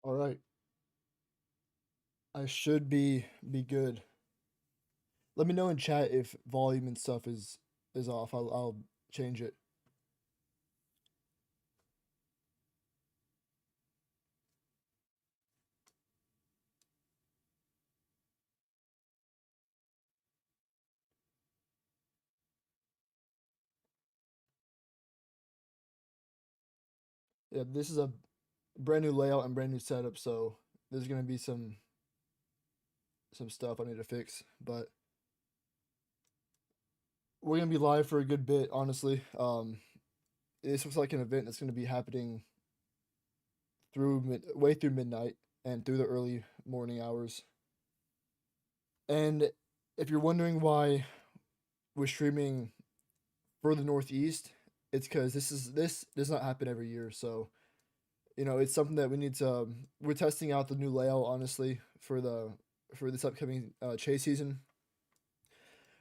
All right, I should be good. Let me know in chat if volume and stuff is off. I'll change it. Yeah, this is a brand new layout and brand new setup, so there's gonna be some stuff I need to fix. But we're gonna be live for a good bit, honestly. This looks like an event that's gonna be happening way through midnight and through the early morning hours. And if you're wondering why we're streaming for the Northeast, it's because this does not happen every year. So it's something that we need to. We're testing out the new layout, honestly, for this upcoming chase season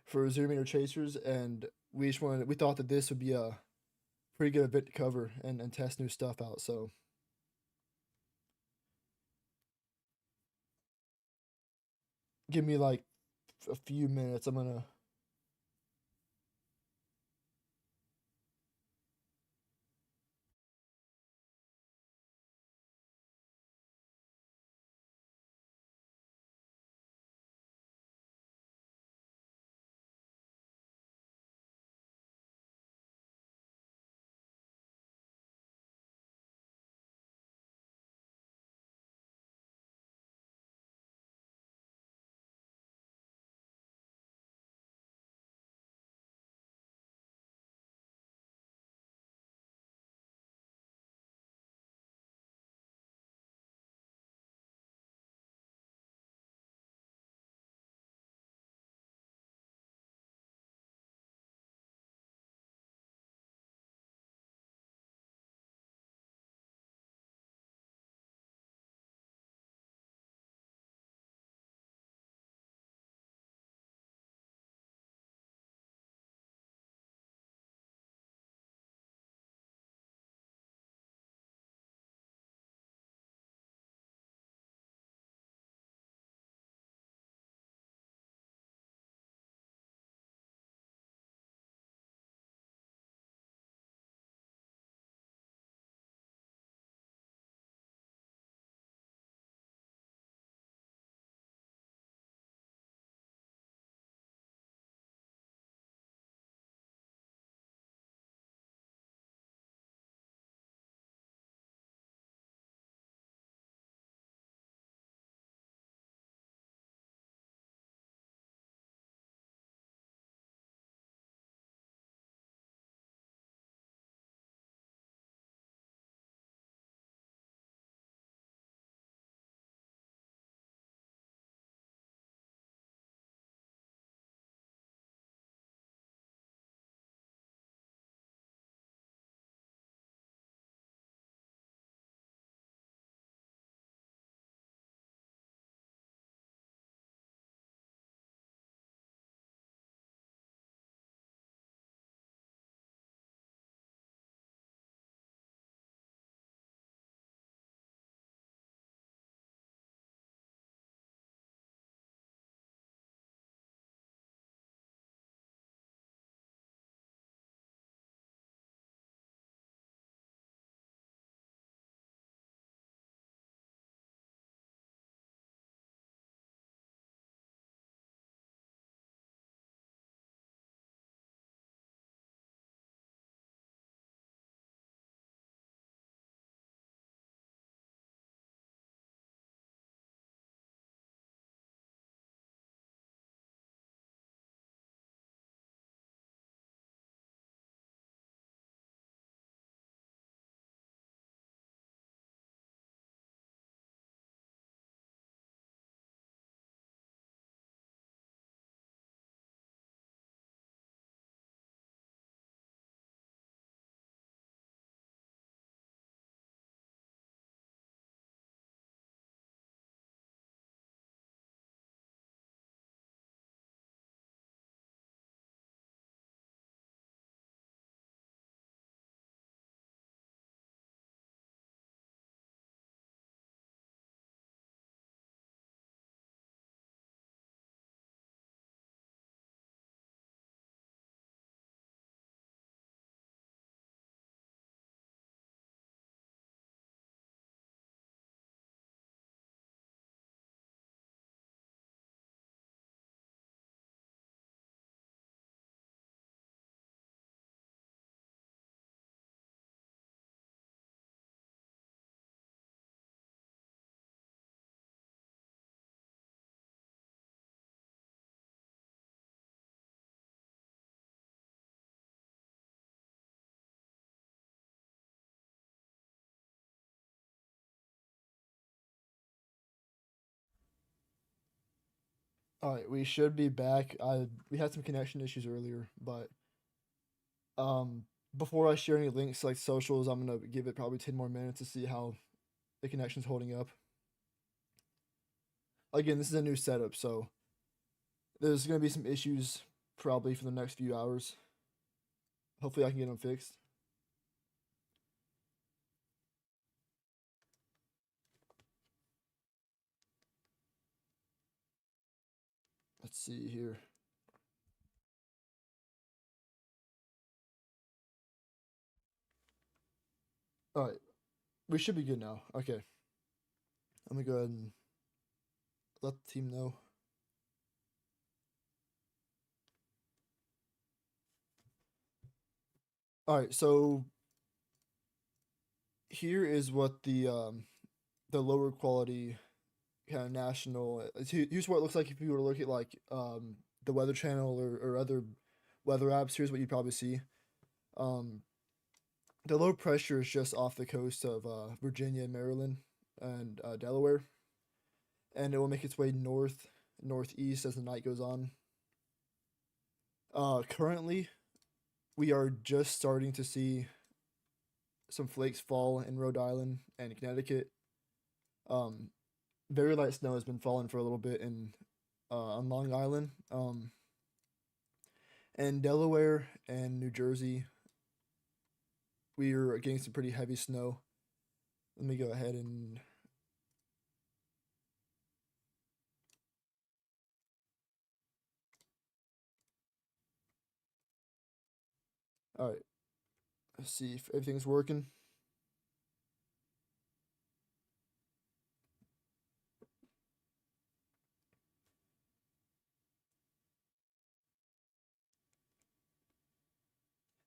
for 0 meter chasers, and we thought that this would be a pretty good event to cover and test new stuff out. So give me like a few minutes. I'm gonna All right, we should be back. We had some connection issues earlier, but um, before I share any links like socials, I'm gonna give it probably 10 more minutes to see how the connection's holding up. Again, this is a new setup, so there's gonna be some issues probably for the next few hours. Hopefully, I can get them fixed. Let's see here. All right, we should be good now. Okay, I'm gonna go ahead and let the team know. All right, so here is what the lower quality kind of national. Here's what it looks like if you were to look at like the Weather Channel or other weather apps. Here's what you probably see. Um, the low pressure is just off the coast of Virginia, Maryland, and Delaware, and it will make its way northeast as the night goes on. Currently, we are just starting to see some flakes fall in Rhode Island and Connecticut. Um, Very light snow has been falling for a little bit in on Long Island, and Delaware and New Jersey. We are getting some pretty heavy snow. Let me go ahead and all right. Let's see if everything's working.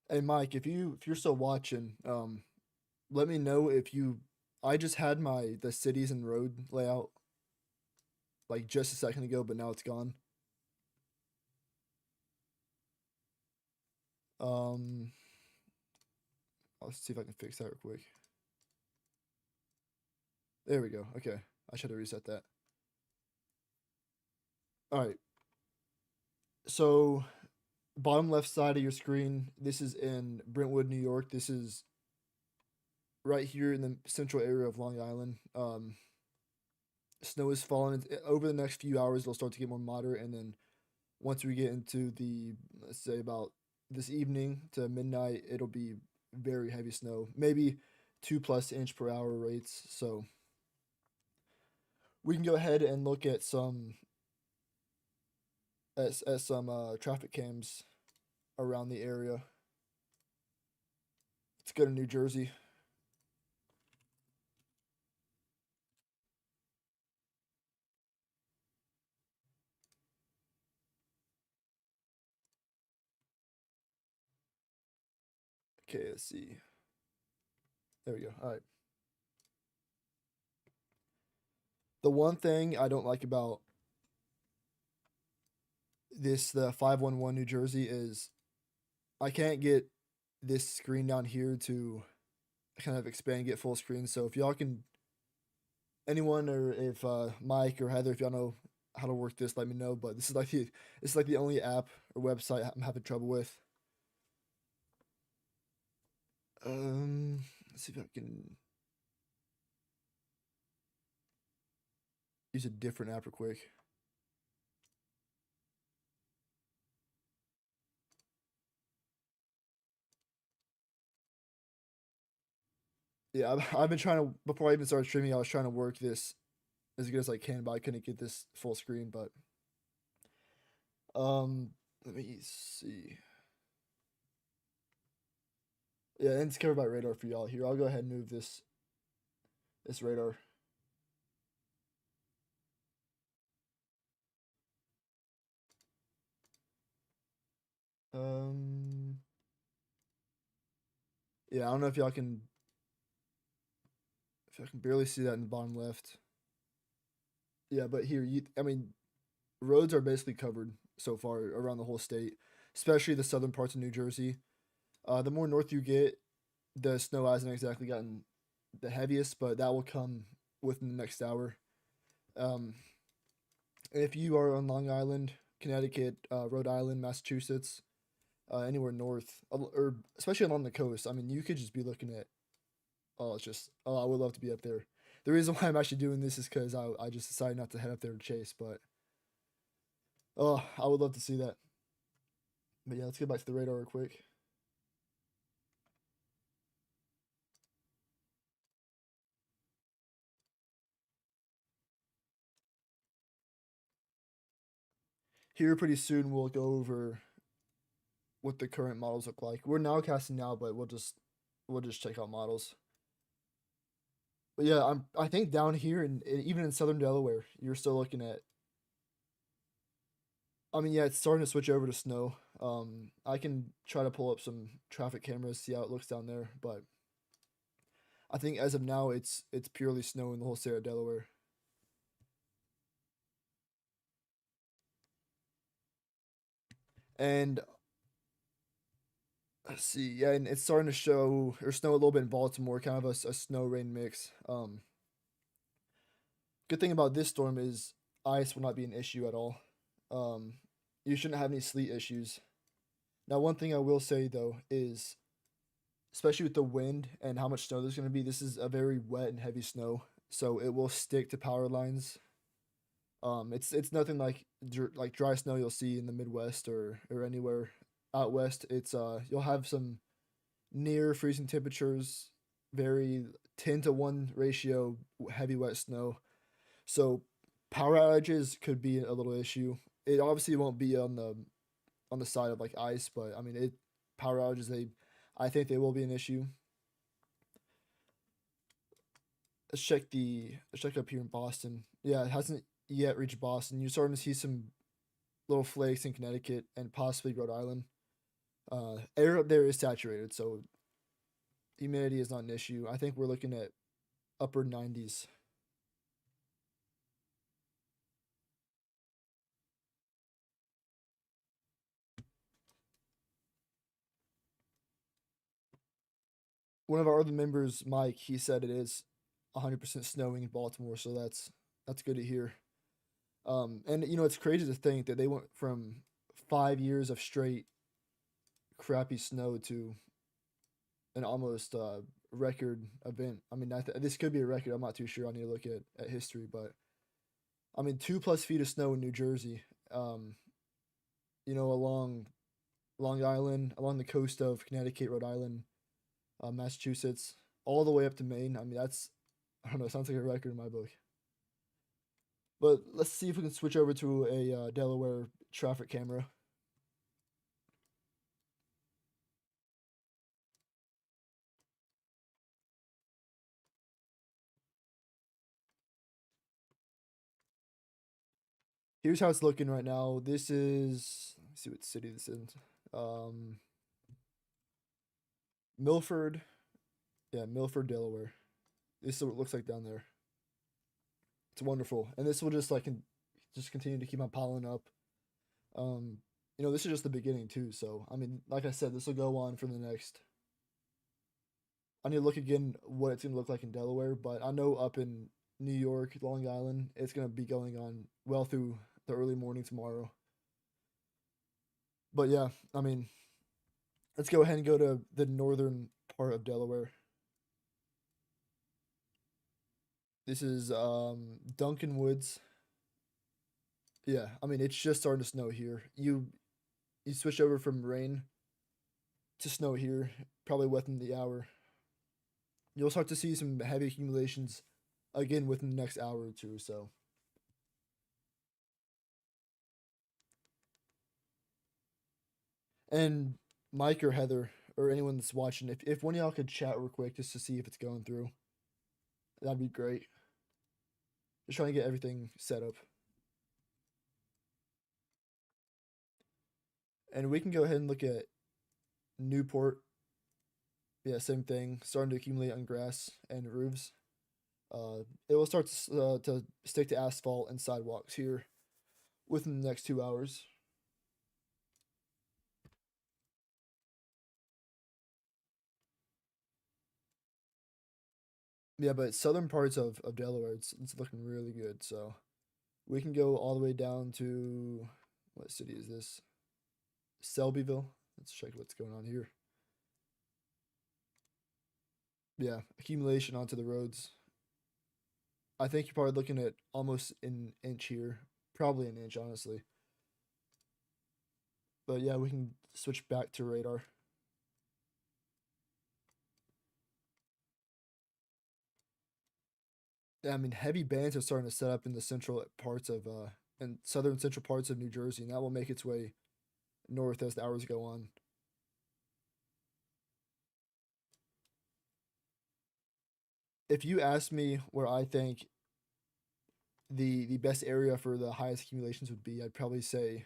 Hey Mike, if you're still watching, let me know if you. I just had the cities and road layout like just a second ago, but now it's gone. Um, I'll see if I can fix that real quick. There we go. Okay, I should have reset that. All right. So bottom left side of your screen, this is in Brentwood, New York. This is right here in the central area of Long Island. Snow is falling over the next few hours. It'll start to get more moderate, and then once we get into the let's say about this evening to midnight, it'll be very heavy snow, maybe 2+ inch per hour rates. So we can go ahead and look at some traffic cams around the area. Let's go to New Jersey. Okay, let's see. There we go. All right. The one thing I don't like about the 511 New Jersey is I can't get this screen down here to kind of expand, get full screen. So if y'all can, anyone or if Mike or Heather, if y'all know how to work this, let me know. But this is like the only app or website I'm having trouble with. Let's see if I can use a different app real quick. Yeah, I've been trying to before I even started streaming. I was trying to work this as good as I can, but I couldn't get this full screen. But let me see. Yeah, and it's covered by radar for y'all here. I'll go ahead and move this radar. Um, yeah, I don't know if y'all can barely see that in the bottom left. Yeah, but here I mean, roads are basically covered so far around the whole state, especially the southern parts of New Jersey. The more north you get, the snow hasn't exactly gotten the heaviest, but that will come within the next hour. Um, If you are on Long Island, Connecticut, Rhode Island, Massachusetts, anywhere north, or especially along the coast, I mean, you could just be looking at, oh, it's just, oh, I would love to be up there. The reason why I'm actually doing this is because I just decided not to head up there to chase, but oh, I would love to see that. But yeah, let's get back to the radar real quick. Here pretty soon we'll go over what the current models look like. We're now casting now, but we'll just check out models. But yeah, I think down here and even in southern Delaware, you're still looking at. I mean, yeah, it's starting to switch over to snow. I can try to pull up some traffic cameras, see how it looks down there, but I think as of now, it's purely snow in the whole state of Delaware. And let's see, yeah, and it's starting to show or snow a little bit in Baltimore, kind of a snow rain mix. Good thing about this storm is ice will not be an issue at all. Um, you shouldn't have any sleet issues. Now, one thing I will say though is, especially with the wind and how much snow there's going to be, this is a very wet and heavy snow, so it will stick to power lines. It's nothing like like dry snow you'll see in the Midwest or anywhere out west. It's you'll have some near freezing temperatures, very 10-to-1 ratio heavy wet snow. So power outages could be a little issue. It obviously won't be on the side of like ice, but I mean it power outages they I think they will be an issue. Let's check up here in Boston. Yeah, it hasn't yet reached Boston. You're starting to see some little flakes in Connecticut and possibly Rhode Island. Air up there is saturated, so humidity is not an issue. I think we're looking at upper 90s. One of our other members, Mike, he said it is 100% snowing in Baltimore, so that's good to hear. And it's crazy to think that they went from 5 years of straight crappy snow to an almost record event. I mean, this could be a record. I'm not too sure. I need to look at history, but I mean, 2+ feet of snow in New Jersey. Um, along Long Island, along the coast of Connecticut, Rhode Island, Massachusetts, all the way up to Maine. I mean, that's I don't know. It sounds like a record in my book. But let's see if we can switch over to a Delaware traffic camera. Here's how it's looking right now. This is let's see what city this is. Um, Milford, yeah, Milford, Delaware. This is what it looks like down there. It's wonderful, and this will just continue to keep on piling up. Um, this is just the beginning too. So I mean, like I said, this will go on for the next. I need to look again what it's gonna look like in Delaware, but I know up in New York, Long Island, it's gonna be going on well through the early morning tomorrow. But yeah, I mean, let's go ahead and go to the northern part of Delaware. This is Duncan Woods. Yeah, I mean it's just starting to snow here. You switch over from rain to snow here probably within the hour. You'll start to see some heavy accumulations again within the next hour or two. So, and Mike or Heather or anyone that's watching, if one of y'all could chat real quick just to see if it's going through, that'd be great. Just trying to get everything set up, and we can go ahead and look at Newport. Yeah, same thing. Starting to accumulate on grass and roofs. It will start to stick to asphalt and sidewalks here within the next 2 hours. Yeah, but southern parts of Delaware, it's looking really good. So We can go all the way down to what city is this? Selbyville. Let's check what's going on here. Yeah, accumulation onto the roads. I think you're probably looking at almost an inch here, probably an inch, honestly. But yeah, we can switch back to radar. Yeah, I mean, heavy bands are starting to set up in the central parts of and southern central parts of New Jersey, and that will make its way north as the hours go on. If you ask me where I think the best area for the highest accumulations would be, I'd probably say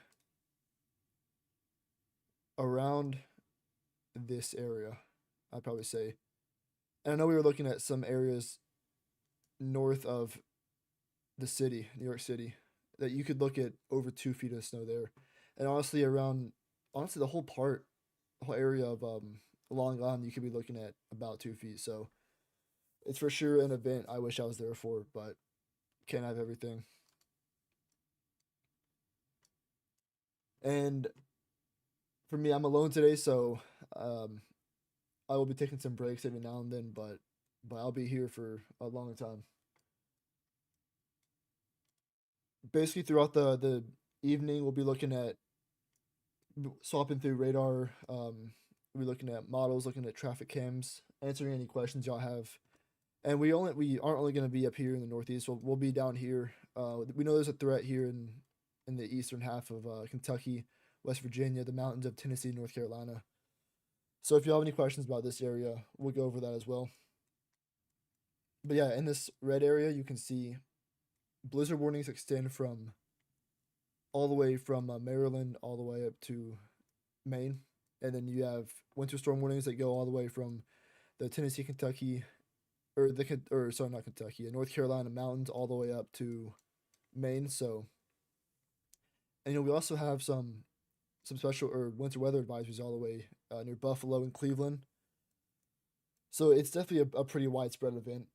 around this area. I'd probably say. And I know we were looking at some areas north of the city, New York City, that you could look at over 2 feet of snow there. And honestly, around honestly the whole area of Long Island, you could be looking at about 2 feet. So it's for sure an event I wish I was there for, but can't have everything. And for me, I'm alone today, so um, I will be taking some breaks every now and then, but I'll be here for a long time. Basically, throughout the evening, we'll be looking at swapping through radar. We're looking at models, looking at traffic cams, answering any questions y'all have. And we aren't only going to be up here in the Northeast. We'll be down here. We know there's a threat here in the eastern half of Kentucky, West Virginia, the mountains of Tennessee, North Carolina. So if you have any questions about this area, we'll go over that as well. But yeah, in this red area, you can see blizzard warnings extend from all the way from Maryland all the way up to Maine, and then you have winter storm warnings that go all the way from the Tennessee, Kentucky, or sorry, not Kentucky, North Carolina mountains all the way up to Maine. So, and we also have some special or winter weather advisories all the way near Buffalo and Cleveland. So it's definitely a pretty widespread event.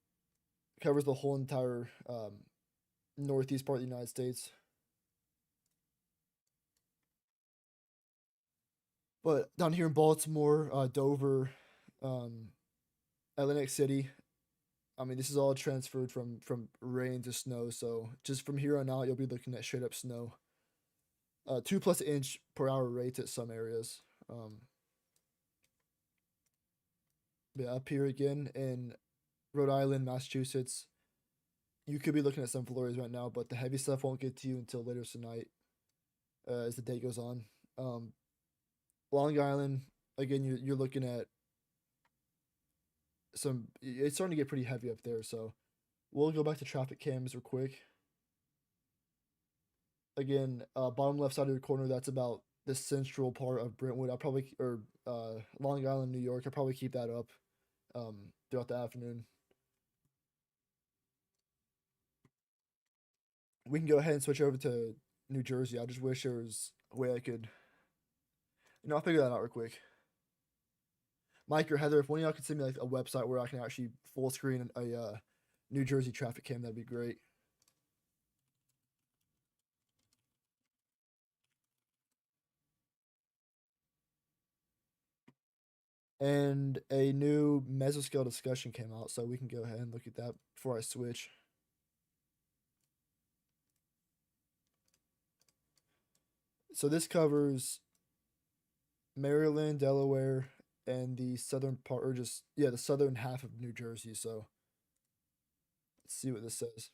Covers the whole entire northeast part of the United States. But down here in Baltimore, Dover, um, Atlantic City, I mean, this is all transferred from rain to snow. So just from here on out, you'll be looking at straight up snow. 2+ inch per hour rates at some areas. Yeah, up here again in Rhode Island, Massachusetts, you could be looking at some flurries right now, but the heavy stuff won't get to you until later tonight as the day goes on. Um, Long Island, again, you're looking at some. It's starting to get pretty heavy up there, so we'll go back to traffic cams real quick. Again, bottom left side of your corner, that's about the central part of Brentwood. I'll probably or Long Island, New York. I'll probably keep that up throughout the afternoon. We can go ahead and switch over to New Jersey. I just wish there was a way I could. I'll figure that out real quick. Mike or Heather, if one of y'all could send me like a website where I can actually full screen a New Jersey traffic cam, that'd be great. And a new mesoscale discussion came out, so we can go ahead and look at that before I switch. So this covers Maryland, Delaware, and the southern part, or just yeah, the southern half of New Jersey. So let's see what this says.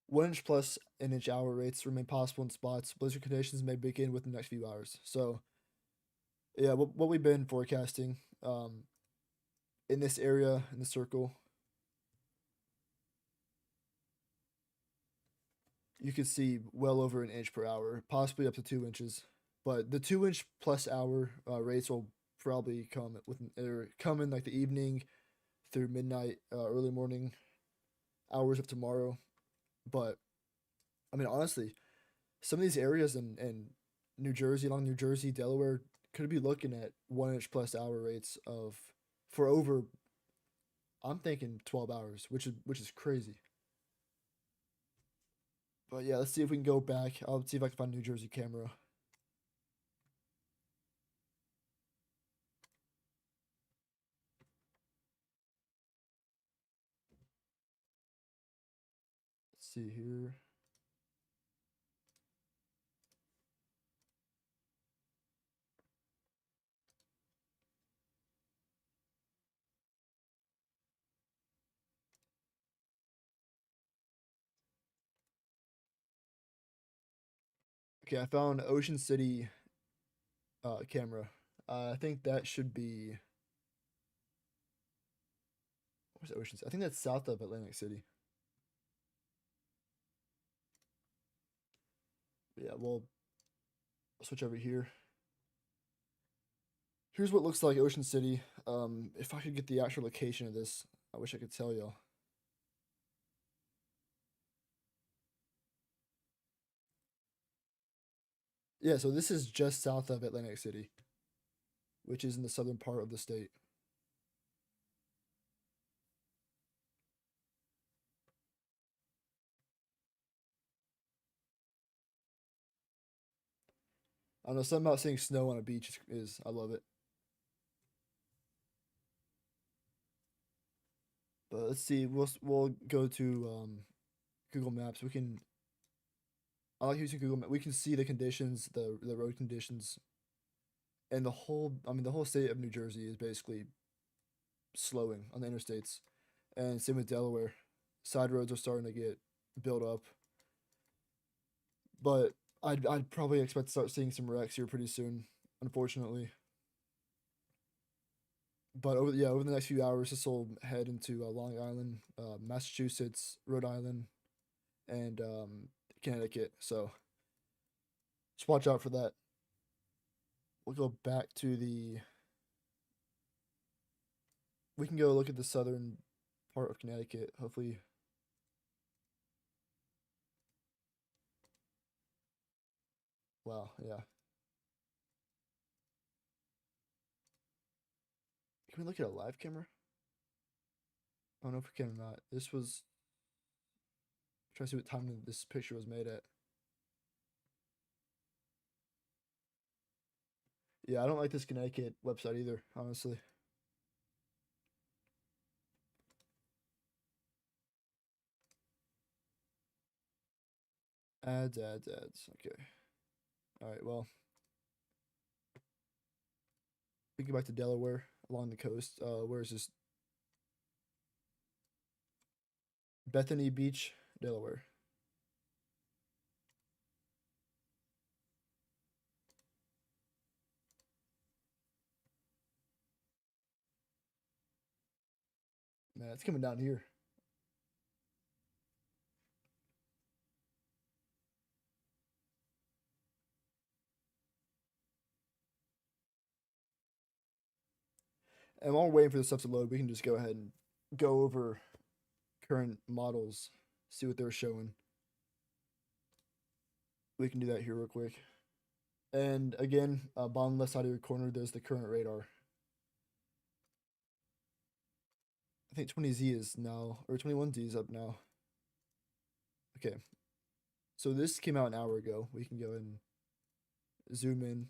1 inch plus an inch hour rates remain possible in spots. Blizzard conditions may begin within the next few hours. So yeah, what we've been forecasting in this area in the circle, you could see well over an inch per hour, possibly up to 2 inches. But the 2 inch plus hour rates will probably come in like the evening through midnight, early morning hours of tomorrow. But I mean, honestly, some of these areas in New Jersey, along New Jersey, Delaware, could be looking at 1 inch plus hour rates of for over I'm thinking 12 hours, which is crazy. But yeah, let's see if we can go back. I'll see if I can find a New Jersey camera. Let's see here. Okay, I found Ocean City camera. I think that should be where's Ocean City? I think that's south of Atlantic City. But yeah, we'll switch over here. Here's what looks like Ocean City. If I could get the actual location of this, I wish I could tell y'all. Yeah, so this is just south of Atlantic City, which is in the southern part of the state. I don't know, something about seeing snow on a beach is I love it. But let's see, we'll go to Google Maps. We can I like using Google Maps. We can see the conditions, the road conditions, and the whole. I mean, the whole state of New Jersey is basically slowing on the interstates, and same with Delaware. Side roads are starting to get built up, but I'd probably expect to start seeing some wrecks here pretty soon. Unfortunately, but over the next few hours, this will head into Long Island, Massachusetts, Rhode Island, and Connecticut. So just watch out for that. We'll go back to the. We can go look at the southern part of Connecticut. Hopefully, wow, yeah. Can we look at a live camera? I don't know if we can or not. This was trying to see what time this picture was made at. Yeah, I don't like this Connecticut website either, honestly. Ads. Okay. All right. Well, we can go back to Delaware along the coast. Where is this? Bethany Beach, Delaware. Man, it's coming down here. And while we're waiting for the stuff to load, we can just go ahead and go over current models, see what they're showing. We can do that here real quick. And again, bottom left side of your corner, there's the current radar. I think 20Z is now, or 21Z is up now. Okay. So this came out an hour ago. We can go and zoom in.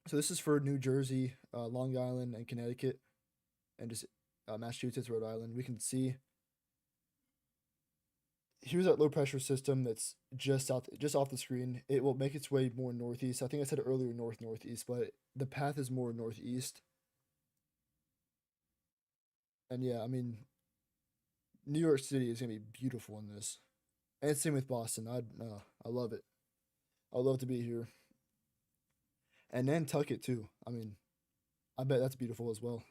So this is for New Jersey, Long Island, and Connecticut, and just Massachusetts, Rhode Island. We can see here's that low pressure system that's just off the screen. It will make its way more northeast. I think I said earlier northeast, but the path is more northeast. And yeah, I mean, New York City is gonna be beautiful in this, and same with Boston. I love it. I'd love to be here, and Nantucket too. I mean, I bet that's beautiful as well.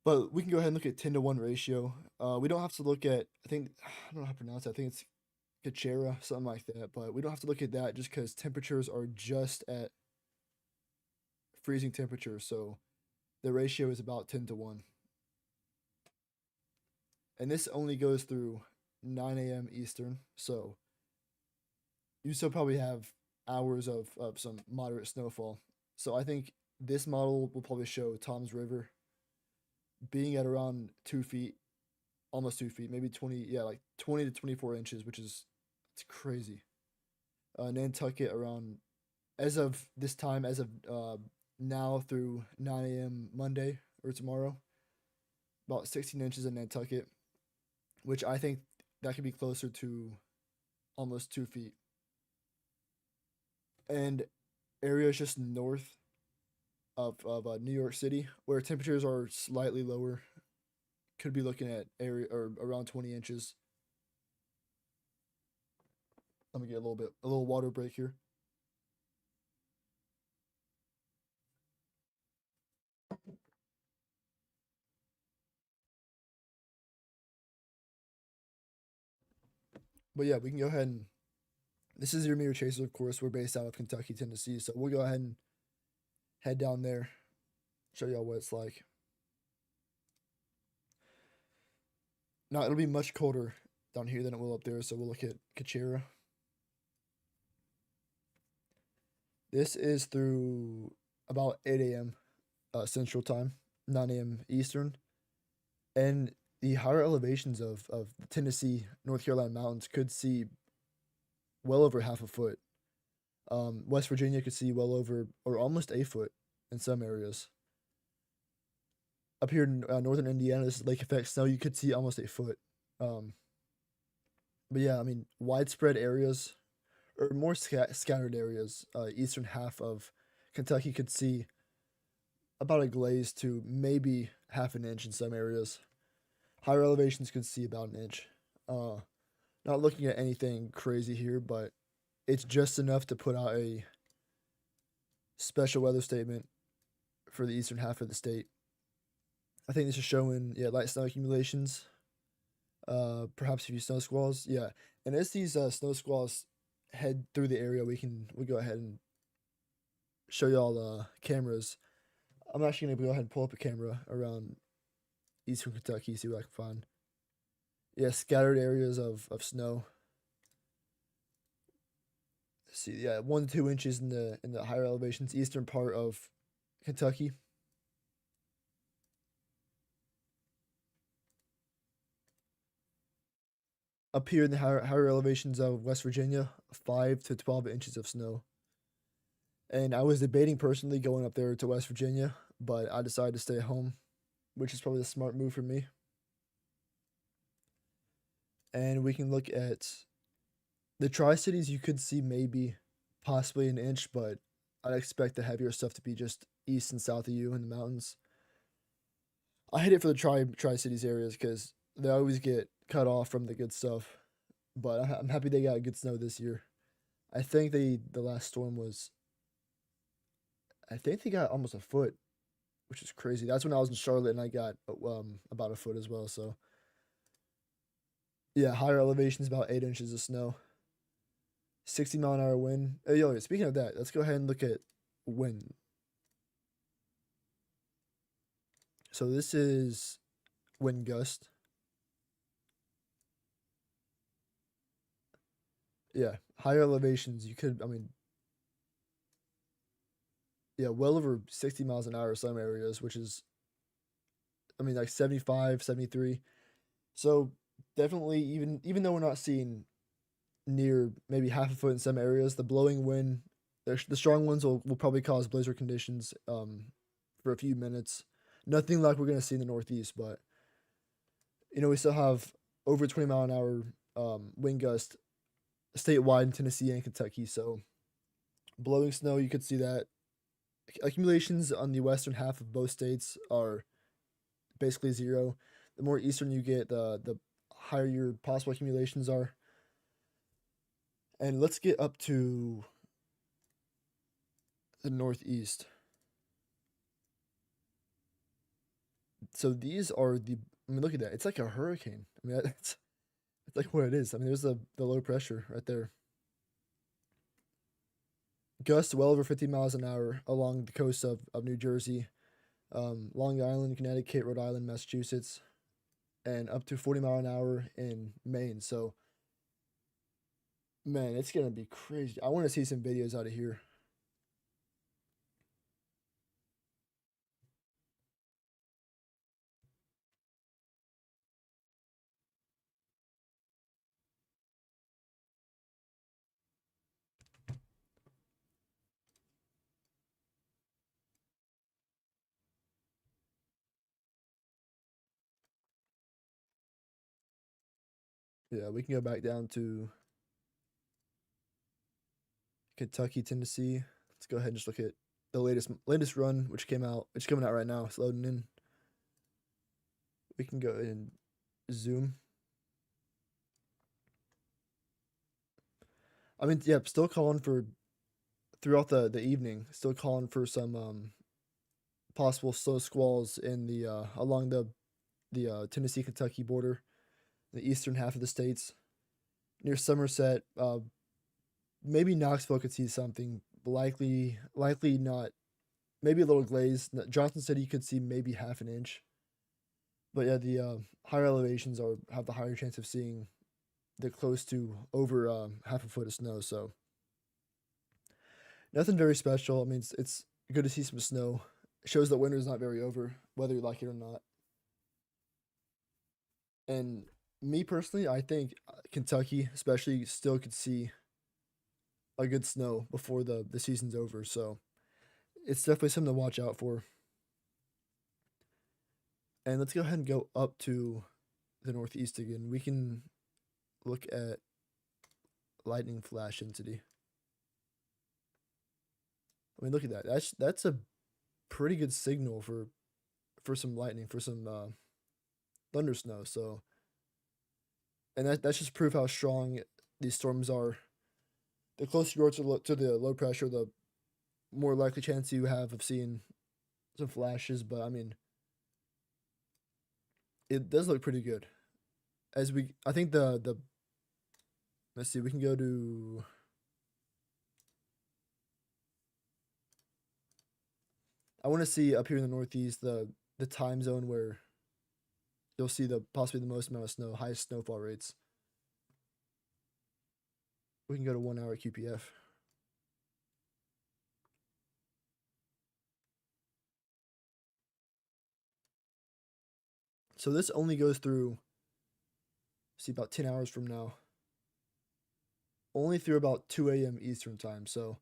But we can go ahead and look at 10-to-1 ratio. We don't have to look at. I think I don't know how to pronounce it. I think it's Kachera, something like that. But we don't have to look at that just because temperatures are just at freezing temperature. So the ratio is about 10-to-1. And this only goes through 9 a.m. Eastern. So you still probably have hours of some moderate snowfall. So I think this model will probably show Tom's River being at around 2 feet, almost 2 feet, maybe 20, yeah, like 20 to 24 inches, which is it's crazy. Nantucket around as of this time, as of now through 9 a.m. Monday or tomorrow, about 16 inches in Nantucket, which I think that could be closer to almost 2 feet. And areas just north of New York City, where temperatures are slightly lower, could be looking at area or around 20 inches. Let me get a little water break here. But yeah, we can go ahead and this is your Mirror Chaser, of course. We're based out of Kentucky, Tennessee, so we'll go ahead and head down there, show y'all what it's like. Now it'll be much colder down here than it will up there, so we'll look at Kachira. This is through about 8 a.m. Central Time, 9 a.m. Eastern, and the higher elevations of the Tennessee, North Carolina mountains could see well over half a foot. West Virginia could see well over or almost a foot in some areas. Up here in northern Indiana, this is lake effect snow. You could see almost a foot. Um, but yeah, I mean, widespread areas or more scattered areas. Eastern half of Kentucky could see about a glaze to maybe half an inch in some areas. Higher elevations could see about an inch. Uh, Not looking at anything crazy here, but it's just enough to put out a special weather statement for the eastern half of the state. I think this is showing, yeah, light snow accumulations, perhaps a few snow squalls. Yeah, and as these snow squalls head through the area, we'll go ahead and show y'all cameras. I'm actually gonna go ahead and pull up a camera around eastern Kentucky, see what I can find. Yeah, scattered areas of snow. See, yeah, 1 to 2 inches in the higher elevations, eastern part of Kentucky. Up here in the higher elevations of West Virginia, 5 to 12 inches of snow. And I was debating personally going up there to West Virginia, but I decided to stay at home, which is probably the smart move for me. And we can look at the Tri Cities. You could see maybe possibly an inch, but I'd expect the heavier stuff to be just east and south of you in the mountains. I hate it for the Tri Cities areas because they always get cut off from the good stuff. But I'm happy they got good snow this year. I think the last storm was. I think they got almost a foot, which is crazy. That's when I was in Charlotte and I got about a foot as well. So yeah, higher elevations about 8 inches of snow. 60-mile-an-hour wind. Yo, speaking of that, let's go ahead and look at wind. So this is wind gust. Yeah, higher elevations, you could, I mean, yeah, well over 60 miles an hour in some areas, which is, I mean, like 75, 73. So definitely, even though we're not seeing near maybe half a foot in some areas, the blowing wind, the strong winds will probably cause blizzard conditions for a few minutes. Nothing like we're going to see in the Northeast, but, we still have over 20-mile-an-hour wind gust statewide in Tennessee and Kentucky. So blowing snow, you could see that. Accumulations on the western half of both states are basically zero. The more eastern you get, the higher your possible accumulations are. And let's get up to the Northeast. So these are I mean, look at that. It's like a hurricane. I mean, it's like what it is. I mean, there's the low pressure right there. Gusts well over 50 miles an hour along the coast of New Jersey, Long Island, Connecticut, Rhode Island, Massachusetts, and up to 40 mile an hour in Maine. So, man, it's gonna be crazy. I want to see some videos out of here. Yeah, we can go back down to Kentucky, Tennessee. Let's go ahead and just look at the latest run, which came out, which is coming out right now. It's loading in. We can go ahead and zoom. I mean, yeah, still calling for throughout the evening. Still calling for some possible slow squalls in the along the Tennessee Kentucky border, the eastern half of the states near Somerset. Maybe Knoxville could see something. Likely not. Maybe a little glaze. Johnson said he could see maybe half an inch. But yeah, the higher elevations have the higher chance of seeing the close to over half a foot of snow. So nothing very special. I mean, it's good to see some snow. It shows that winter is not very over, whether you like it or not. And me personally, I think Kentucky, especially, still could see a good snow before the season's over. So it's definitely something to watch out for. And let's go ahead and go up to the northeast again. We can look at lightning flash density. I mean, look at that. That's a pretty good signal for some lightning, for some thunder snow. So, and that's just proof how strong these storms are. The closer you are to the low pressure, the more likely chance you have of seeing some flashes. But I mean, it does look pretty good. I think the let's see, we can go to. I want to see up here in the northeast the time zone where you'll see the possibly the most amount of snow, highest snowfall rates. We can go to 1 hour QPF. So this only goes through, see, about 10 hours from now. Only through about 2 a.m. Eastern time. So,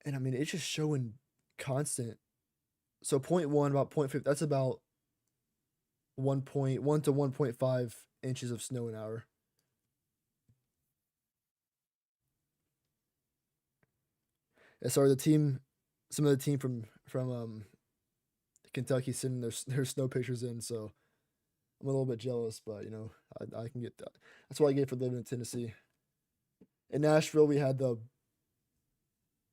and I mean, it's just showing constant. So 0.1, about 0.5, that's about 1.1 to 1.5 inches of snow an hour. Yeah, sorry, some of the team from Kentucky sending their snow pictures in, so I'm a little bit jealous, but you know, I can get that. That's what I get for living in Tennessee. In Nashville, we had the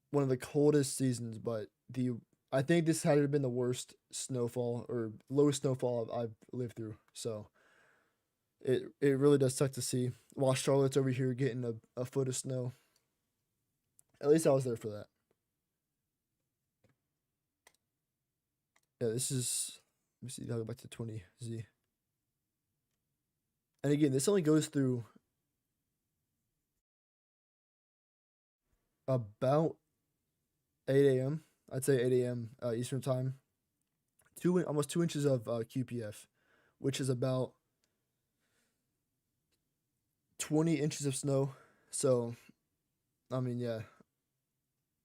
one of the coldest seasons, but the I think this had been the worst snowfall or lowest snowfall I've lived through. So it really does suck to see. While Charlotte's over here getting a foot of snow. At least I was there for that. Yeah, this is. Let me see. I'll go back to 20Z. And again, this only goes through about 8 a.m. I'd say 8 a.m. Eastern time. Almost 2 inches of QPF, which is about 20 inches of snow. So, I mean, yeah,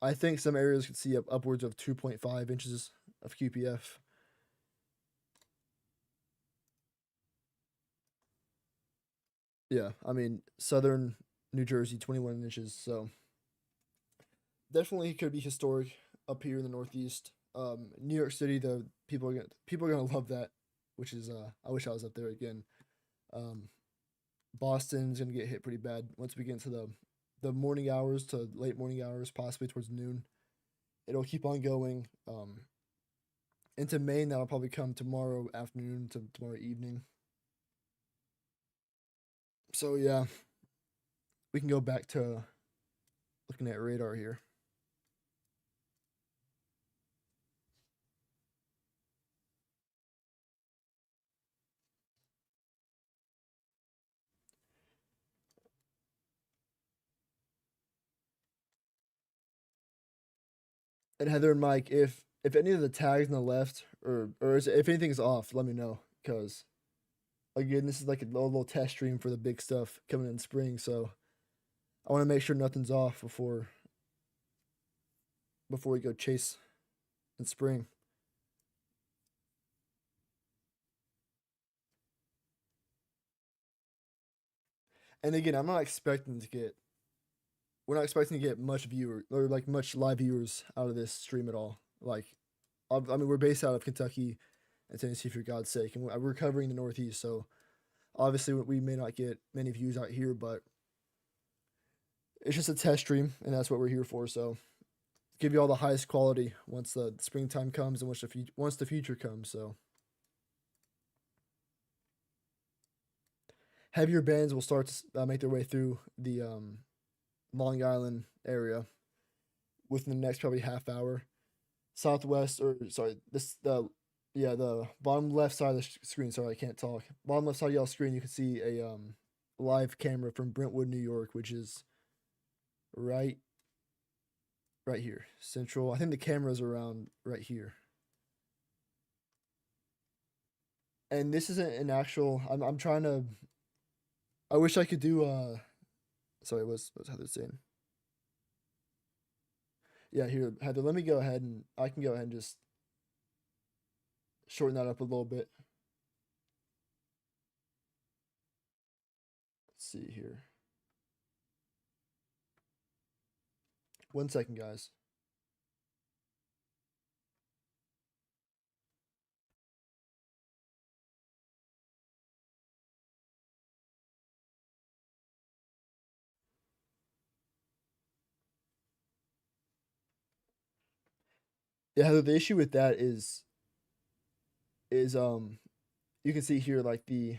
I think some areas could see upwards of 2.5 inches of QPF. Yeah, I mean, southern New Jersey, 21 inches. So definitely could be historic up here in the Northeast. New York City, the people are gonna love that, which is I wish I was up there again. Um, Boston's gonna get hit pretty bad once we get into the morning hours to late morning hours, possibly towards noon. It'll keep on going. Into Maine, that'll probably come tomorrow afternoon to tomorrow evening. So yeah, we can go back to looking at radar here. And Heather and Mike, if any of the tags on the left if anything's off, let me know because again, this is like a little test stream for the big stuff coming in spring. So I want to make sure nothing's off before we go chase in spring. And again, we're not expecting to get much viewer or like much live viewers out of this stream at all. Like, I mean, we're based out of Kentucky and Tennessee for God's sake, and we're covering the Northeast, so obviously we may not get many views out here, but it's just a test stream, and that's what we're here for. So, give you all the highest quality once the springtime comes and once the future comes. So, heavier bands will start to make their way through the Long Island area within the next probably half hour. Southwest, or sorry, this the yeah, the bottom left side of the screen. Sorry, I can't talk. Bottom left side of y'all screen, you can see a live camera from Brentwood, New York, which is right right here, central. I think the camera's around right here. And this isn't an actual. I'm trying to. I wish I could do. Sorry, what's Heather saying? Yeah, here, Heather. Let me go ahead and I can go ahead and just shorten that up a little bit. Let's see here. 1 second, guys. Yeah, Heather, the issue with that is you can see here like the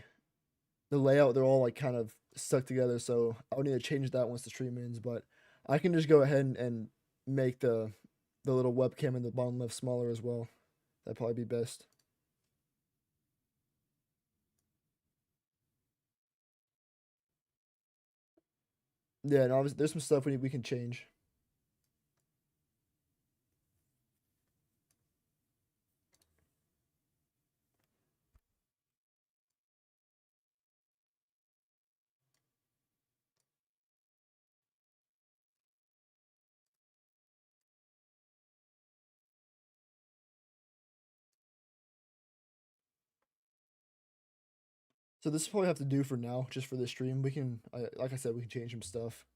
layout, they're all like kind of stuck together, so I would need to change that once the stream ends, but I can just go ahead and make the little webcam in the bottom left smaller as well. That'd probably be best. Yeah, and obviously there's some stuff we can change. So this is probably have to do for now, just for the stream. Like I said, we can change some stuff.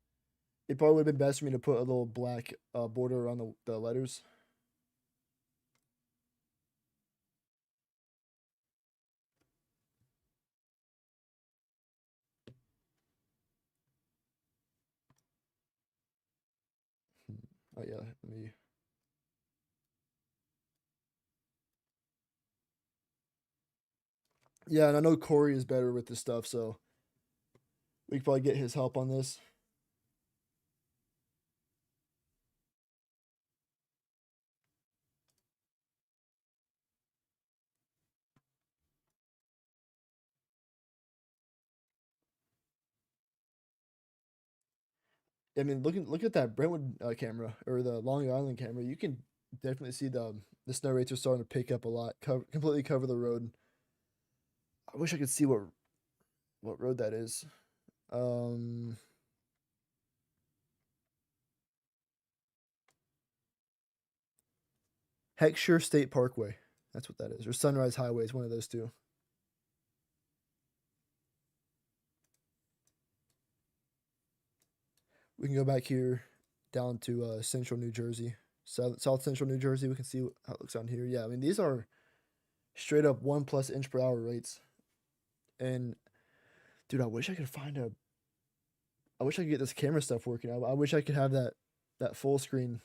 It probably would have been best for me to put a little black border around the letters. Oh yeah, let me. Yeah, and I know Corey is better with this stuff, so we could probably get his help on this. I mean, look at that Brentwood camera or the Long Island camera. You can definitely see the snow rates are starting to pick up a lot. Completely cover the road. I wish I could see what road that is. Um, Heckscher State Parkway. That's what that is. Or Sunrise Highway is one of those two. We can go back here down to central New Jersey, South Central New Jersey. We can see how it looks on here. Yeah, I mean these are straight up 1+ inch per hour rates. And dude, I wish I could find a. I wish I could get this camera stuff working. I wish I could have that full screen.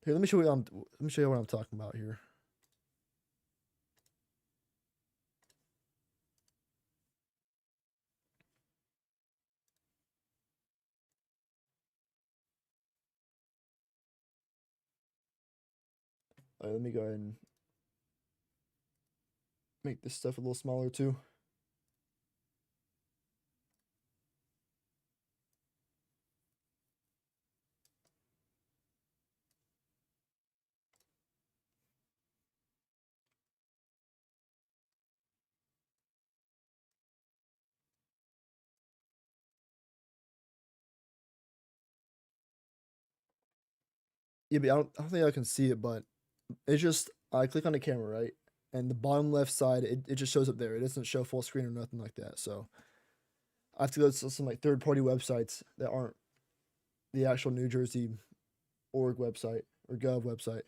Here, let me show you what I'm talking about here. Let me go ahead and make this stuff a little smaller too. Yeah, but I don't think I can see it, but it's just I click on the camera, right? And the bottom left side, it just shows up there. It doesn't show full screen or nothing like that. So I have to go to some like third party websites that aren't the actual New Jersey org website or gov website.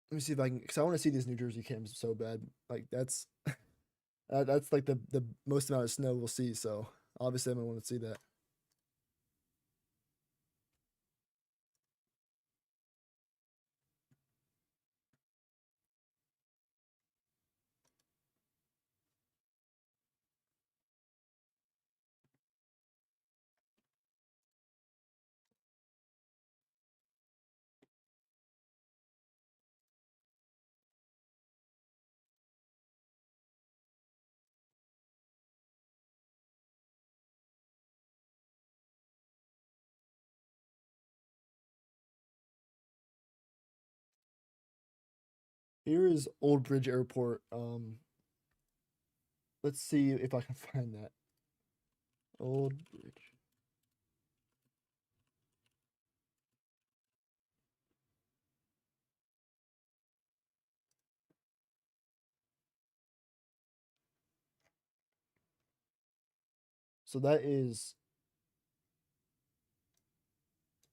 Let me see if I can, because I want to see these New Jersey cams so bad. Like that's like the most amount of snow we'll see. So obviously I'm gonna want to see that. Here is Old Bridge Airport. Let's see if I can find that. Old Bridge. So that is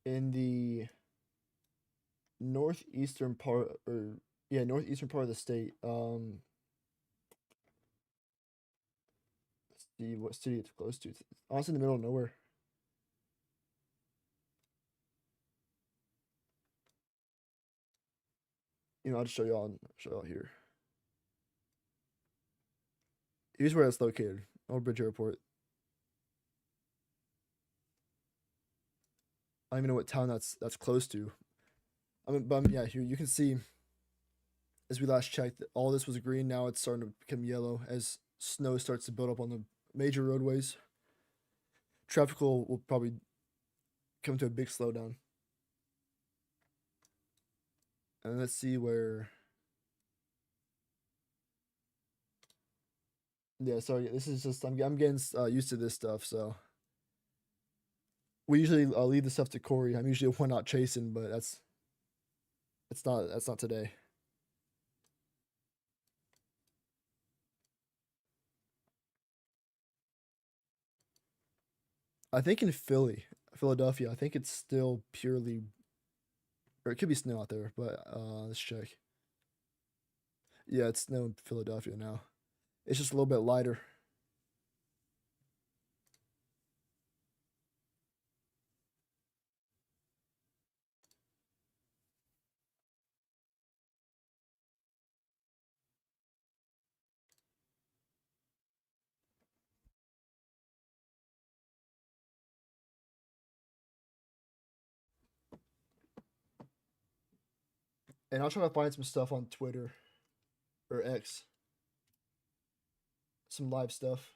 in the northeastern part, or yeah, northeastern part of the state. Let's see what city it's close to. It's honestly in the middle of nowhere. I'll just show y'all here. Here's where it's located. Old Bridge Airport. I don't even know what town that's close to. Yeah, here you can see as we last checked, that all this was green. Now it's starting to become yellow as snow starts to build up on the major roadways. Traffic will probably come to a big slowdown. And let's see where. Yeah, sorry. This is just I'm getting used to this stuff. So we usually leave the stuff to Corey. I'm usually one out chasing, but that's not today. I think in Philadelphia, I think it's still purely, or it could be snow out there. But let's check. Yeah, it's snow in Philadelphia now. It's just a little bit lighter. And I'll try to find some stuff on Twitter or X, some live stuff.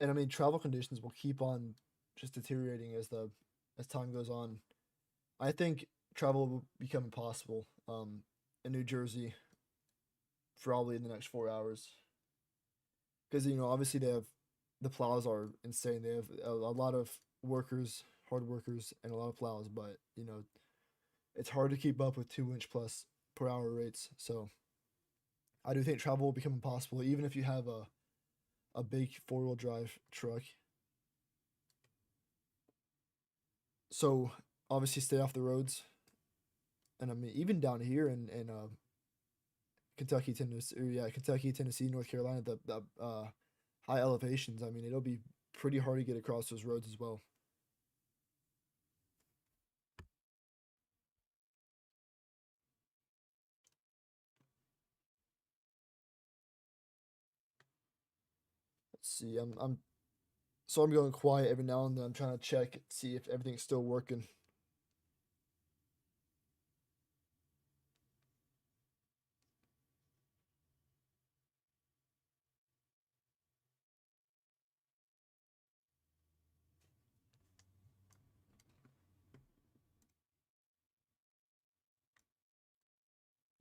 And I mean, travel conditions will keep on just deteriorating as time goes on. I think travel will become impossible in New Jersey probably in the next 4 hours because obviously the plows are insane. They have a lot of workers, hard workers, and a lot of plows, but it's hard to keep up with 2 inch plus per hour rates. So I do think travel will become impossible, even if you have a big 4 wheel drive truck. So obviously stay off the roads, and I mean even down here in Kentucky, Tennessee, or yeah, Kentucky, Tennessee, North Carolina, the high elevations. I mean it'll be pretty hard to get across those roads as well. See, I'm going quiet every now and then. I'm trying to check, see if everything's still working.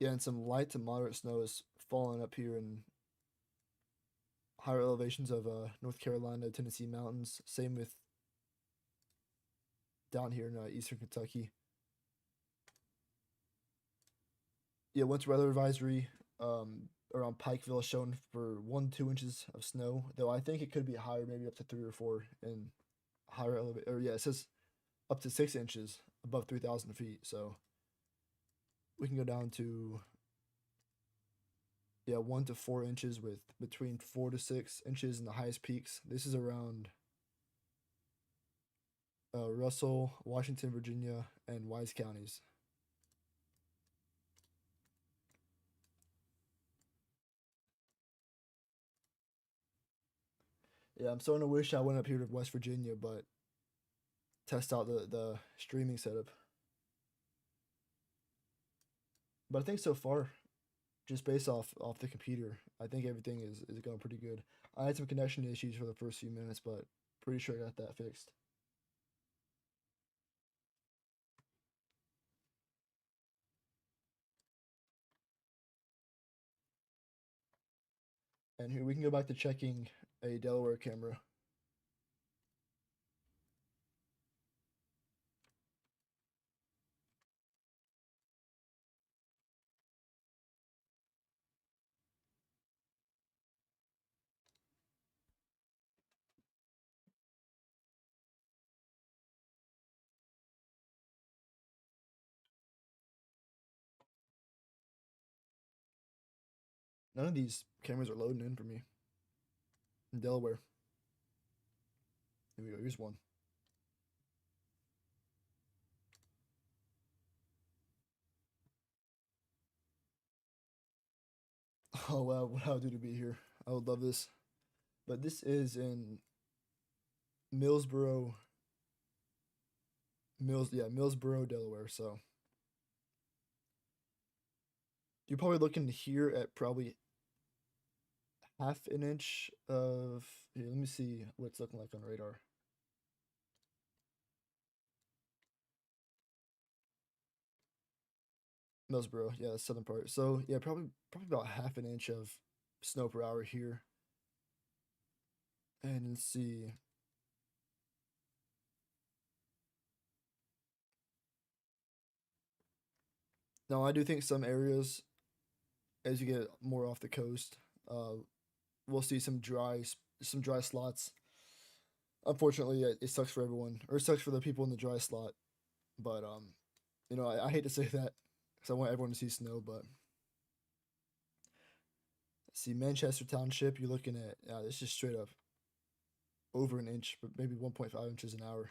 Yeah, and some light to moderate snow is falling up here in higher elevations of North Carolina, Tennessee mountains. Same with down here in eastern Kentucky. Yeah, winter weather advisory around Pikeville shown for 1 to 2 inches of snow. Though I think it could be higher, maybe up to 3 or 4 in higher elevation. Or yeah, it says up to 6 inches above 3,000 feet. So we can go down to, yeah, 1 to 4 inches with between 4 to 6 inches in the highest peaks. This is around Russell, Washington, Virginia, and Wise counties. Yeah, I'm starting to wish I went up here to West Virginia, but test out the streaming setup. But I think so far, just based off the computer, I think everything is going pretty good. I had some connection issues for the first few minutes, but pretty sure I got that fixed. And here we can go back to checking a Delaware camera. None of these cameras are loading in for me in Delaware. Here we go. Here's one. Oh wow, what I would do to be here. I would love this. But this is in Millsboro, Millsboro, Delaware. So you're probably looking here at probably half an inch of. Here, let me see what it's looking like on radar. Millsboro, yeah, the southern part. So yeah, probably about half an inch of snow per hour here. And let's see. Now I do think some areas, as you get more off the coast, uh, we'll see some dry slots. Unfortunately, it sucks for everyone, or it sucks for the people in the dry slot. But I hate to say that because I want everyone to see snow. But see, Manchester Township, you're looking at this is straight up over an inch, but maybe 1.5 inches an hour.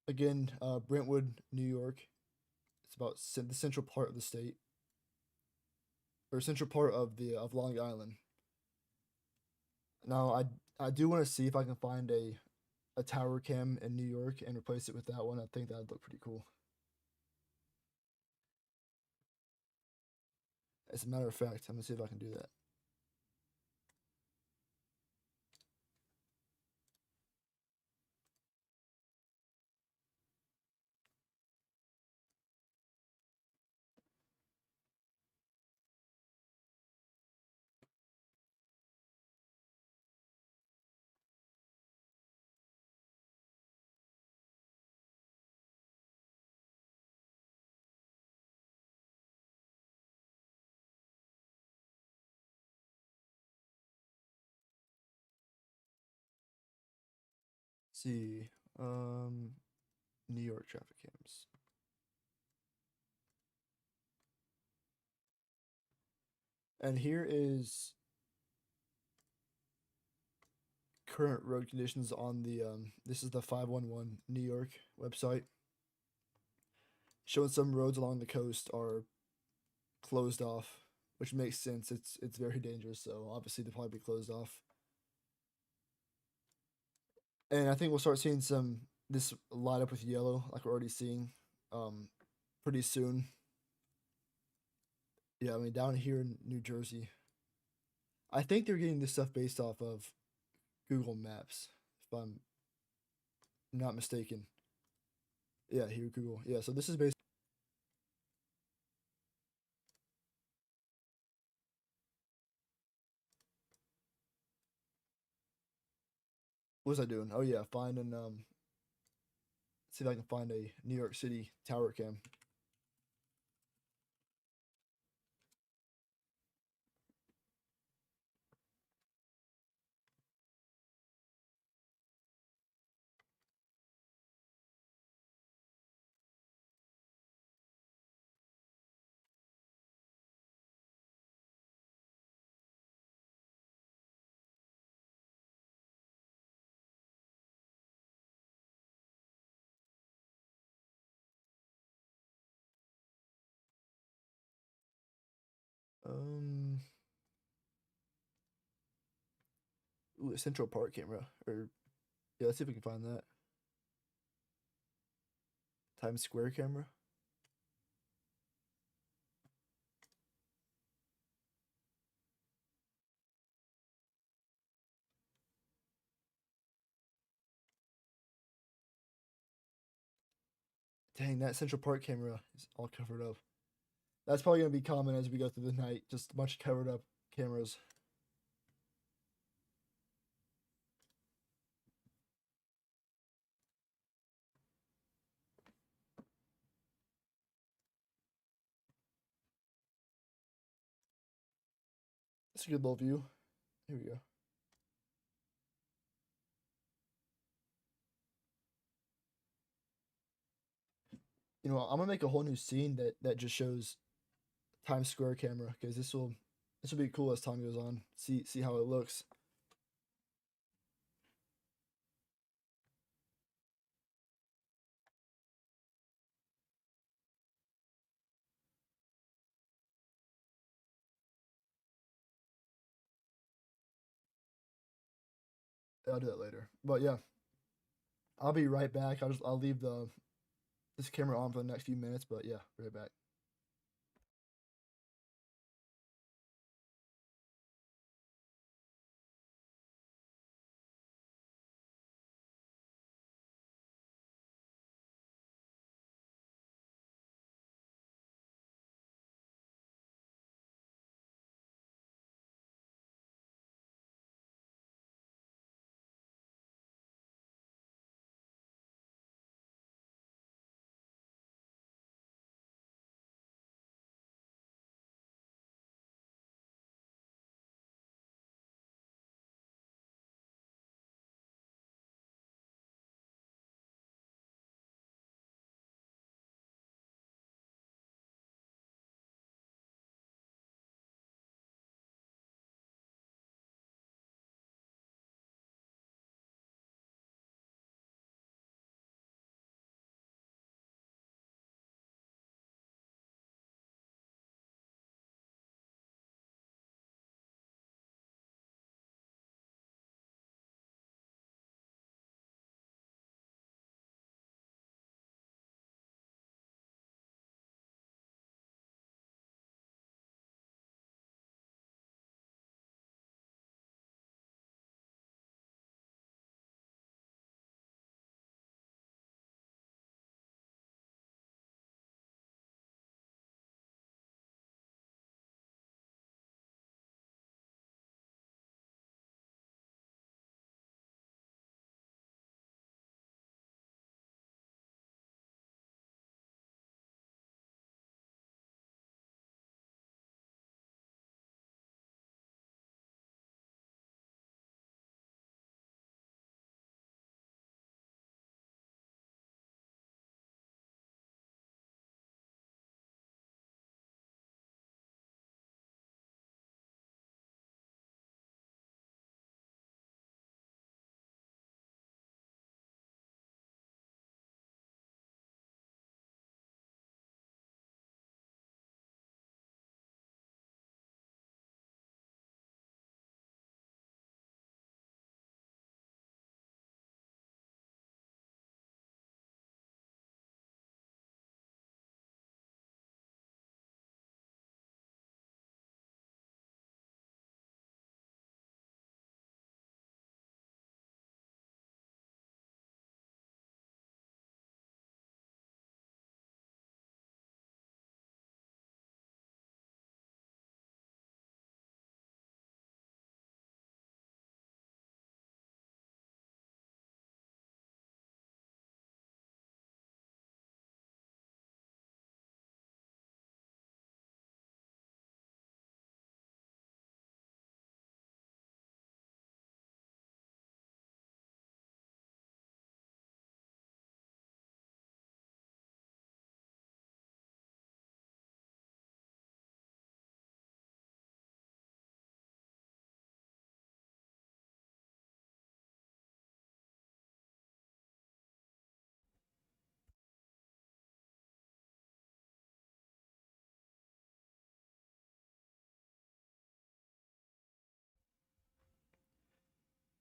Again, Brentwood, New York. It's about the central part of the state, or central part of the of Long Island. Now, I do want to see if I can find a tower cam in New York and replace it with that one. I think that'd look pretty cool. As a matter of fact, I'm gonna see if I can do that. Let's see, um, New York traffic cams, and here is current road conditions on the this is the 511 New York website, showing some roads along the coast are closed off. which makes sense. It's very dangerous, so obviously they'll probably be closed off. And I think we'll start seeing some this light up with yellow, like we're already seeing, um, pretty soon. Yeah, I mean down here in New Jersey, I think they're getting this stuff based off of Google Maps, if I'm not mistaken. Yeah, here Google. Yeah, so this is based. What was I doing? Oh yeah, finding see if I can find a New York City tower cam. Um, ooh, a Central Park camera, or yeah, let's see if we can find that Times Square camera. Dang, that Central Park camera is all covered up. That's probably gonna be common as we go through the night. Just a bunch of covered up cameras. That's a good little view. Here we go. You know, I'm gonna make a whole new scene that just shows Times Square camera because this will be cool as time goes on. See how it looks. I'll do that later. But yeah, I'll be right back. I'll leave the this camera on for the next few minutes. But yeah, right back.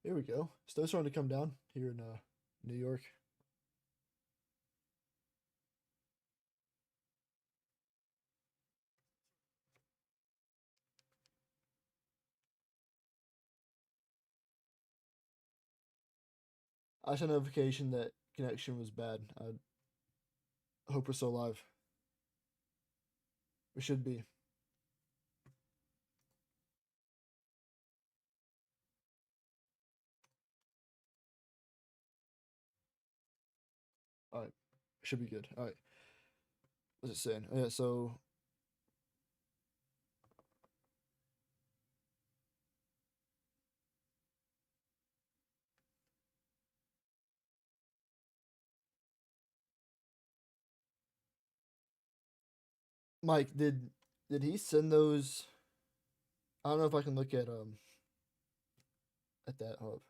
Here we go. Snow's starting to come down here in New York. I saw a notification that connection was bad. I hope we're still alive. We should be. All right, should be good. All right, what's it saying? Oh, yeah, so Mike, did he send those? I don't know if I can look at that hub.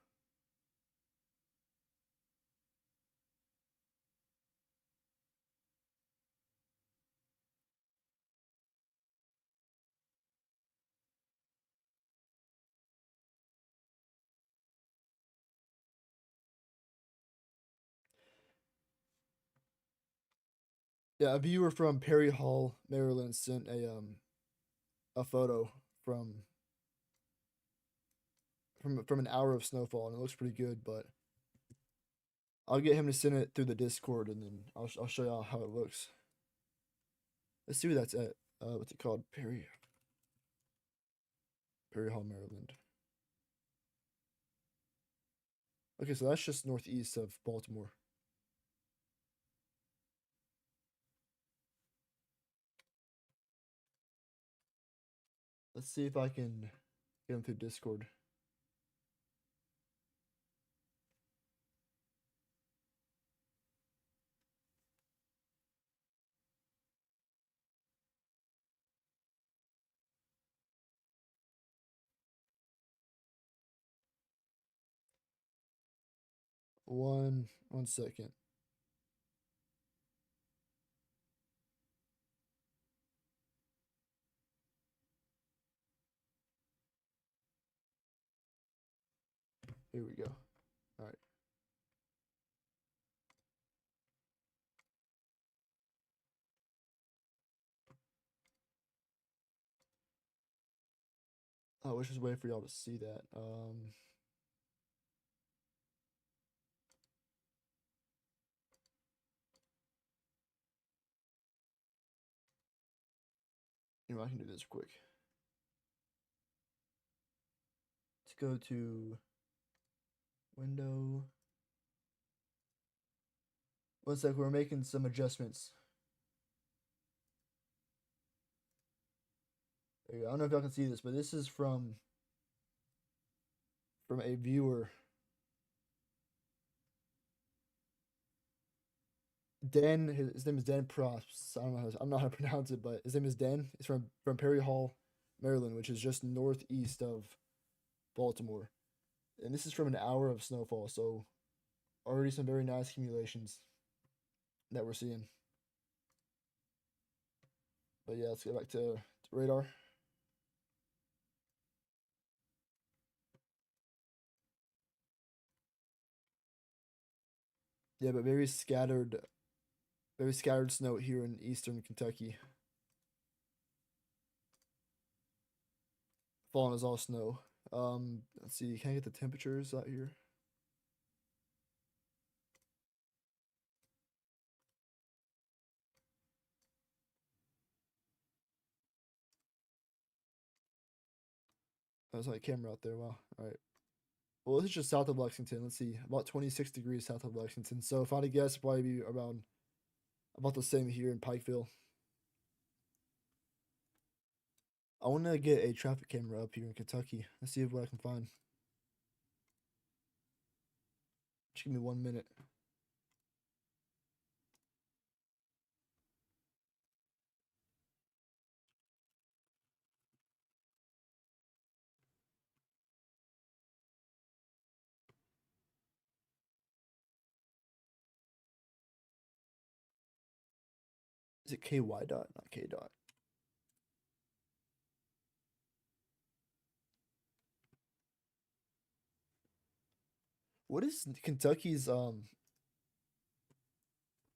Yeah, a viewer from Perry Hall, Maryland, sent a photo from from an hour of snowfall, and it looks pretty good. But I'll get him to send it through the Discord, and then I'll show y'all how it looks. Let's see where that's at. What's it called? Perry Hall, Maryland. Okay, so that's just northeast of Baltimore. Let's see if I can get him through Discord. One second. Here we go. All right. I wish there was a way for y'all to see that. You know, I can do this quick. Let's go to window. One sec, we're making some adjustments. There you go. I don't know if y'all can see this, but this is from a viewer. Dan, his name is Dan Props. I don't know how to pronounce it, but his name is Dan. He's from Perry Hall, Maryland, which is just northeast of Baltimore. And this is from an hour of snowfall, so already some very nice accumulations that we're seeing. But yeah, let's get back to radar. Yeah, but very scattered snow here in eastern Kentucky. Falling is all snow. Let's see. Can I get the temperatures out here? There's like a camera out there. Wow. All right. Well, this is just south of Lexington. Let's see. About 26 degrees south of Lexington. So if I had to guess, probably be around about the same here in Pikeville. I want to get a traffic camera up here in Kentucky. Let's see what I can find. Just give me 1 minute. Is it KY dot? Not K dot. What is Kentucky's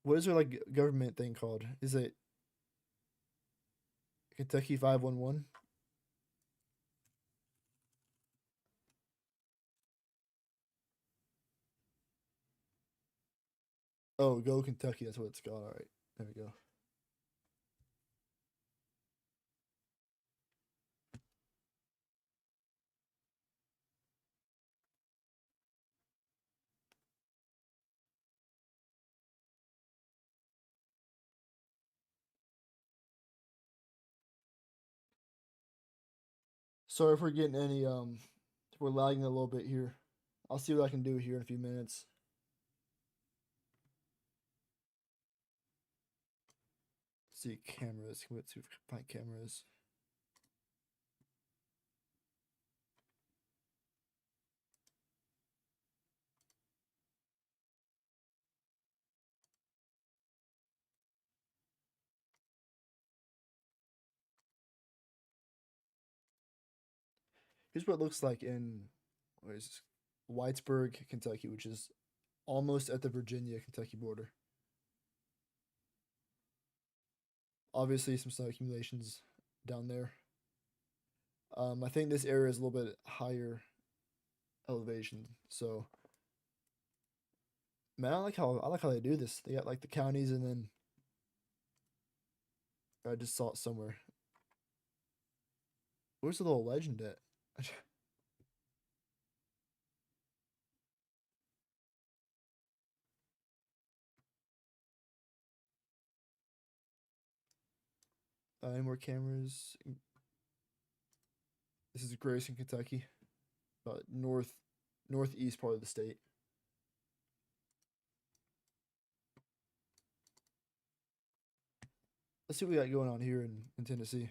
what is their like government thing called? Is it Kentucky 511? Oh, go Kentucky. That's what it's called. All right, there we go. Sorry if we're getting any if we're lagging a little bit here. I'll see what I can do here in a few minutes. See cameras. Let's see if we can find cameras. Here's what it looks like in what is this? Whitesburg, Kentucky, which is almost at the Virginia Kentucky border. Obviously, some snow accumulations down there. I think this area is a little bit higher elevation, so man, I like how they do this. They got like the counties, and then I just saw it somewhere. Where's the little legend at? Any more cameras? This is Grayson, Kentucky, northeast part of the state. Let's see what we got going on here in Tennessee.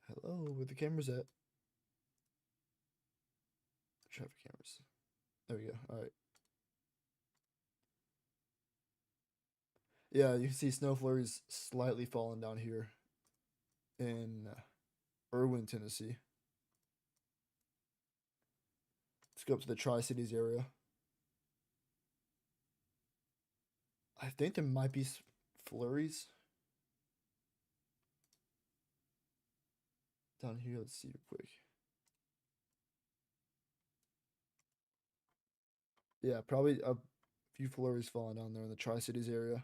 Hello, where the cameras at? Traffic cameras. There we go. All right. Yeah, you can see snow flurries slightly falling down here in Irwin, Tennessee. Let's go up to the Tri Cities area. I think there might be flurries down here. Let's see real quick. Yeah, probably a few flurries falling down there in the Tri Cities area.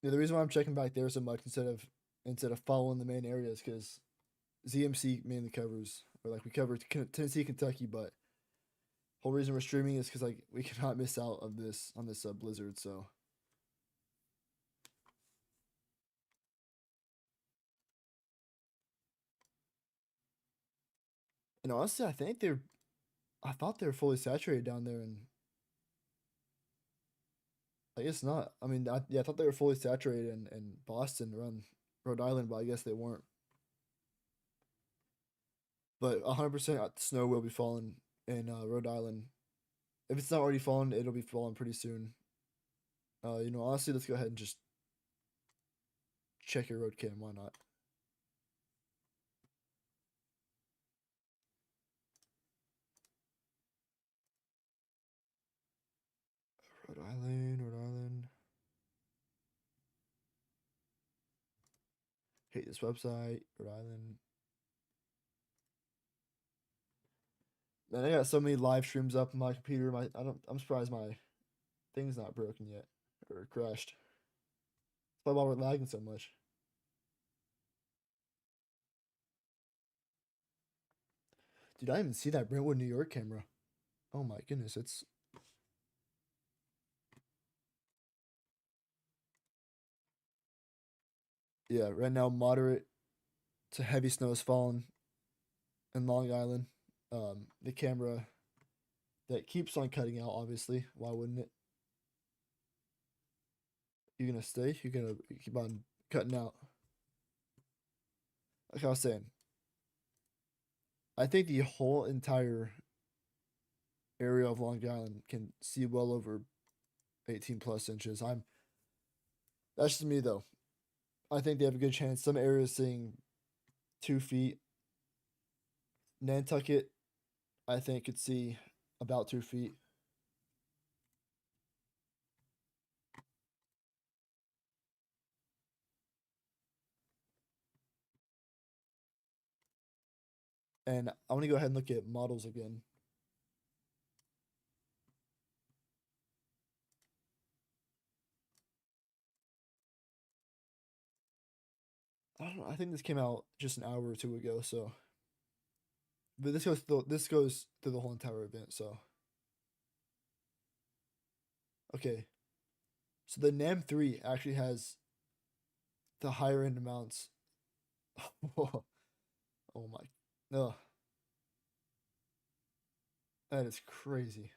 Yeah, the reason why I'm checking back there so much instead of following the main areas because ZMC mainly covers or like we cover Tennessee, Kentucky, but whole reason we're streaming is because like we cannot miss out of this on this blizzard. So and honestly, I thought they were fully saturated down there, and I guess not. I mean, yeah, I thought they were fully saturated in Boston around Rhode Island, but I guess they weren't. But 100% snow will be falling in Rhode Island. If it's not already fallen, it'll be falling pretty soon. Honestly, let's go ahead and just check your road cam. Why not? Rhode Island, Rhode Island. Hate this website, Rhode Island. Man, I got so many live streams up on my computer. I'm surprised my thing's not broken yet or crashed. That's probably why we're lagging so much. Dude, I didn't even see that Brentwood, New York camera. Oh my goodness, it's yeah. Right now, moderate to heavy snow is falling in Long Island. The camera that keeps on cutting out. Obviously, why wouldn't it? You're gonna stay. You're gonna keep on cutting out. Like I was saying, I think the whole entire area of Long Island can see well over 18 plus inches. That's just me though. I think they have a good chance. Some areas seeing 2 feet. Nantucket, I think, could see about 2 feet. And I want to go ahead and look at models again. I don't know. I think this came out just an hour or two ago. So, but this goes through the whole entire event. So, okay. So the NAM 3 actually has the higher end amounts. Oh my. No, that is crazy.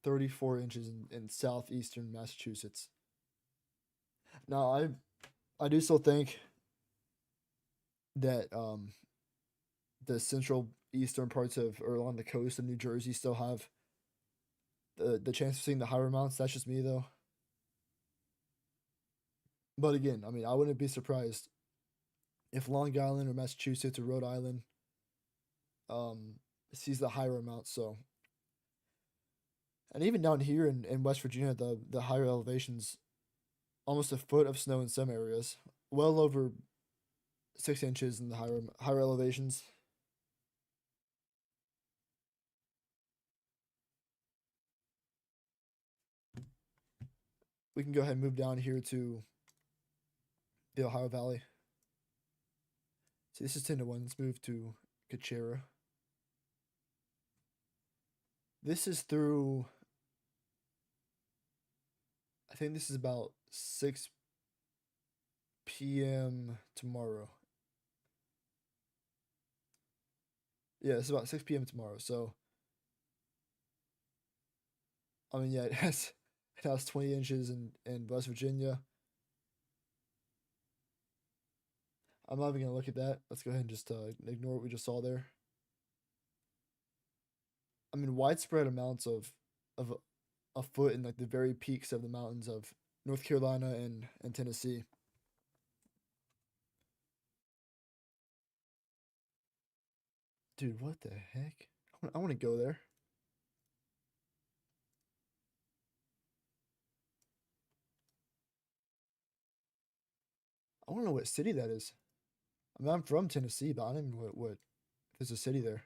34 inches in southeastern Massachusetts. Now, I do still think that the central eastern parts of or along the coast of New Jersey still have the chance of seeing the higher amounts. That's just me though. But again, I mean, I wouldn't be surprised if Long Island or Massachusetts or Rhode Island sees the higher amounts. So, and even down here in West Virginia, the higher elevations, almost a foot of snow in some areas, well over 6 inches in the higher elevations. We can go ahead and move down here to the Ohio Valley. So this is 10-1. Let's move to Kachera. This is through, I think this is about 6 p.m. tomorrow. Yeah, it's about 6 p.m. tomorrow. So, I mean, yeah, it has 20 inches in West Virginia. I'm not even gonna look at that. Let's go ahead and just ignore what we just saw there. I mean, widespread amounts of a foot in like the very peaks of the mountains of North Carolina and Tennessee. Dude, what the heck? I want to go there. I want to know what city that is. I mean, I'm from Tennessee, but I don't even know what if there's a city there.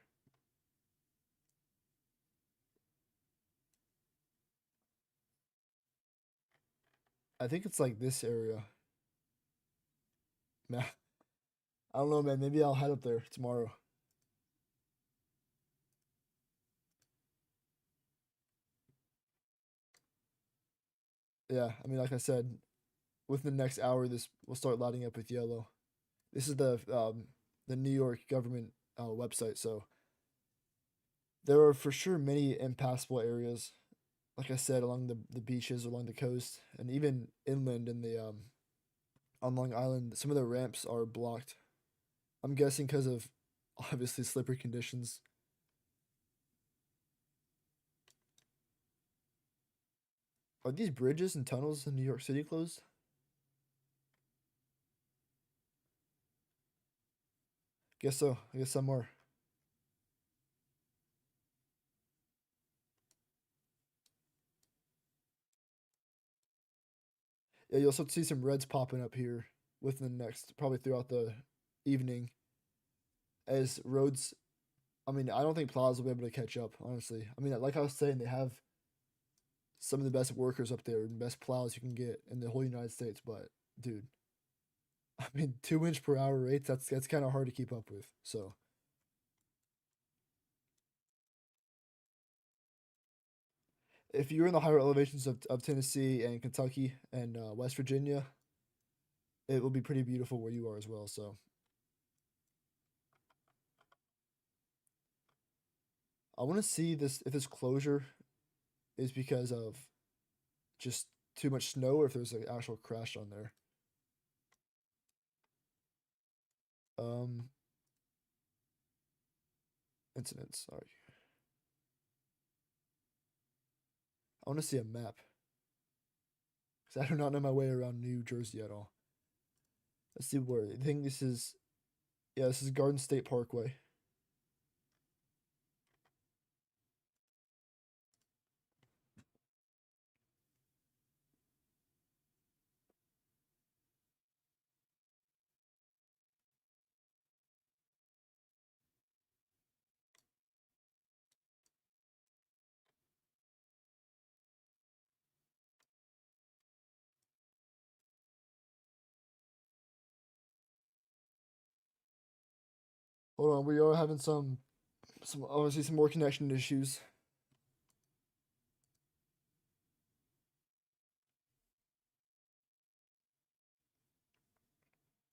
I think it's like this area. Man, I don't know, man. Maybe I'll head up there tomorrow. Yeah, I mean, like I said, within the next hour, this will start lighting up with yellow. This is the New York government website, so there are for sure many impassable areas. Like I said, along the beaches, along the coast, and even inland in the on Long Island, some of the ramps are blocked. I'm guessing because of obviously slippery conditions. Are these bridges and tunnels in New York City closed? Guess so. I guess some are. Yeah, you'll also see some reds popping up here within the next, probably throughout the evening as roads. I mean, I don't think plows will be able to catch up, honestly. I mean, like I was saying, they have some of the best workers up there and best plows you can get in the whole United States. But, dude, I mean, 2 inch per hour rates, that's kind of hard to keep up with. So, if you're in the higher elevations of Tennessee and Kentucky and West Virginia, it will be pretty beautiful where you are as well. So, I want to see this if this closure is because of just too much snow or if there's an actual crash on there. Um, incidents. Sorry, I want to see a map because I do not know my way around New Jersey at all. Let's see where I think this is. Yeah, this is Garden State Parkway. Hold on, we are having some obviously some more connection issues.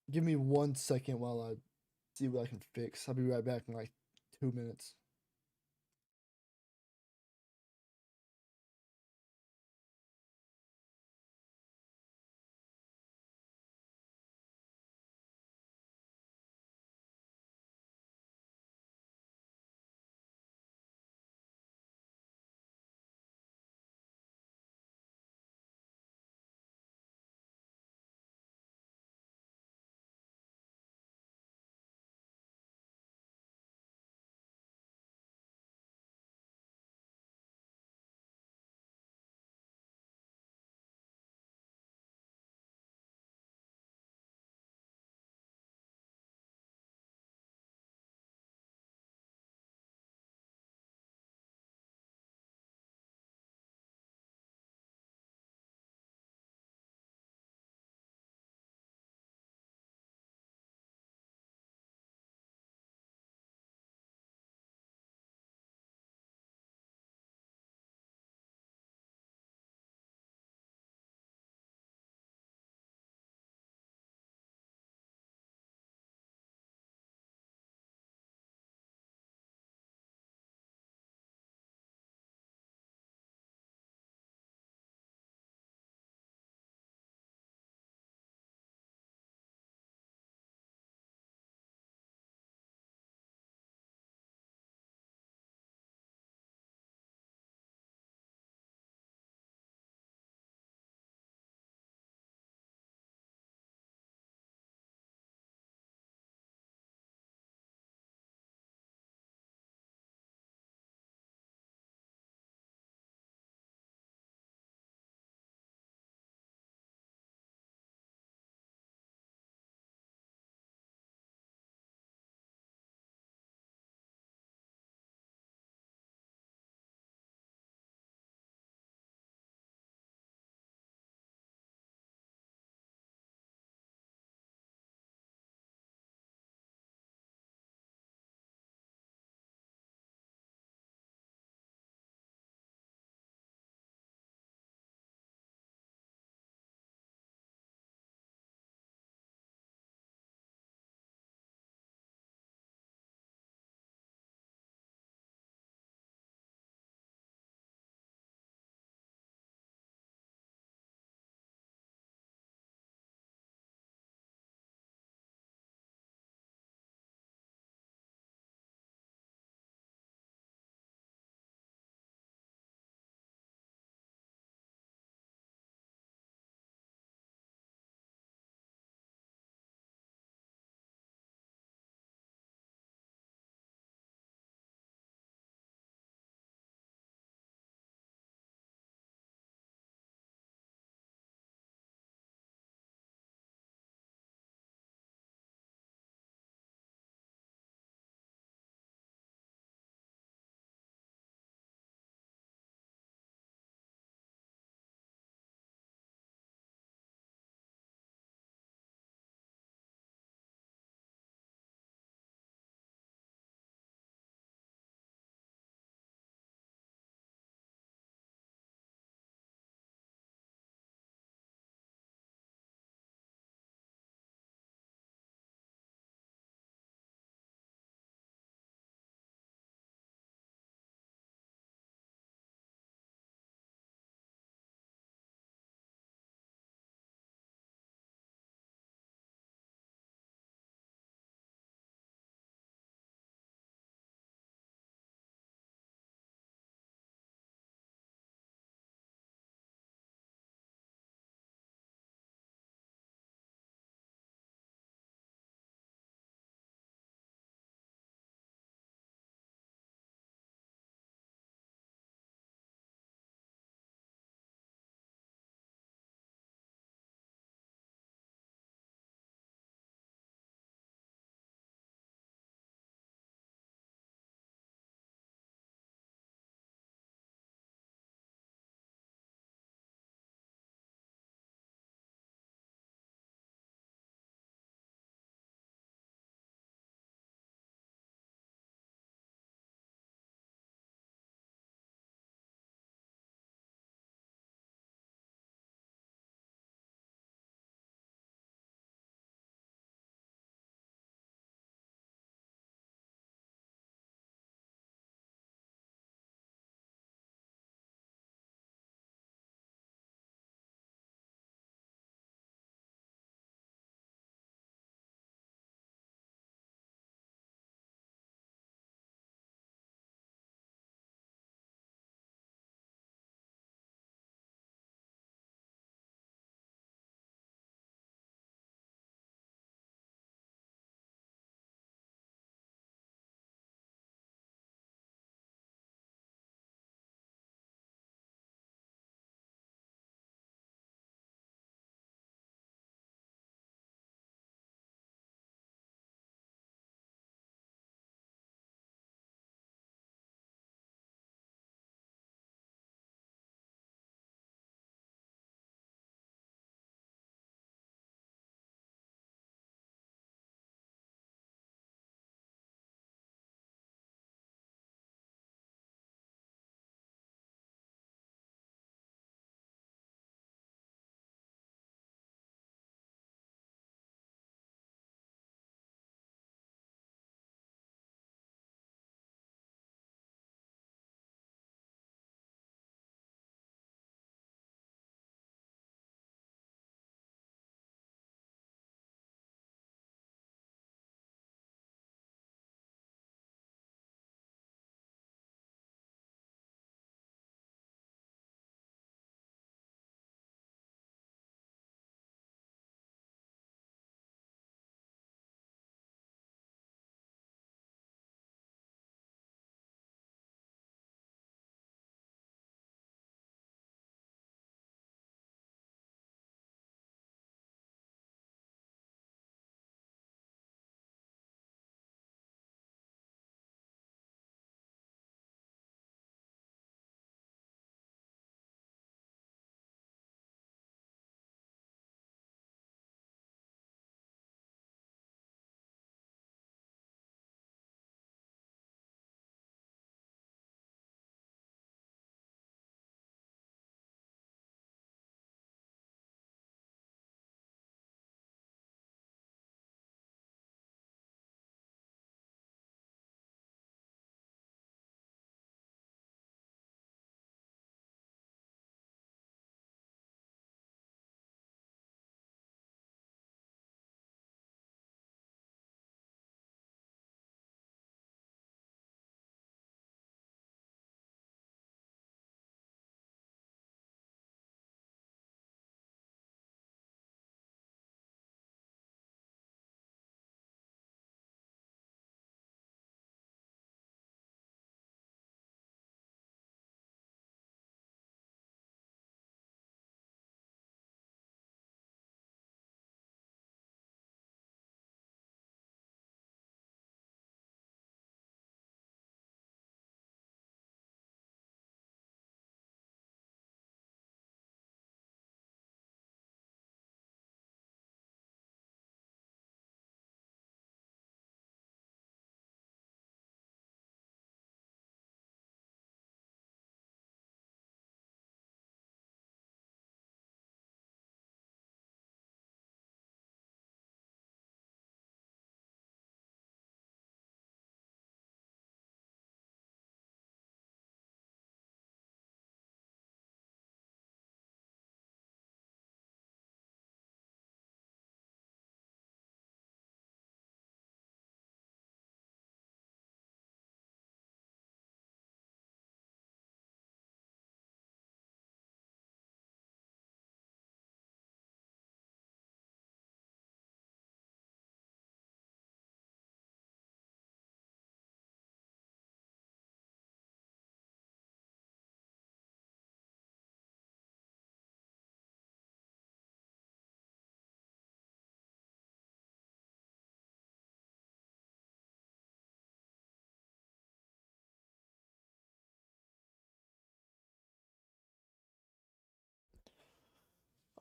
Give me 1 second while I see what I can fix. I'll be right back in like 2 minutes.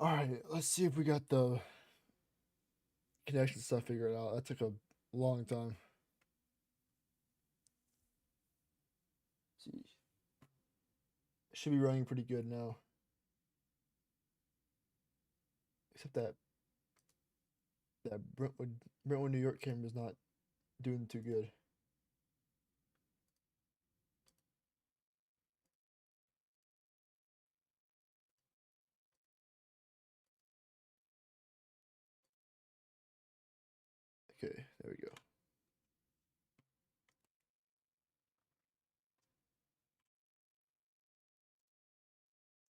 All right, let's see if we got the connection stuff figured out. That took a long time. Let's see, should be running pretty good now. Except that Brentwood, New York camera is not doing too good. Okay, there we go.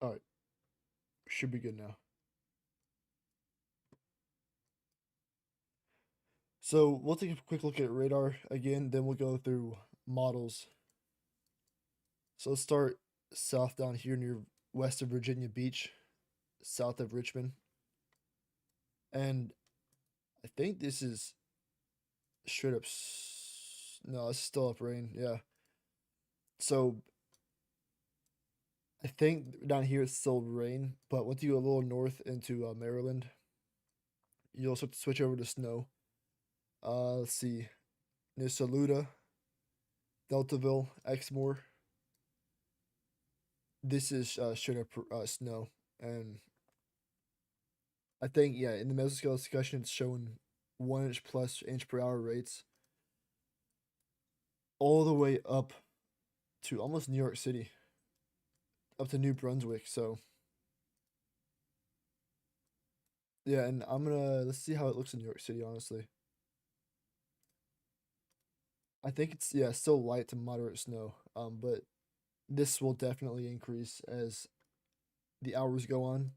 All right, should be good now. So we'll take a quick look at radar again, then we'll go through models. So let's start south down here near west of Virginia Beach, south of Richmond. And I think this is straight up. No, it's still up rain. Yeah. So I think down here it's still rain, but once you go a little north into Maryland, you'll start to switch over to snow. Let's see, near Saluda, Deltaville, Exmoor. This is straight up snow, and I think yeah, in the mesoscale discussion, it's showing 1 inch plus inch per hour rates, all the way up to almost New York City, up to New Brunswick. So yeah, and let's see how it looks in New York City. Honestly, I think it's yeah still light to moderate snow. But this will definitely increase as the hours go on.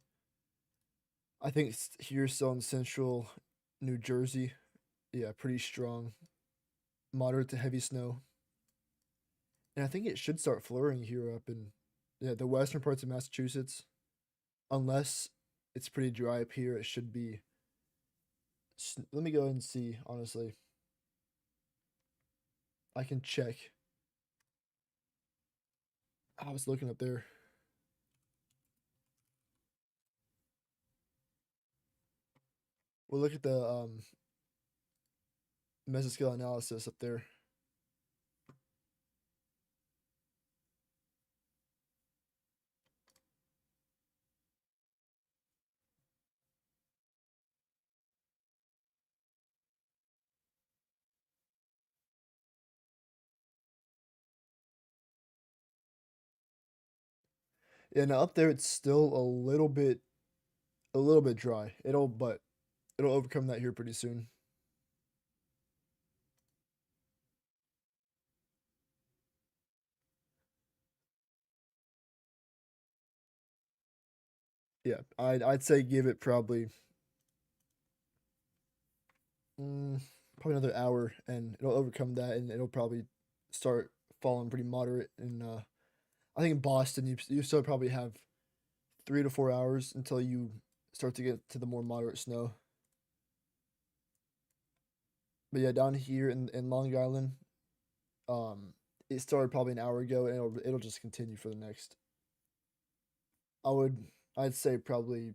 I think it's here still in central New Jersey. Yeah, pretty strong, moderate to heavy snow. And I think it should start flurrying here up in yeah, the western parts of Massachusetts. Unless it's pretty dry up here, it should be. Let me go ahead and see, honestly. I can check. I was looking up there. We'll look at the mesoscale analysis up there. Yeah, now up there it's still a little bit dry. It'll overcome that here pretty soon. Yeah, I'd say give it mm, probably another hour, and it'll overcome that, and it'll probably start falling pretty moderate. And I think in Boston, you still probably have 3 to 4 hours until you start to get to the more moderate snow. But yeah, down here in Long Island, um, it started probably an hour ago, and it'll just continue for the next. I would I'd say probably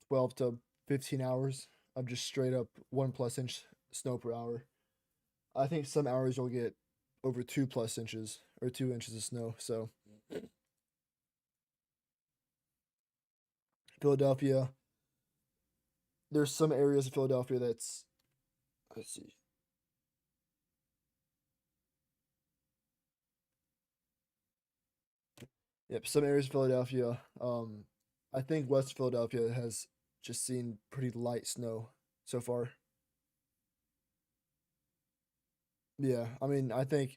12 to 15 hours of just straight up 1 plus inch snow per hour. I think some hours you'll get over 2 plus inches or 2 inches of snow. So Philadelphia, there's some areas of Philadelphia that's let's see. Yep, some areas of Philadelphia. I think West Philadelphia has just seen pretty light snow so far. Yeah, I mean, I think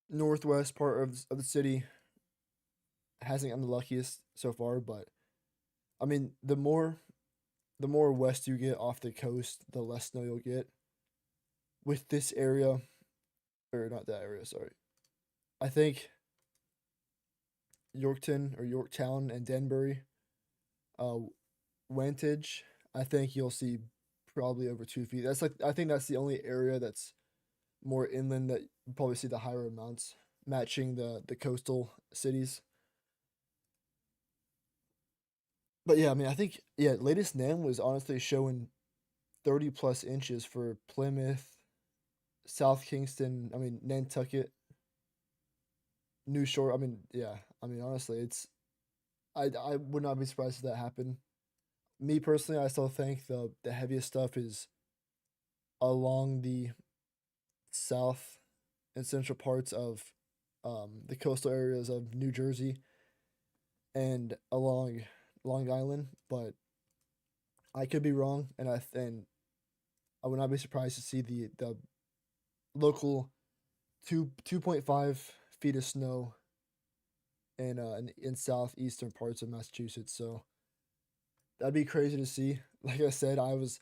northwest part of the city hasn't gotten the luckiest so far, but I mean, the more west you get off the coast, the less snow you'll get. With this area, or not that area, sorry. I think Yorkton or Yorktown and Denbury, uh, Wantage, I think you'll see probably over 2 feet. That's like I think that's the only area that's more inland that you probably see the higher amounts, matching the coastal cities. But yeah, I mean, I think yeah, latest NAM was honestly showing 30 plus inches for Plymouth, South Kingston. I mean, Nantucket, New Shore. I mean, yeah. I mean, honestly, it's I would not be surprised if that happened. Me personally, I still think the heaviest stuff is along the south and central parts of the coastal areas of New Jersey and along Long Island, but I could be wrong, and I would not be surprised to see the local 2.5 feet of snow in southeastern parts of Massachusetts. So that'd be crazy to see. Like I said, I was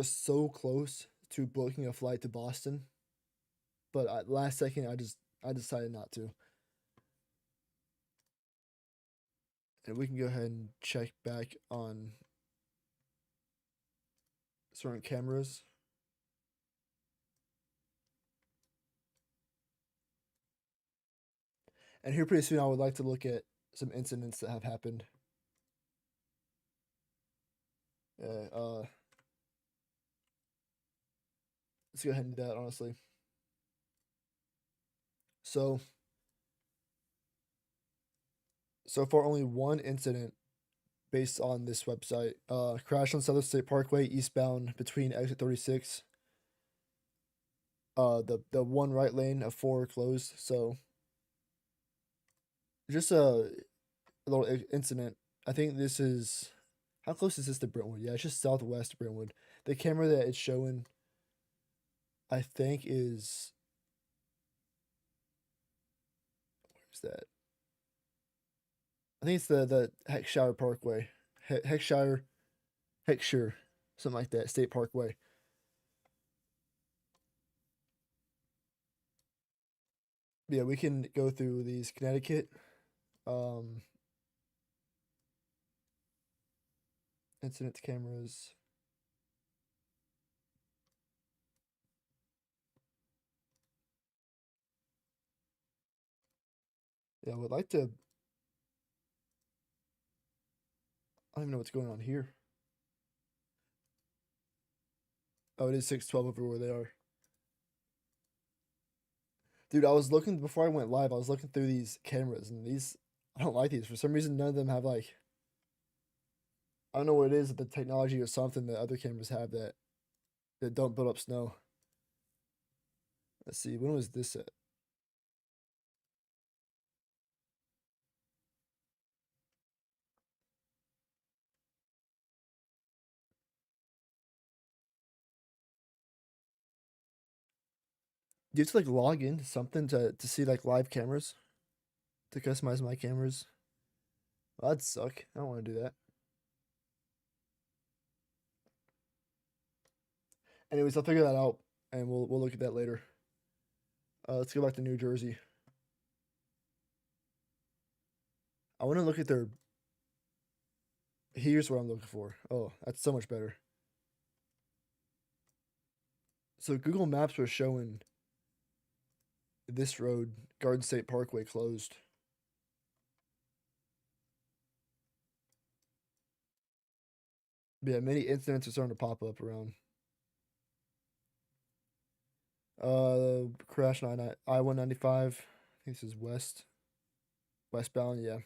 so close to booking a flight to Boston, but last second I decided not to. And we can go ahead and check back on certain cameras. And here pretty soon I would like to look at some incidents that have happened. Uh, let's go ahead and do that honestly. So so far only one incident based on this website. Crash on Southern State Parkway eastbound between exit 36. The one right lane of four closed. So just a little incident. I think this is how close is this to Brentwood? Yeah, it's just southwest of Brentwood. The camera that it's showing, I think, is where's that? I think it's the Heckshire Parkway, Heckshire, something like that. State Parkway. Yeah, we can go through these Connecticut um incident cameras. Yeah, I would like to. I don't even know what's going on here. Oh, it is 612 over where they are. Dude, I was looking before I went live. I was looking through these cameras, and these I don't like these for some reason. None of them have like I don't know what it is, the technology or something that other cameras have that don't build up snow. Let's see, when was this at? Do you have to like log into something to see like live cameras to customize my cameras? Well, that'd suck. I don't want to do that. Anyways, I'll figure that out, and we'll look at that later. Let's go back to New Jersey. I want to look at their. Here's what I'm looking for. Oh, that's so much better. So Google Maps was showing this road, Garden State Parkway, closed. But yeah, many incidents are starting to pop up around. Crash I-195. I think this is westbound. Yeah,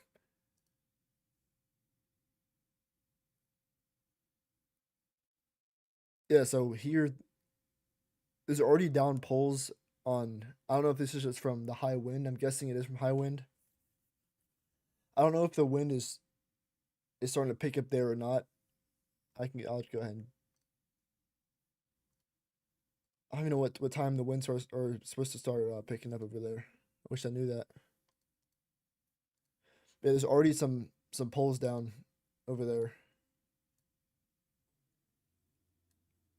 yeah. So here, there's already down poles on. I don't know if this is just from the high wind. I'm guessing it is from high wind. I don't know if the wind is starting to pick up there or not. I'll go ahead. I don't even know what time the winds are supposed to start picking up over there. I wish I knew that. Yeah, there's already some poles down over there.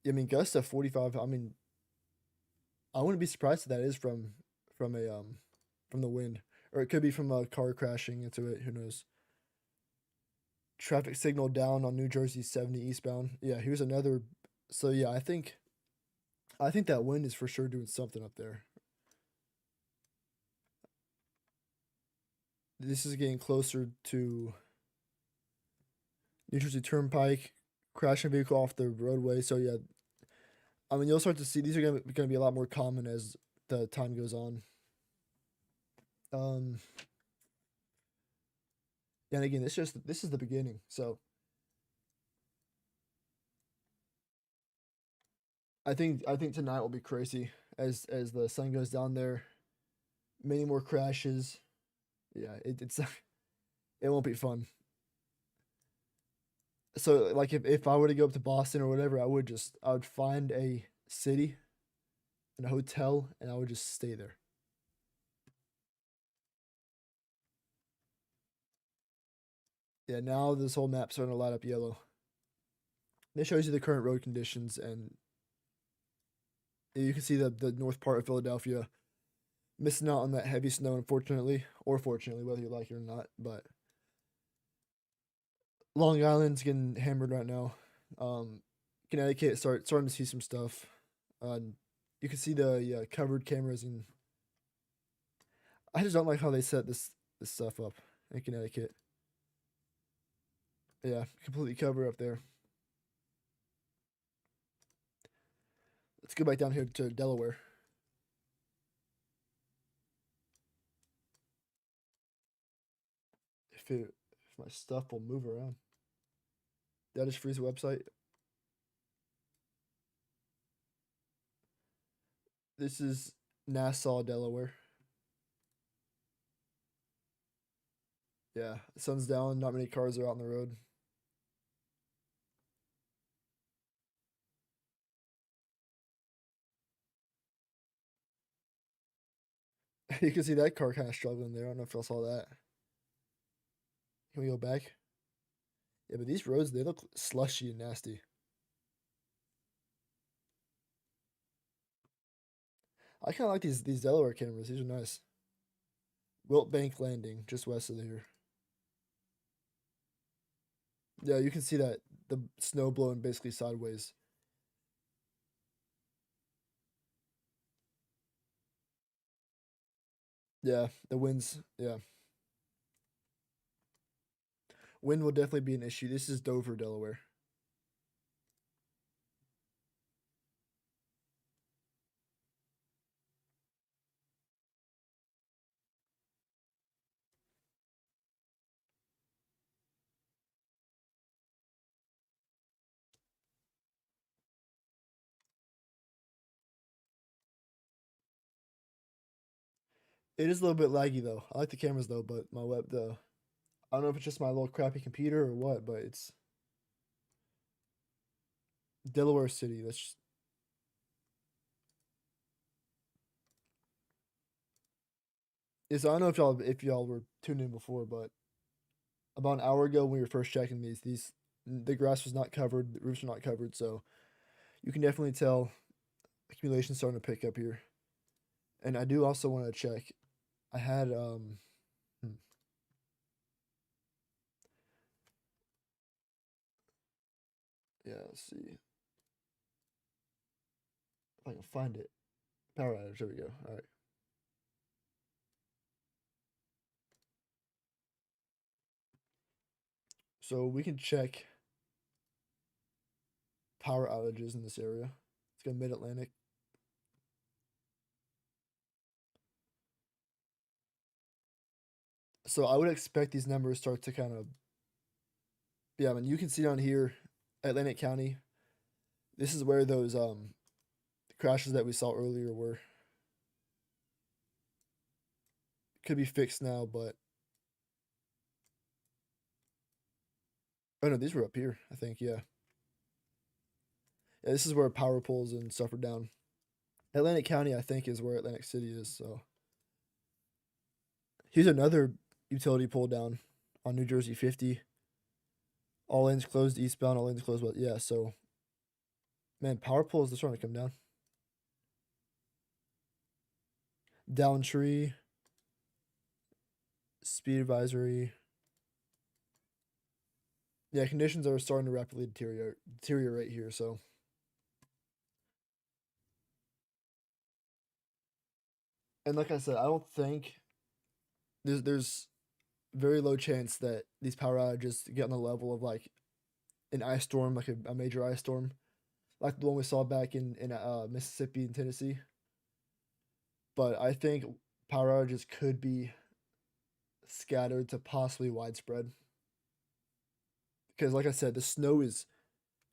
I mean, gusts of 45. I mean, I wouldn't be surprised if that is from a from the wind, or it could be from a car crashing into it. Who knows? Traffic signal down on New Jersey 70 eastbound. Yeah, here's another. So yeah, I think that wind is for sure doing something up there. This is getting closer to New Jersey Turnpike, crashing a vehicle off the roadway. So yeah, I mean you'll start to see these are gonna be a lot more common as the time goes on. Um, and again, this is the beginning. So I think tonight will be crazy as the sun goes down there. Many more crashes. Yeah, it's it won't be fun. So like if I were to go up to Boston or whatever, I would find a city and a hotel and I would just stay there. Yeah, now this whole map's starting to light up yellow. It shows you the current road conditions and you can see the north part of Philadelphia missing out on that heavy snow, unfortunately, or fortunately, whether you like it or not. But Long Island's getting hammered right now. Um, Connecticut starting to see some stuff. Uh, you can see the covered cameras, and I just don't like how they set this stuff up in Connecticut. Yeah, completely cover up there. Let's go back down here to Delaware. If my stuff will move around, that just freeze the website. This is Nassau, Delaware. Yeah, the sun's down. Not many cars are out on the road. You can see that car kind of struggling there. I don't know if y'all saw that. Can we go back? Yeah, but these roads, they look slushy and nasty. I kind of like these Delaware cameras. These are nice. Wilt Bank Landing, just west of here. Yeah, you can see that the snow blowing basically sideways. Yeah, the winds. Yeah, wind will definitely be an issue. This is Dover, Delaware. It is a little bit laggy though. I like the cameras though, but my web the I don't know if it's just my little crappy computer or what, but it's Delaware City. That's just, is I don't know if y'all were tuned in before, but about an hour ago when we were first checking these the grass was not covered, the roofs were not covered, so you can definitely tell accumulation starting to pick up here. And I do also want to check. I had hmm, yeah, let's see if I can find it. Power outage. There we go. All right. So we can check power outages in this area. Let's go Mid Atlantic. So I would expect these numbers start to kind of yeah. I mean, you can see on here, Atlantic County. This is where those crashes that we saw earlier were. Could be fixed now, but oh no, these were up here. I think yeah. Yeah, this is where power poles and stuff are down. Atlantic County, I think, is where Atlantic City is. So here's another utility pole down on New Jersey 50. All lanes closed eastbound, all lanes closed. But yeah, so man, power poles are starting to come down. Down tree, speed advisory. Yeah, conditions are starting to rapidly deteriorate here. So and like I said, I don't think there's very low chance that these power outages get on the level of like an ice storm, like a major ice storm, like the one we saw back in Mississippi and Tennessee. But I think power outages could be scattered to possibly widespread because, like I said, the snow is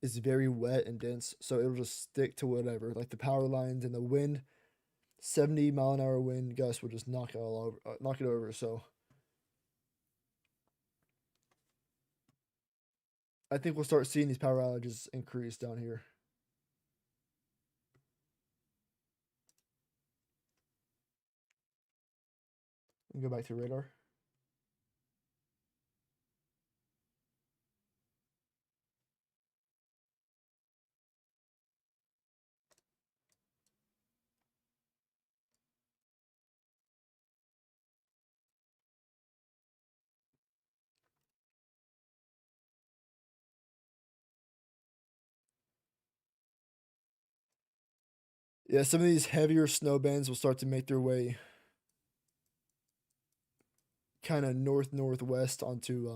very wet and dense, so it'll just stick to whatever. Like the power lines and the wind, 70-mile-an-hour wind gusts will just knock it all over, knock it over. So I think we'll start seeing these power outages increase down here. And go back to radar. Yeah, some of these heavier snow bands will start to make their way kind of northwest onto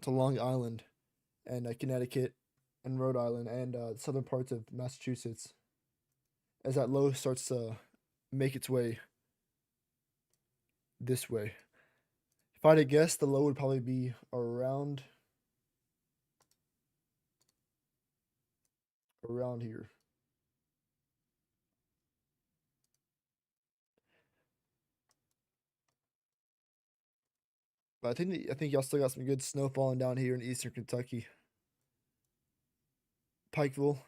to Long Island and Connecticut and Rhode Island and southern parts of Massachusetts as that low starts to make its way this way. If I had to guess, the low would probably be around here. But I think y'all still got some good snow falling down here in eastern Kentucky. Pikeville.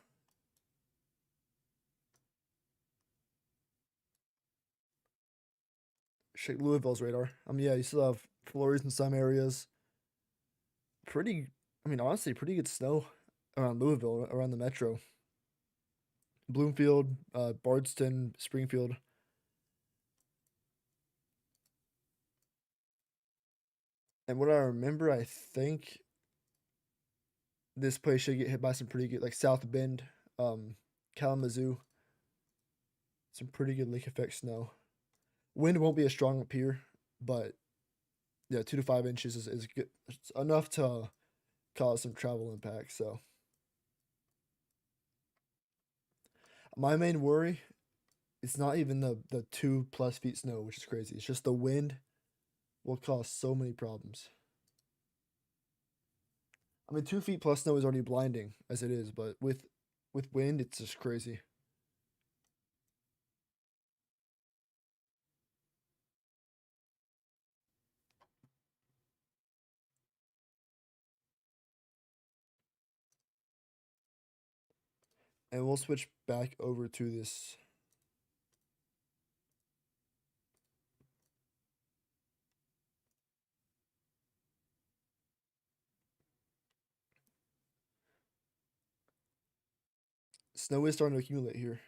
Shake Louisville's radar. Yeah, you still have flurries in some areas. Pretty, honestly, pretty good snow around Louisville, around the metro. Bloomfield, Bardstown, Springfield. And what I remember, I think this place should get hit by some pretty good, like South Bend, Kalamazoo. Some pretty good lake effect snow. Wind won't be as strong up here, but yeah, 2 to 5 inches is good. It's enough to cause some travel impacts. So my main worry, it's not even the 2+ feet snow, which is crazy. It's just the wind will cause so many problems. 2 feet plus snow is already blinding as it is, but with wind, it's just crazy. And we'll switch back over to this. Snow is starting to accumulate here.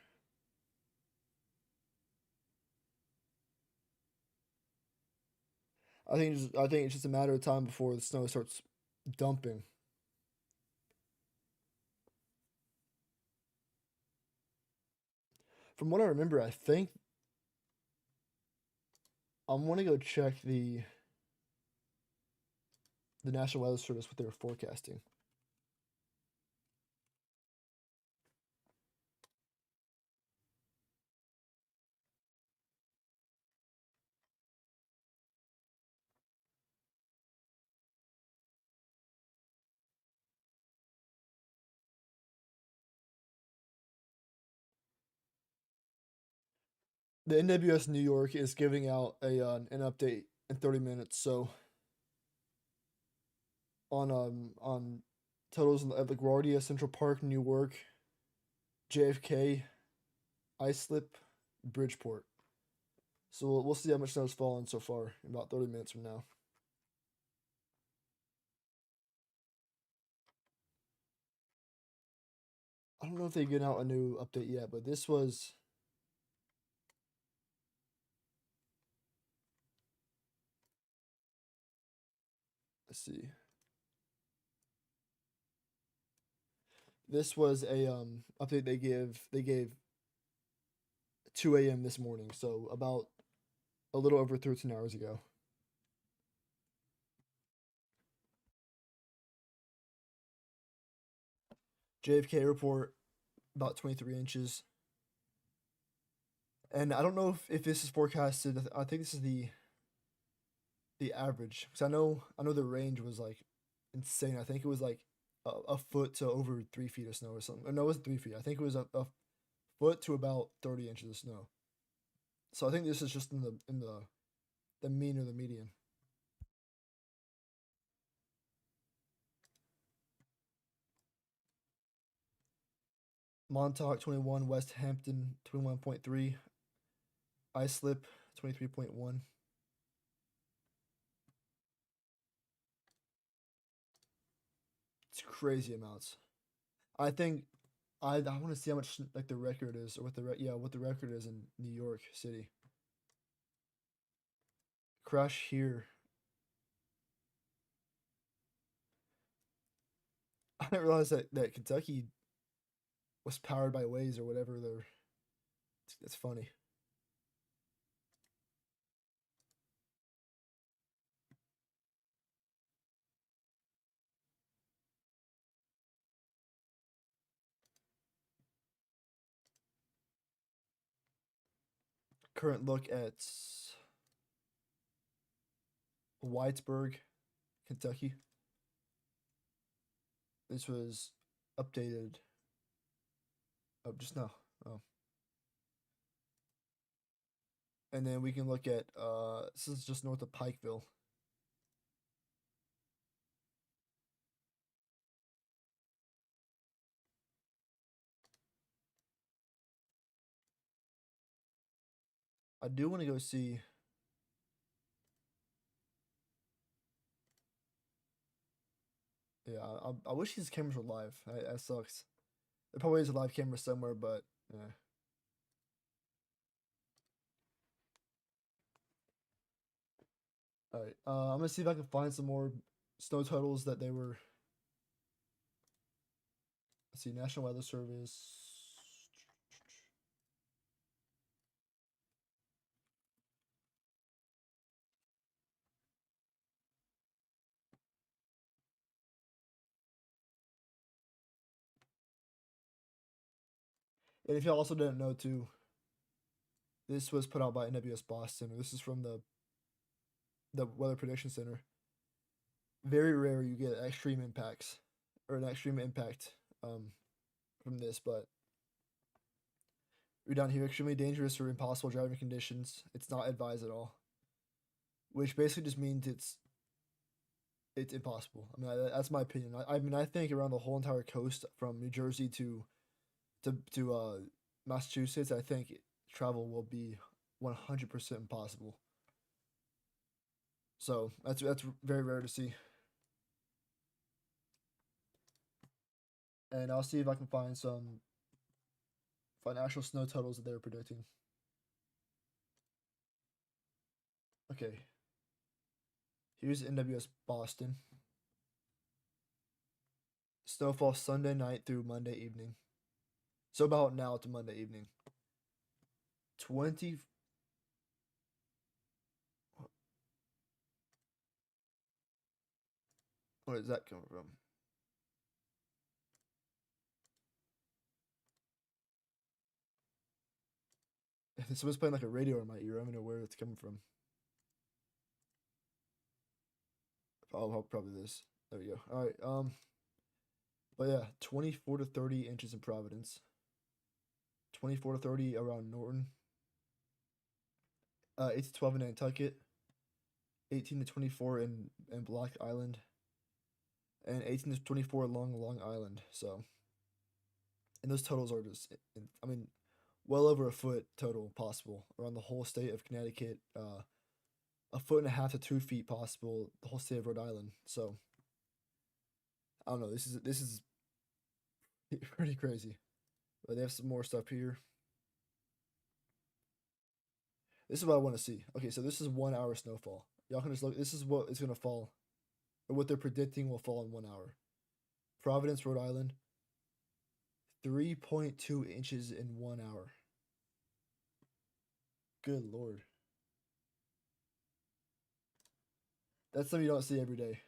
I think it's just a matter of time before the snow starts dumping. From what I remember, I think I'm gonna go check the National Weather Service what they were forecasting. The NWS New York is giving out an update in 30 minutes. So on totals of LaGuardia, Central Park, Newark, JFK, Islip, Bridgeport. So we'll see how much snow's fallen so far in about 30 minutes from now. I don't know if they get out a new update yet, but this was. Let's see. This was a update they gave 2 a.m. this morning, so about a little over 13 hours ago. JFK Airport, about 23 inches. And I don't know if this is forecasted. I think this is the average because I know the range was like insane. I think it was like a foot to over 3 feet of snow or something. Or no, it wasn't 3 feet. I think it was a foot to about 30 inches of snow. So I think this is just in the mean or the median. Montauk 21, West Hampton 21.3, Islip 23.1. It's crazy amounts. I think I want to see how much like the record is or what the record is in New York City. Crash here. I didn't realize that Kentucky was powered by Waze or whatever. It's funny. Current look at Whitesburg, Kentucky. This was updated just now. Oh. And then we can look at this is just north of Pikeville. I do want to go see. Yeah, I wish these cameras were live. That sucks. There probably is a live camera somewhere, but yeah. All right. I'm gonna see if I can find some more snow totals that they were. Let's see, National Weather Service. And if y'all also didn't know too, this was put out by NWS Boston. This is from the Weather Prediction Center. Very rare you get extreme impacts or an extreme impact from this, but we're down here extremely dangerous or impossible driving conditions. It's not advised at all, which basically just means it's impossible. I mean, that's my opinion. I mean, I think around the whole entire coast from New Jersey to Massachusetts, I think travel will be 100% impossible. So that's very rare to see. And I'll see if I can find actual snow totals that they were predicting. Okay, here's NWS Boston. Snowfall Sunday night through Monday evening. So about now to Monday evening. 20. Where is that coming from? Someone's playing like a radio in my ear. I don't know where it's coming from. Oh, probably this. There we go. All right. But yeah, 24 to 30 inches in Providence. 24 to 30 around Norton. 8 to 12 in Nantucket. 18 to 24 in Block Island. And 18 to 24 along Long Island. So, and those totals are just, I mean, well over a foot total possible around the whole state of Connecticut. A foot and a half to 2 feet possible the whole state of Rhode Island. So, I don't know. This is pretty crazy. But they have some more stuff here. This is what I want to see. Okay, so this is 1 hour snowfall. Y'all can just look. This is what is gonna fall, or what they're predicting will fall in 1 hour. Providence, Rhode Island, 3.2 inches in 1 hour. Good lord. That's something you don't see every day.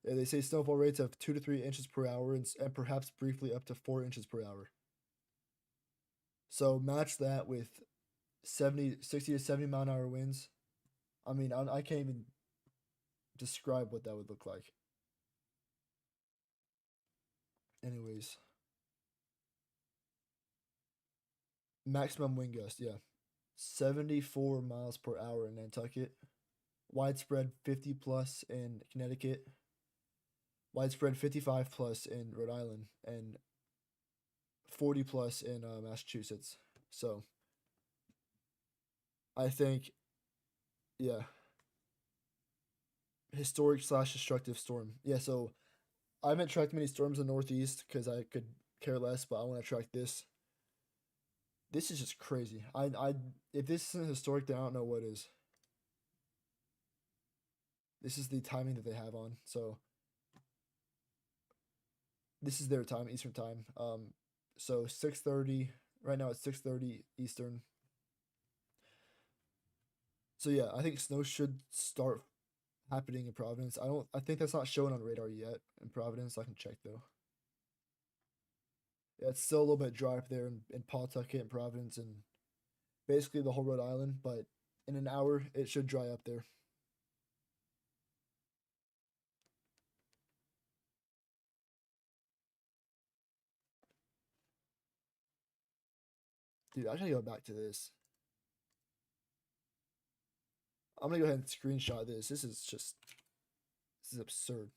They say snowfall rates of 2 to 3 inches per hour and perhaps briefly up to 4 inches per hour. So match that with 60 to 70 mile an hour winds. I mean, I can't even describe what that would look like. Anyways, maximum wind gust, yeah. 74 miles per hour in Nantucket. Widespread 50 plus in Connecticut. Widespread 55 plus in Rhode Island. And 40 plus in Massachusetts. So, I think, yeah. Historic slash destructive storm. Yeah, so I haven't tracked many storms in the Northeast because I could care less, but I want to track this. This is just crazy. If this isn't historic, then I don't know what is. This is the timing that they have on. So this is their time, Eastern time. So 6:30 right now. It's 6:30 Eastern. So yeah, I think snow should start happening in Providence. I think that's not showing on radar yet in Providence. I can check though. Yeah, it's still a little bit dry up there in Pawtucket and Providence and basically the whole Rhode Island, but in an hour it should dry up there. Dude, I gotta go back to this. I'm gonna go ahead and screenshot this. This is absurd.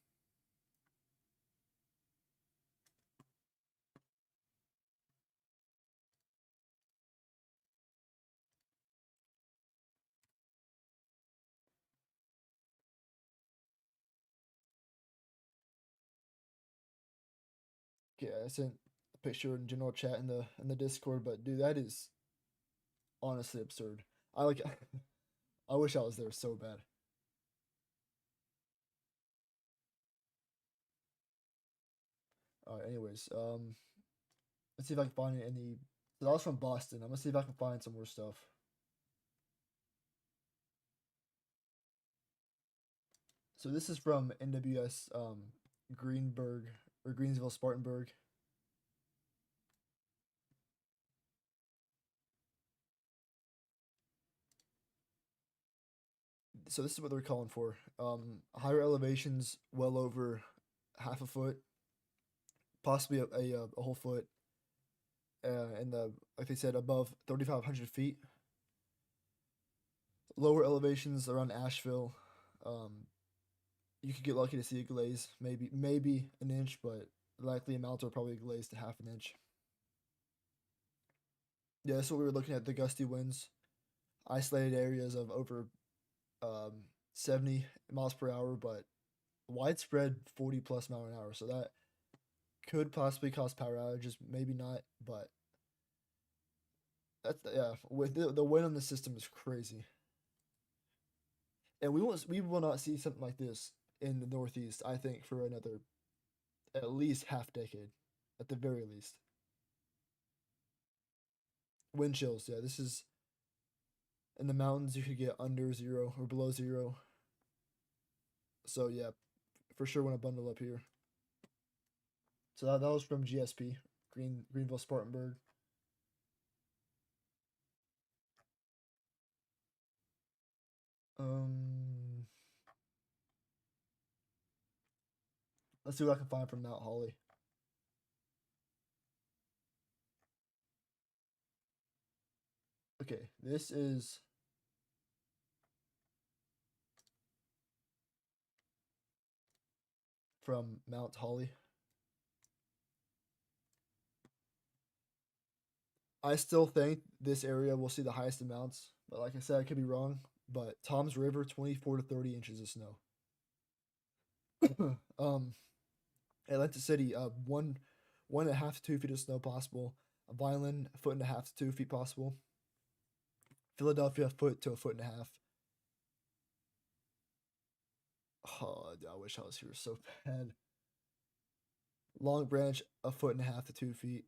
Yeah, I sent a picture in general chat in the Discord, but dude, that is honestly absurd. I like I wish I was there so bad. Alright, anyways, let's see if I can find any. So that was from Boston. I'm gonna see if I can find some more stuff. So this is from NWS Greenberg or Greensville Spartanburg. So this is what they're calling for. Higher elevations, well over half a foot, possibly a whole foot. In the like they said above 3,500 feet. Lower elevations around Asheville. Um, you could get lucky to see a glaze, maybe an inch, but likely amounts are probably glazed to half an inch. Yeah, that's what we were looking at. The gusty winds, isolated areas of over 70 miles per hour, but widespread 40 plus mile an hour. So that could possibly cause power outages, maybe not, but that's yeah. With the wind on the system is crazy, and we will not see something like this in the Northeast. I think for another at least half decade, at the very least. Wind chills, yeah. This is in the mountains. You could get under zero or below zero. So yeah, for sure want to bundle up here. So that was from GSP, Greenville Spartanburg. Um, let's see what I can find from Mount Holly. Okay, this is from Mount Holly. I still think this area will see the highest amounts, but like I said, I could be wrong. But Tom's River, 24 to 30 inches of snow. um, Atlantic City, 1.5 to 2 feet of snow possible. Violin, 1.5 to 2 feet possible. Philadelphia, a foot to a foot and a half. Oh, I wish I was here so bad. Long Branch, a foot and a half to 2 feet.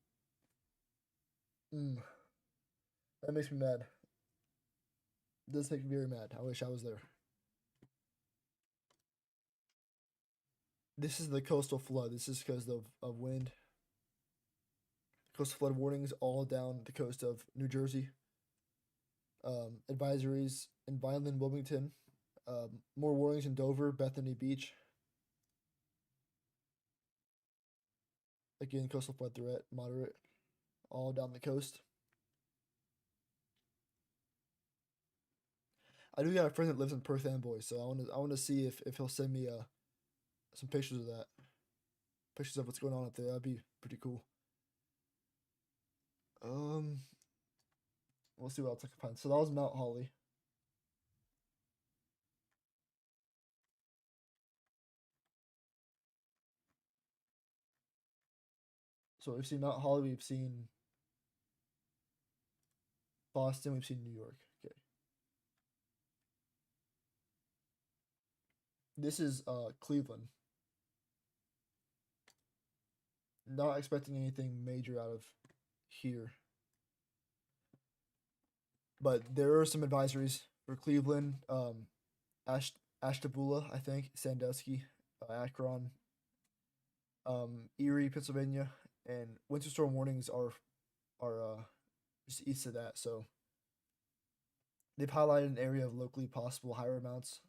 That makes me mad. It does make me very mad. I wish I was there. This is the coastal flood. This is because of wind. Coastal flood warnings all down the coast of New Jersey. Advisories in Vineland, Wilmington. More warnings in Dover, Bethany Beach. Again, coastal flood threat, moderate, all down the coast. I do got a friend that lives in Perth Amboy, so I want to see if he'll send me some pictures of that, pictures of what's going on up there. That'd be pretty cool. We'll see what else I can find. So that was Mount Holly. So we've seen Mount Holly, we've seen Boston, we've seen New York. Okay. This is Cleveland. Not expecting anything major out of here. But there are some advisories for Cleveland, Ashtabula, I think, Sandusky, Akron, Erie, Pennsylvania, and winter storm warnings are just east of that. So they've highlighted an area of locally possible higher amounts,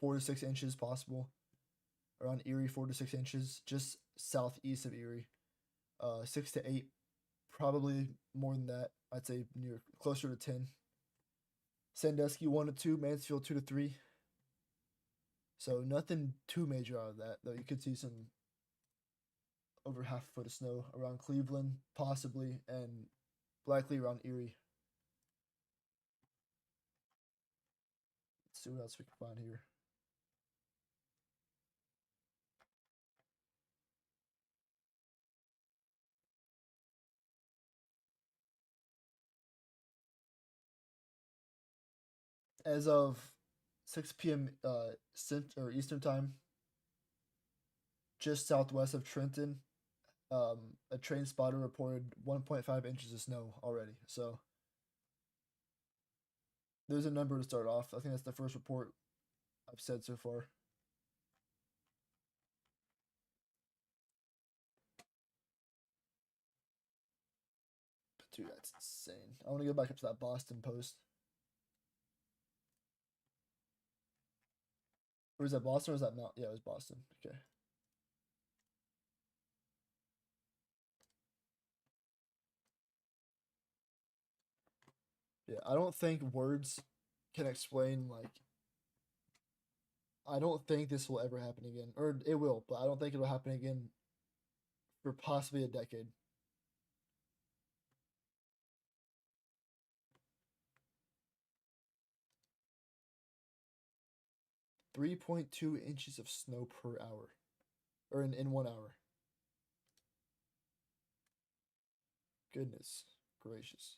4 to 6 inches possible, around Erie, 4 to 6 inches, just southeast of Erie. 6 to 8, probably more than that. I'd say near closer to 10. Sandusky 1 to 2, Mansfield 2 to 3. So nothing too major out of that, though. You could see some over half a foot of snow around Cleveland, possibly, and likely around Erie. Let's see what else we can find here. As of 6 p.m. Or Eastern time, just southwest of Trenton, a train spotter reported 1.5 inches of snow already. So there's a number to start off. I think that's the first report I've said so far. But dude, that's insane. I want to go back up to that Boston Post. Or is that Boston or is that Mount? Yeah, it was Boston. Okay. Yeah, I don't think words can explain, like, I don't think this will ever happen again. Or it will, but I don't think it'll happen again for possibly a decade. 3.2 inches of snow per hour. Or in 1 hour. Goodness gracious.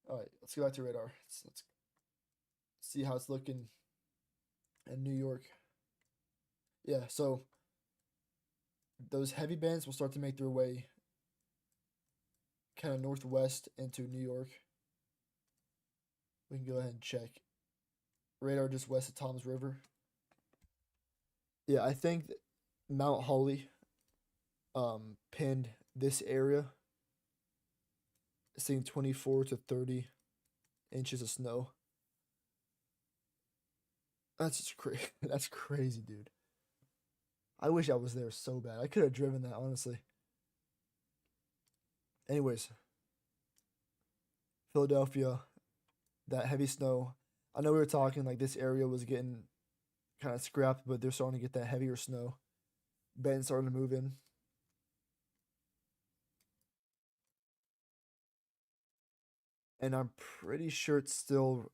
Alright, let's go back to radar. Let's see how it's looking in New York. Yeah, so those heavy bands will start to make their way kind of northwest into New York. We can go ahead and check. Radar just west of Toms River. Yeah, I think Mount Holly pinned this area, seeing 24 to 30 inches of snow. That's just crazy. That's crazy, dude. I wish I was there so bad. I could have driven that, honestly. Anyways, Philadelphia, that heavy snow. I know we were talking like this area was getting kind of scrapped, but they're starting to get that heavier snow. Ben's starting to move in. And I'm pretty sure it's still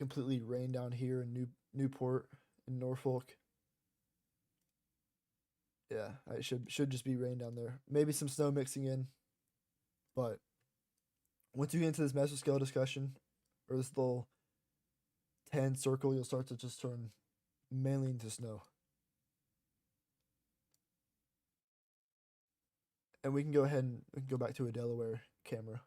completely rain down here in Newport in Norfolk. Yeah, it should just be rain down there. Maybe some snow mixing in. But once you get into this mesoscale discussion, or this little 10 circle, you'll start to just turn mainly into snow. And we can go ahead and we can go back to a Delaware camera.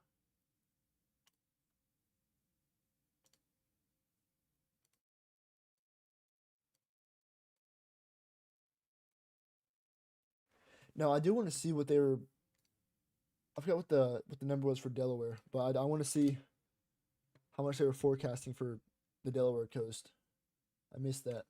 Now I do want to see what they were. I forgot what the number was for Delaware, but I want to see how much they were forecasting for the Delaware coast. I missed that.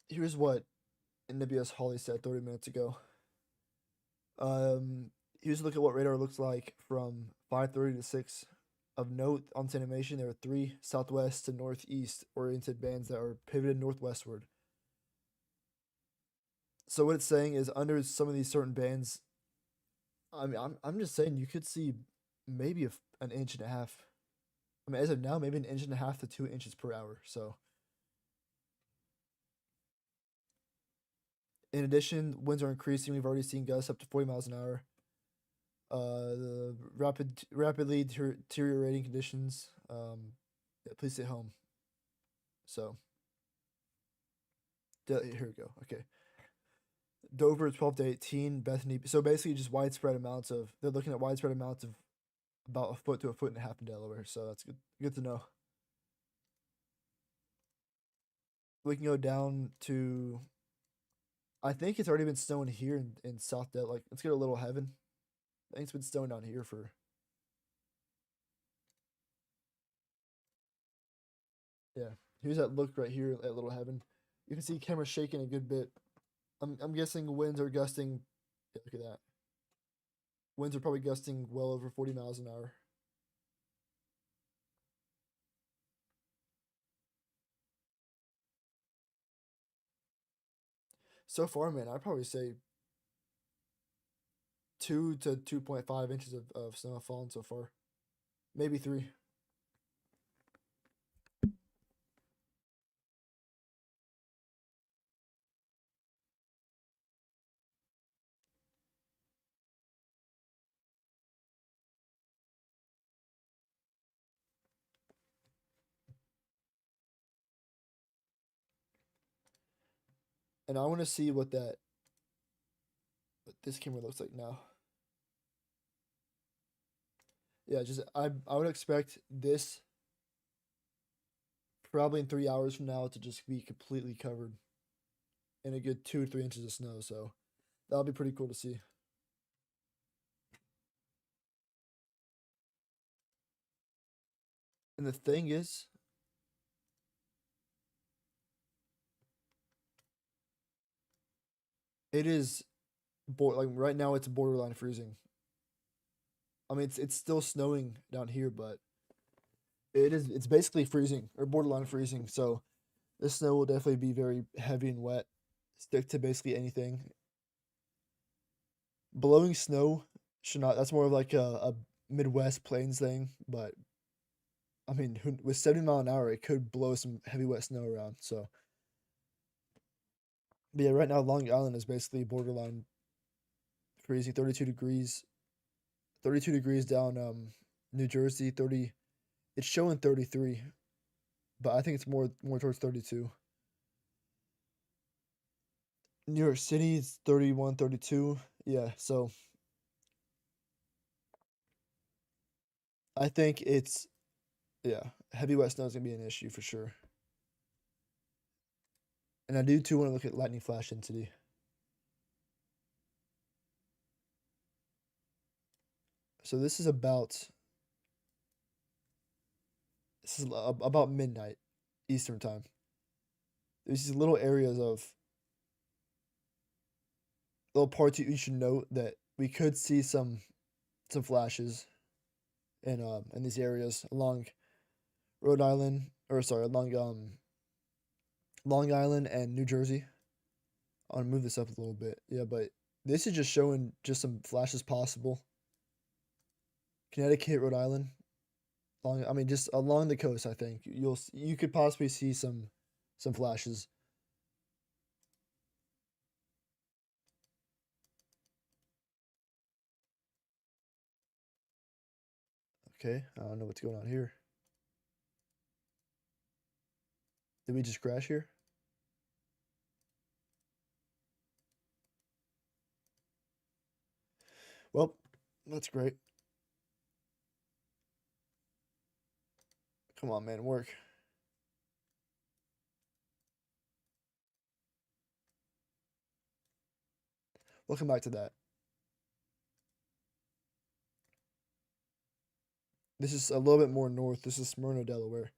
Here's what NWS Holly said 30 minutes ago. Um, Here's a look at what radar looks like from 5:30 to 6. Of note on this animation, there are three southwest to northeast oriented bands that are pivoted northwestward. So what it's saying is under some of these certain bands, I mean, I'm just saying you could see maybe an inch and a half. I mean, as of now, maybe an inch and a half to 2 inches per hour. So, in addition, winds are increasing. We've already seen gusts up to 40 miles an hour. The rapidly deteriorating conditions. Yeah, please stay home. So, here we go. Okay. Dover 12 to 18, Bethany. So basically, just widespread amounts of. They're looking at widespread amounts of about a foot to a foot and a half in Delaware. So that's good. Good to know. We can go down to. I think it's already been snowing here in South Delaware. Like, let's get a little heaven. I think it's been snowing down here for. Yeah. Here's that look right here at Little Heaven. You can see camera shaking a good bit. I'm guessing winds are gusting. Yeah, look at that. Winds are probably gusting well over 40 miles an hour. So far, man, I'd probably say 2 to 2.5 inches of snow have fallen so far. Maybe 3. And I want to see what this camera looks like now. Yeah, just I would expect this probably in 3 hours from now to just be completely covered in a good 2 to 3 inches of snow. So that'll be pretty cool to see. And the thing is, it is like right now it's borderline freezing. I mean, it's still snowing down here, but it's basically freezing or borderline freezing. So this snow will definitely be very heavy and wet. Stick to basically anything. Blowing snow should not. That's more of like a Midwest plains thing. But I mean, with 70 mile an hour, it could blow some heavy wet snow around. So, but yeah, right now Long Island is basically borderline freezing. 32 degrees. 32 degrees down New Jersey. 30. It's showing 33, but I think it's more towards 32. New York City is 31, 32. Yeah, so I think it's yeah, heavy wet snow is gonna be an issue for sure. And I do too want to look at lightning flash density. So this is about midnight Eastern time. There's these little areas of little parts you should note that we could see some flashes in these areas along Rhode Island or sorry along Long Island and New Jersey. I want to move this up a little bit. Yeah, but this is just showing just some flashes possible. Connecticut, Rhode Island, I mean, just along the coast. I think you could possibly see some flashes. Okay, I don't know what's going on here. Did we just crash here? Well, that's great. Come on, man, work. We'll come back to that. This is a little bit more north. This is Smyrna, Delaware.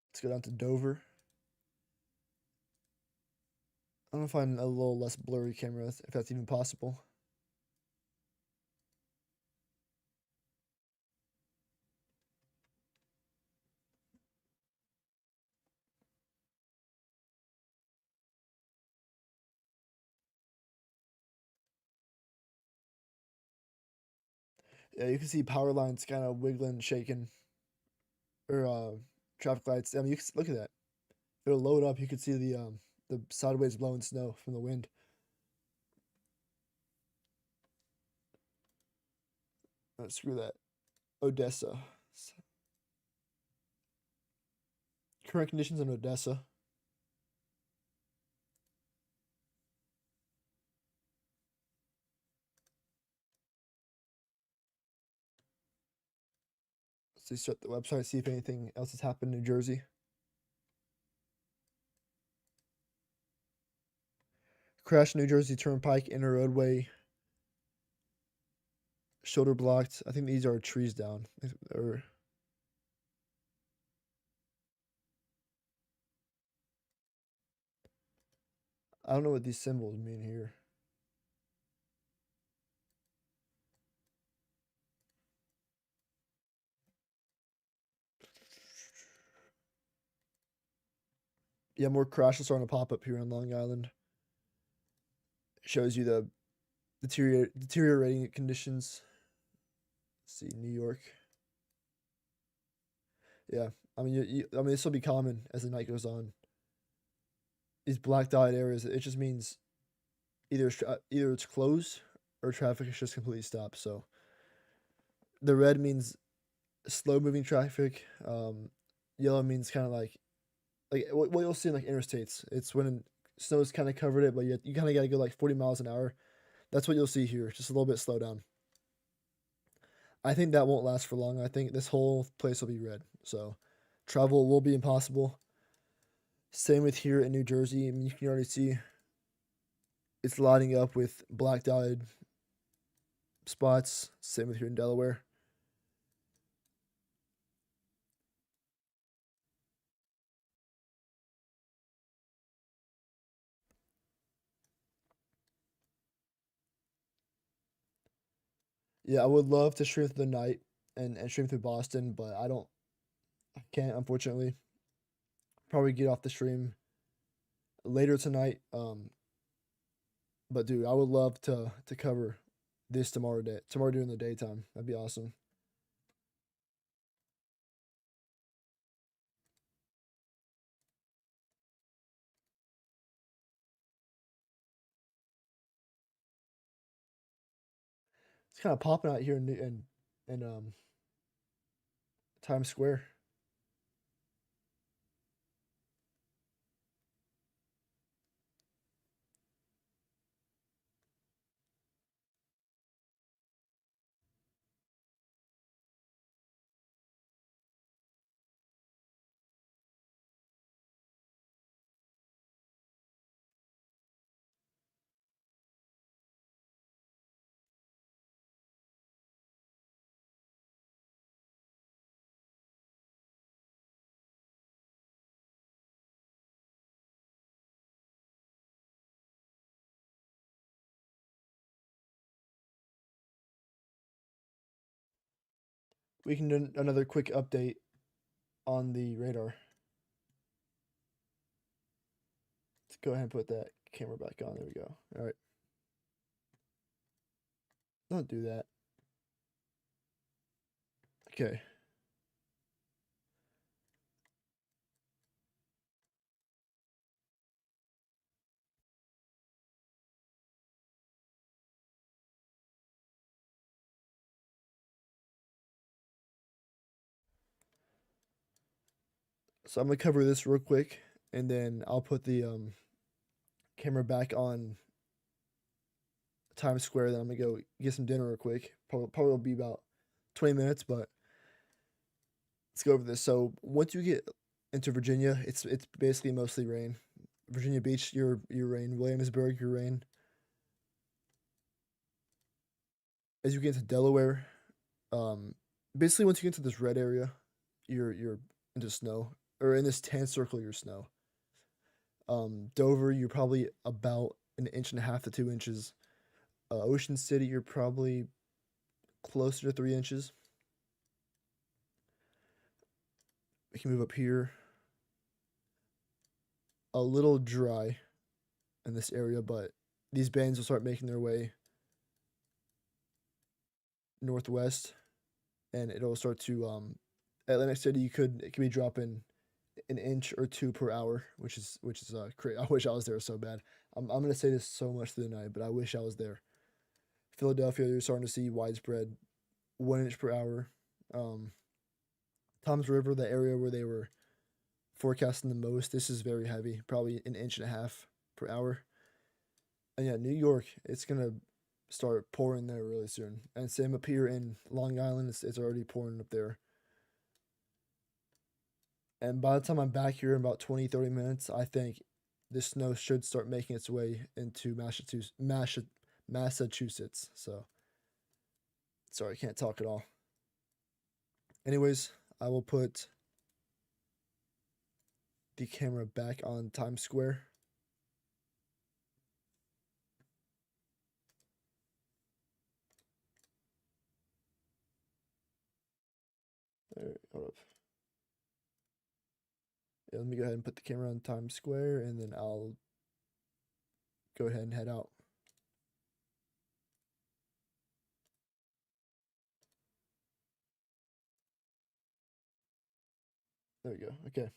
Let's go down to Dover. I'm gonna find a little less blurry camera if that's even possible. Yeah, you can see power lines kind of wiggling, shaking, or traffic lights. I mean, you can look at that. It'll load up. You can see the sideways blowing snow from the wind. Oh, screw that. Odessa. Current conditions in Odessa. Let's start the website, see if anything else has happened in New Jersey. Crash New Jersey Turnpike, inner roadway, shoulder blocked. I think these are trees down. Or I don't know what these symbols mean here. Yeah, more crashes starting to pop up here on Long Island. Shows you the deteriorating conditions. Let's see, New York. Yeah, I mean, I mean, this will be common as the night goes on. These black dotted areas, it just means either it's closed or traffic is just completely stopped. So the red means slow moving traffic. Yellow means kind of like what you'll see in like interstates. It's when snow's kind of covered it, but you kind of got to go like 40 miles an hour. That's what you'll see here. Just a little bit slow down. I think that won't last for long. I think this whole place will be red. So travel will be impossible. Same with here in New Jersey. I mean, you can already see it's lighting up with black dotted spots. Same with here in Delaware. Yeah, I would love to stream through the night and stream through Boston, but I can't, unfortunately. Probably get off the stream later tonight. But dude, I would love to cover this tomorrow during the daytime. That'd be awesome. It's kind of popping out here in Times Square. We can do another quick update on the radar. Let's go ahead and put that camera back on. There we go. All right. Don't do that. Okay. So I'm gonna cover this real quick, and then I'll put the camera back on Times Square. Then I'm gonna go get some dinner real quick. Probably will be about 20 minutes, but let's go over this. So once you get into Virginia, it's basically mostly rain. Virginia Beach, your rain. Williamsburg, your rain. As you get into Delaware, um, basically once you get into this red area, you're into snow, or in this tan circle, you're snow. Dover, you're probably about an inch and a half to 2 inches. Ocean City, you're probably closer to 3 inches. We can move up here. A little dry in this area, but these bands will start making their way northwest, and it'll start to Atlantic City. It could be dropping an inch or two per hour, which is crazy. I wish I was there so bad. I'm gonna say this so much through the night, but I wish I was there. Philadelphia, you're starting to see widespread 1 inch per hour. Um, Tom's River, the area where they were forecasting the most, this is very heavy, probably an inch and a half per hour. And yeah, New York, it's gonna start pouring there really soon. And same up here in Long Island, it's already pouring up there. And by the time I'm back here in about 20, 30 minutes, I think the snow should start making its way into Massachusetts. So, sorry, I can't talk at all. Anyways, I will put the camera back on Times Square. There, hold up. Yeah, let me go ahead and put the camera on Times Square, and then I'll go ahead and head out. There we go. Okay.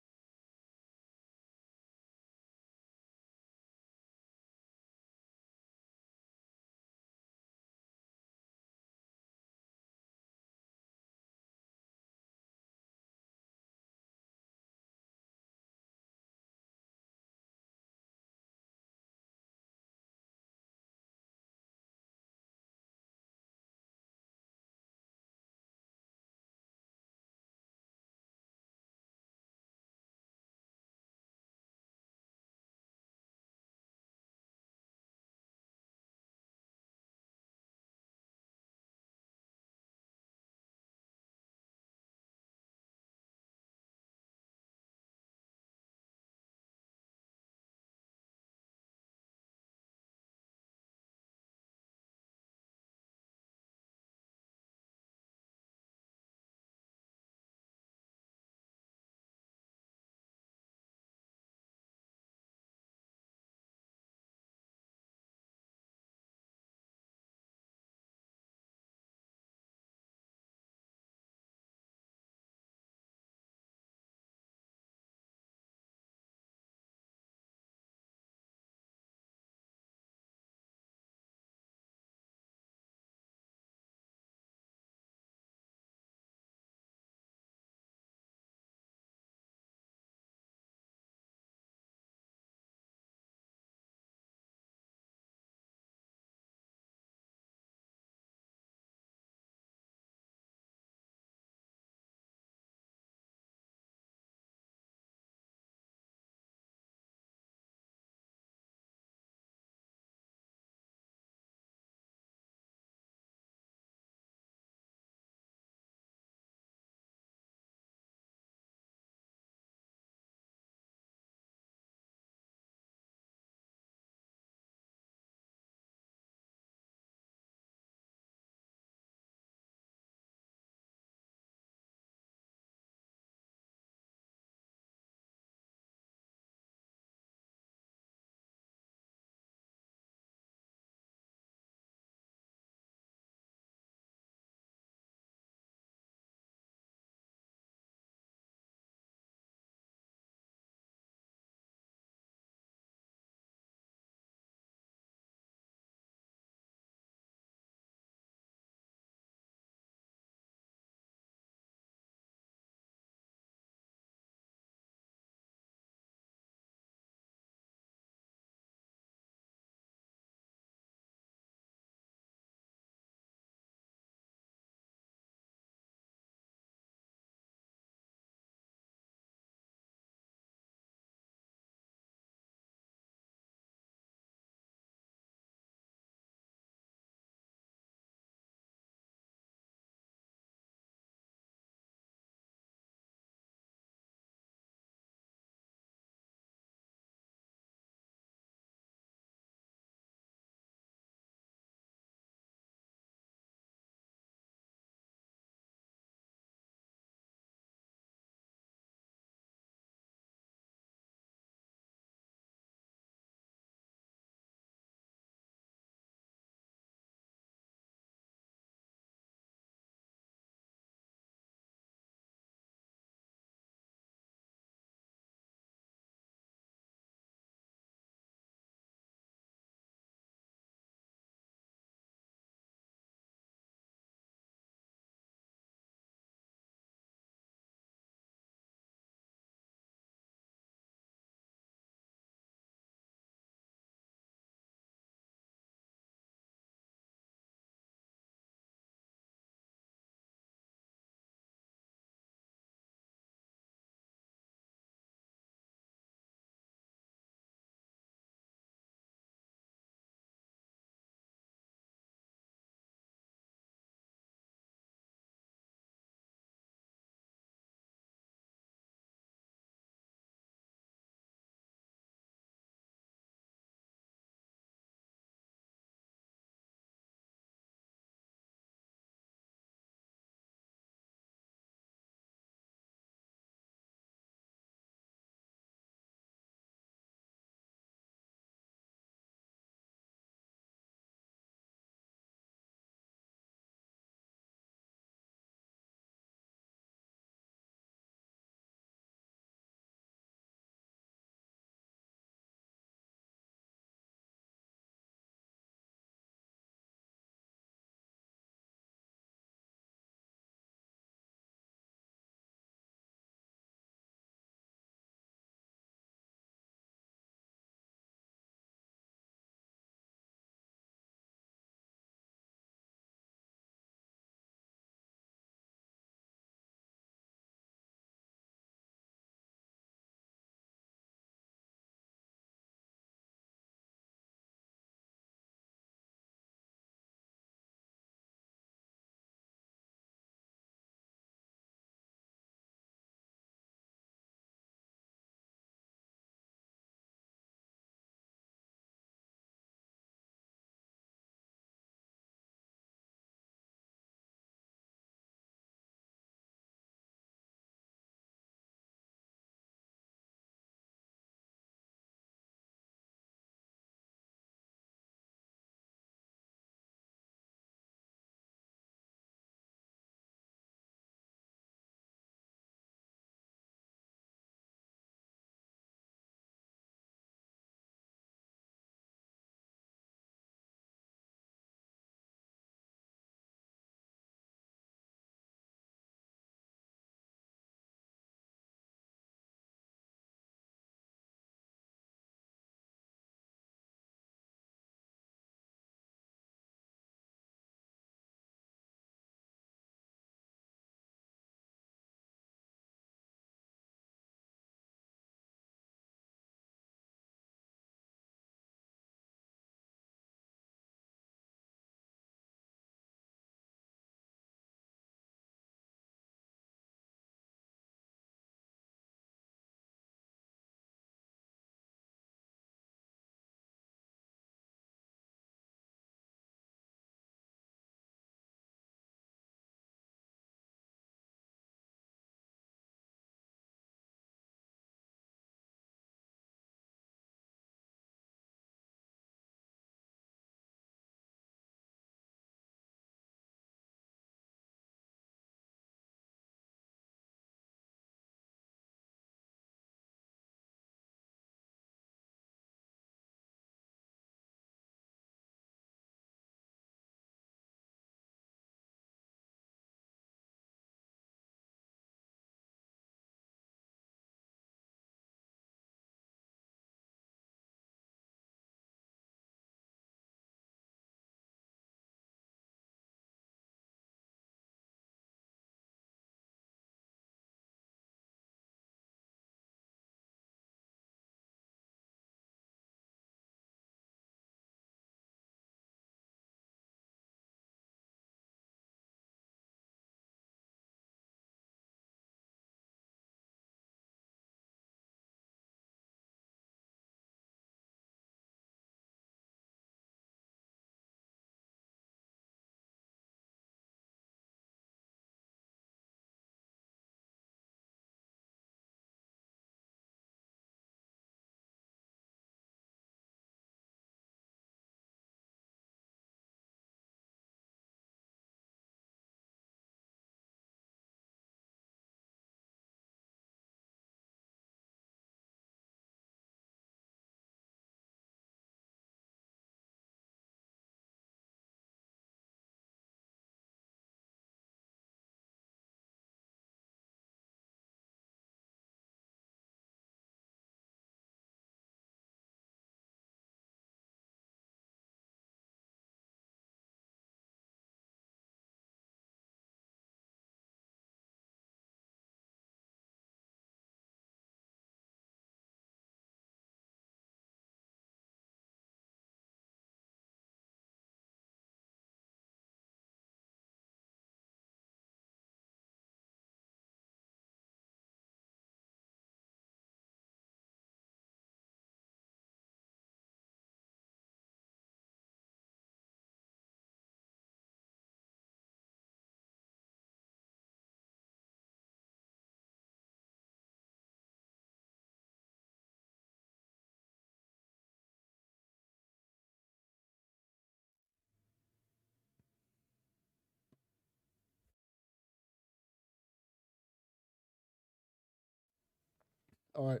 All right.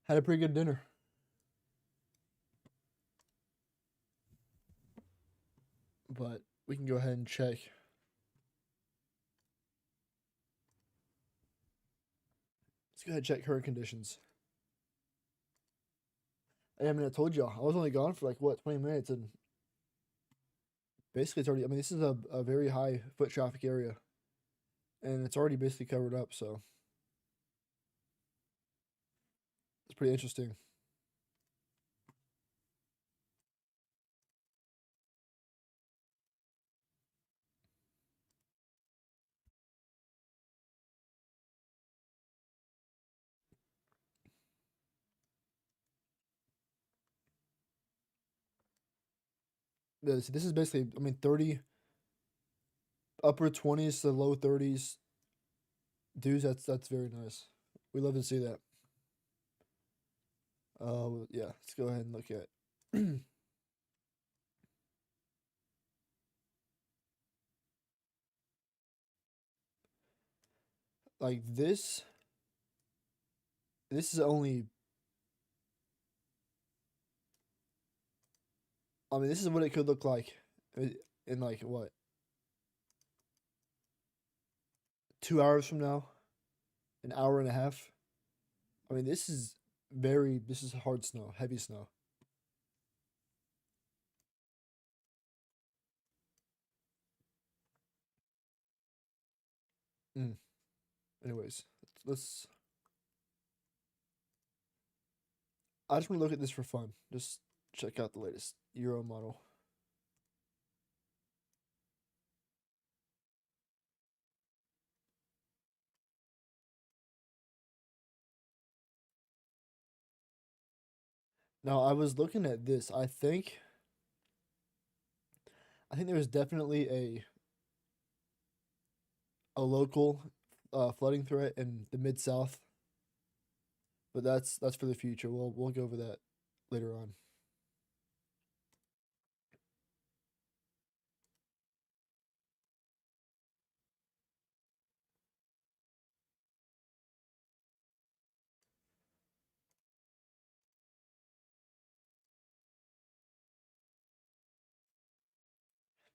Had a pretty good dinner. But we can go ahead and check. Let's go ahead and check current conditions. I mean, I told you I was only gone for like what 20 minutes, and basically it's already. I mean, this is a very high foot traffic area, and it's already basically covered up. So it's pretty interesting. This is basically. I mean, 30 upper 20s to low 30s dudes. That's very nice. We love to see that. Yeah. Let's go ahead and look at like this. This is only. I mean, this is what it could look like in like what 2 hours from now, an hour and a half. I mean, this is very. This is hard snow, heavy snow. Mm. Anyways, let's. I just want to look at this for fun. Just check out the latest Euro model. Now, I was looking at this. I think there was definitely a local flooding threat in the mid South, but that's for the future. We'll go over that later on.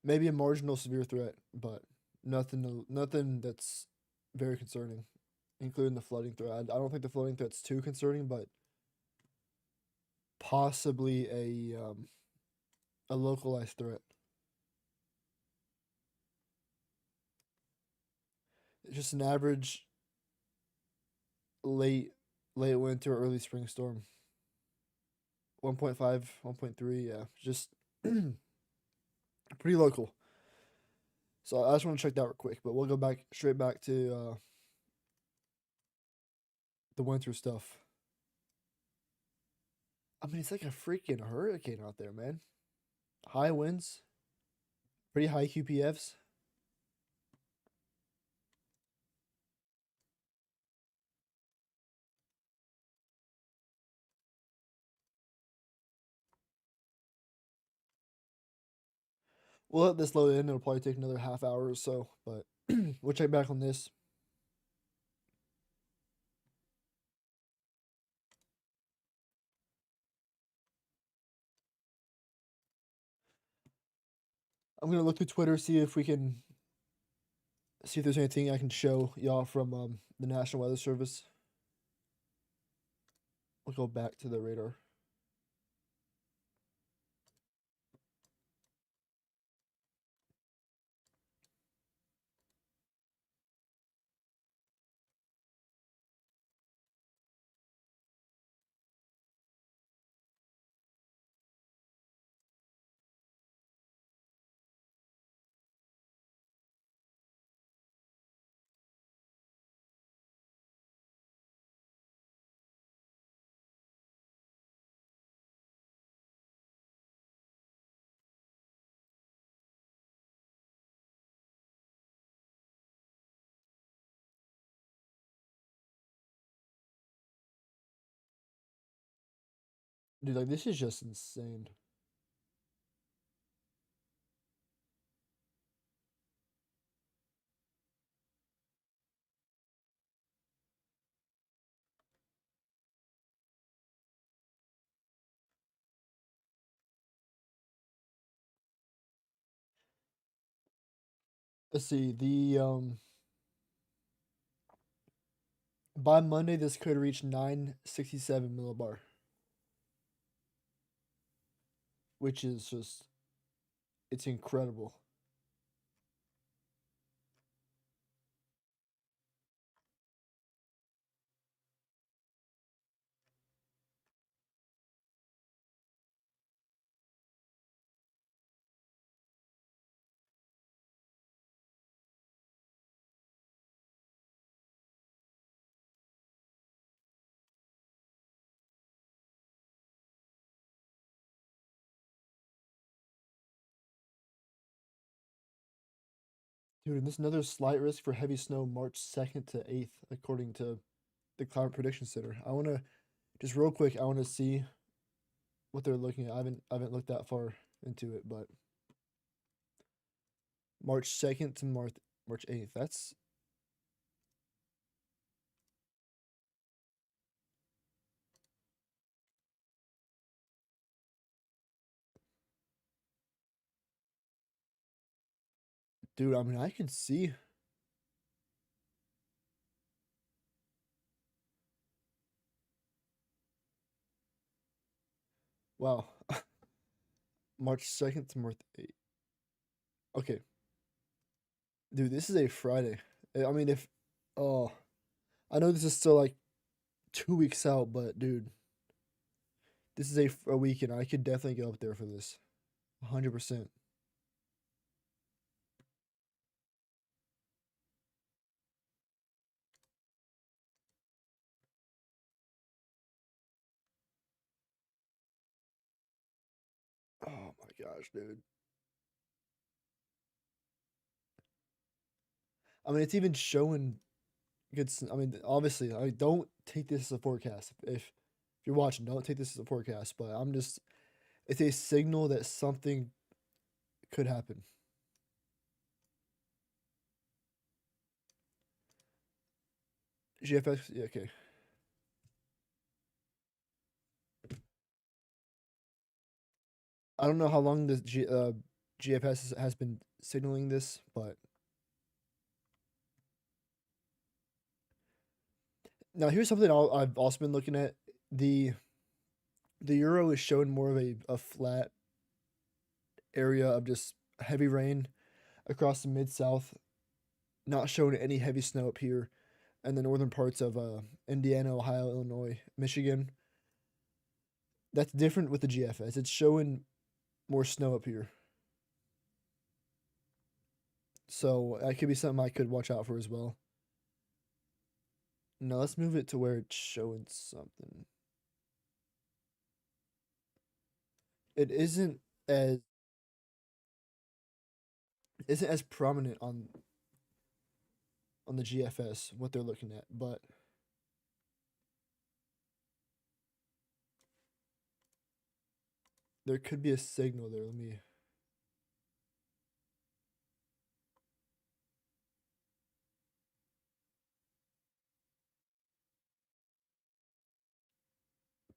Maybe a marginal severe threat, but nothing that's very concerning, including the flooding threat. I don't think the flooding threat's too concerning, but possibly a localized threat. It's just an average late late winter, early spring storm. 1.5, 1.3, yeah. Just pretty local. So I just want to check that real quick, but we'll go back straight back to the winter stuff. I mean, it's like a freaking hurricane out there, man. High winds, pretty high QPFs. We'll let this load in. It'll probably take another half hour or so, but we'll check back on this. I'm gonna look through Twitter, see if there's anything I can show y'all from the National Weather Service. We'll go back to the radar. Dude, like this is just insane. let's see. The by Monday this could reach 967 millibar, which is just it's incredible. Dude, and there's another slight risk for heavy snow March 2nd to 8th, according to the Climate Prediction Center. I want to just real quick, I want to see what they're looking at. I haven't looked that far into it, but March 2nd to March 8th. That's dude, I mean, I can see wow. March 2nd to March 8th. Okay. Dude, this is a Friday. I mean, if oh, I know this is still like 2 weeks out, but dude, this is a weekend. I could definitely go up there for this. 100%. Oh my gosh, dude. I mean, it's even showing I mean, obviously, I don't take this as a forecast. If you're watching, don't take this as a forecast. But I'm just, it's a signal that something could happen. GFX, yeah, okay. I don't know how long the GFS has been signaling this, but now here's something I've also been looking at. The the euro is showing more of a flat area of just heavy rain across the mid south, not showing any heavy snow up here in the northern parts of Indiana, Ohio, Illinois, Michigan. That's different with the GFS. It's showing more snow up here. So that could be something I could watch out for as well. No, let's move it to where it's showing something. It as isn't as prominent on the GFS what they're looking at, but there could be a signal there. Let me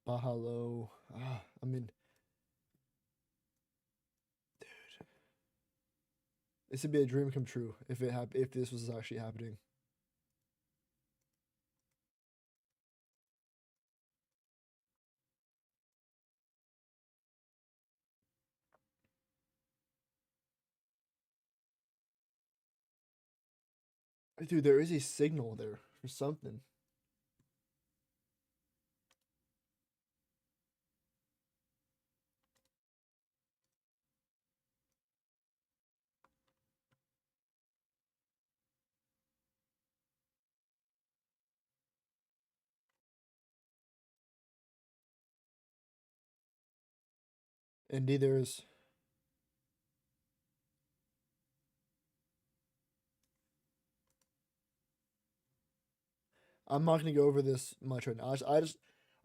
Baja Low. I mean, this would be a dream come true if this was actually happening. Dude, there is a signal there for something. And neither is I'm not gonna go over this much right now.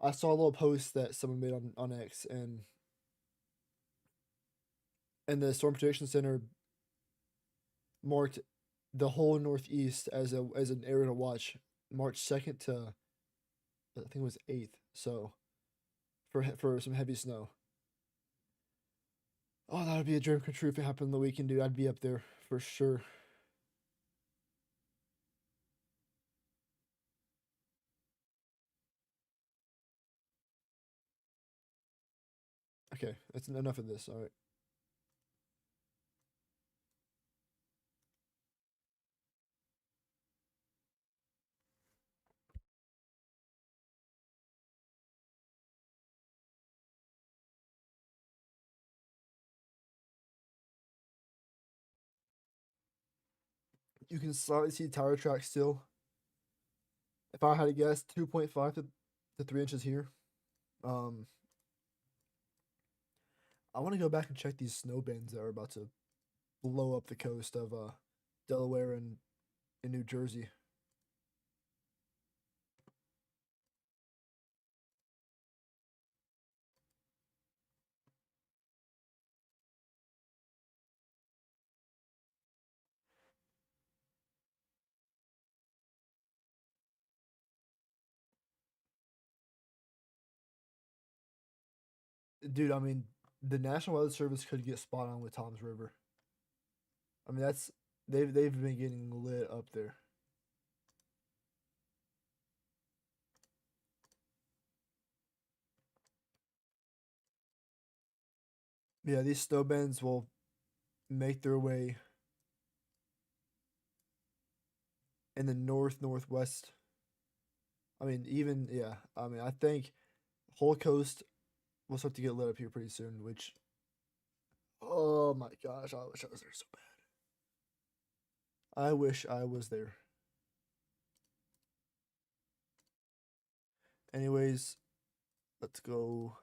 I saw a little post that someone made on X and the Storm Protection Center marked the whole Northeast as an area to watch March 2nd to I think it was 8th. So for some heavy snow. Oh, that would be a dream come true if it happened on the weekend, dude. I'd be up there for sure. Okay, that's enough of this. All right. You can slightly see tire tracks still. If I had to guess, 2.5 to 3 inches here. Um, I want to go back and check these snow bands that are about to blow up the coast of Delaware and in New Jersey. Dude, I mean, the National Weather Service could get spot on with Tom's River. I mean, that's they've been getting lit up there. Yeah, these snow bands will make their way in the northwest. I mean, even yeah. I mean, I think whole coast will start to get lit up here pretty soon. Which, oh my gosh, I wish I was there so bad. I wish I was there. Anyways, let's go.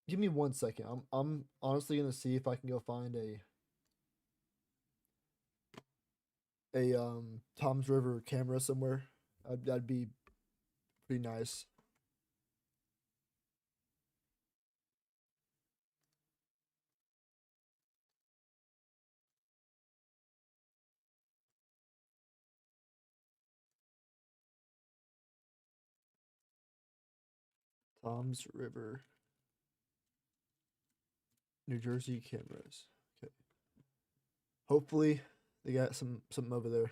Give me 1 second. I'm honestly gonna see if I can go find a Tom's River camera somewhere. That'd be pretty nice. Tom's River, New Jersey cameras. Okay. Hopefully they got something over there.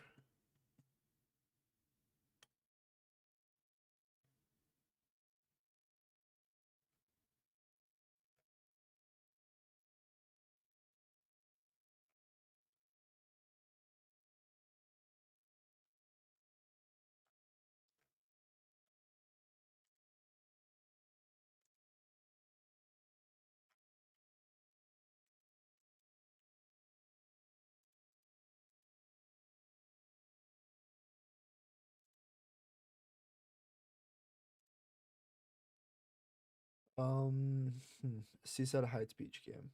Seaside Heights Beach Cam.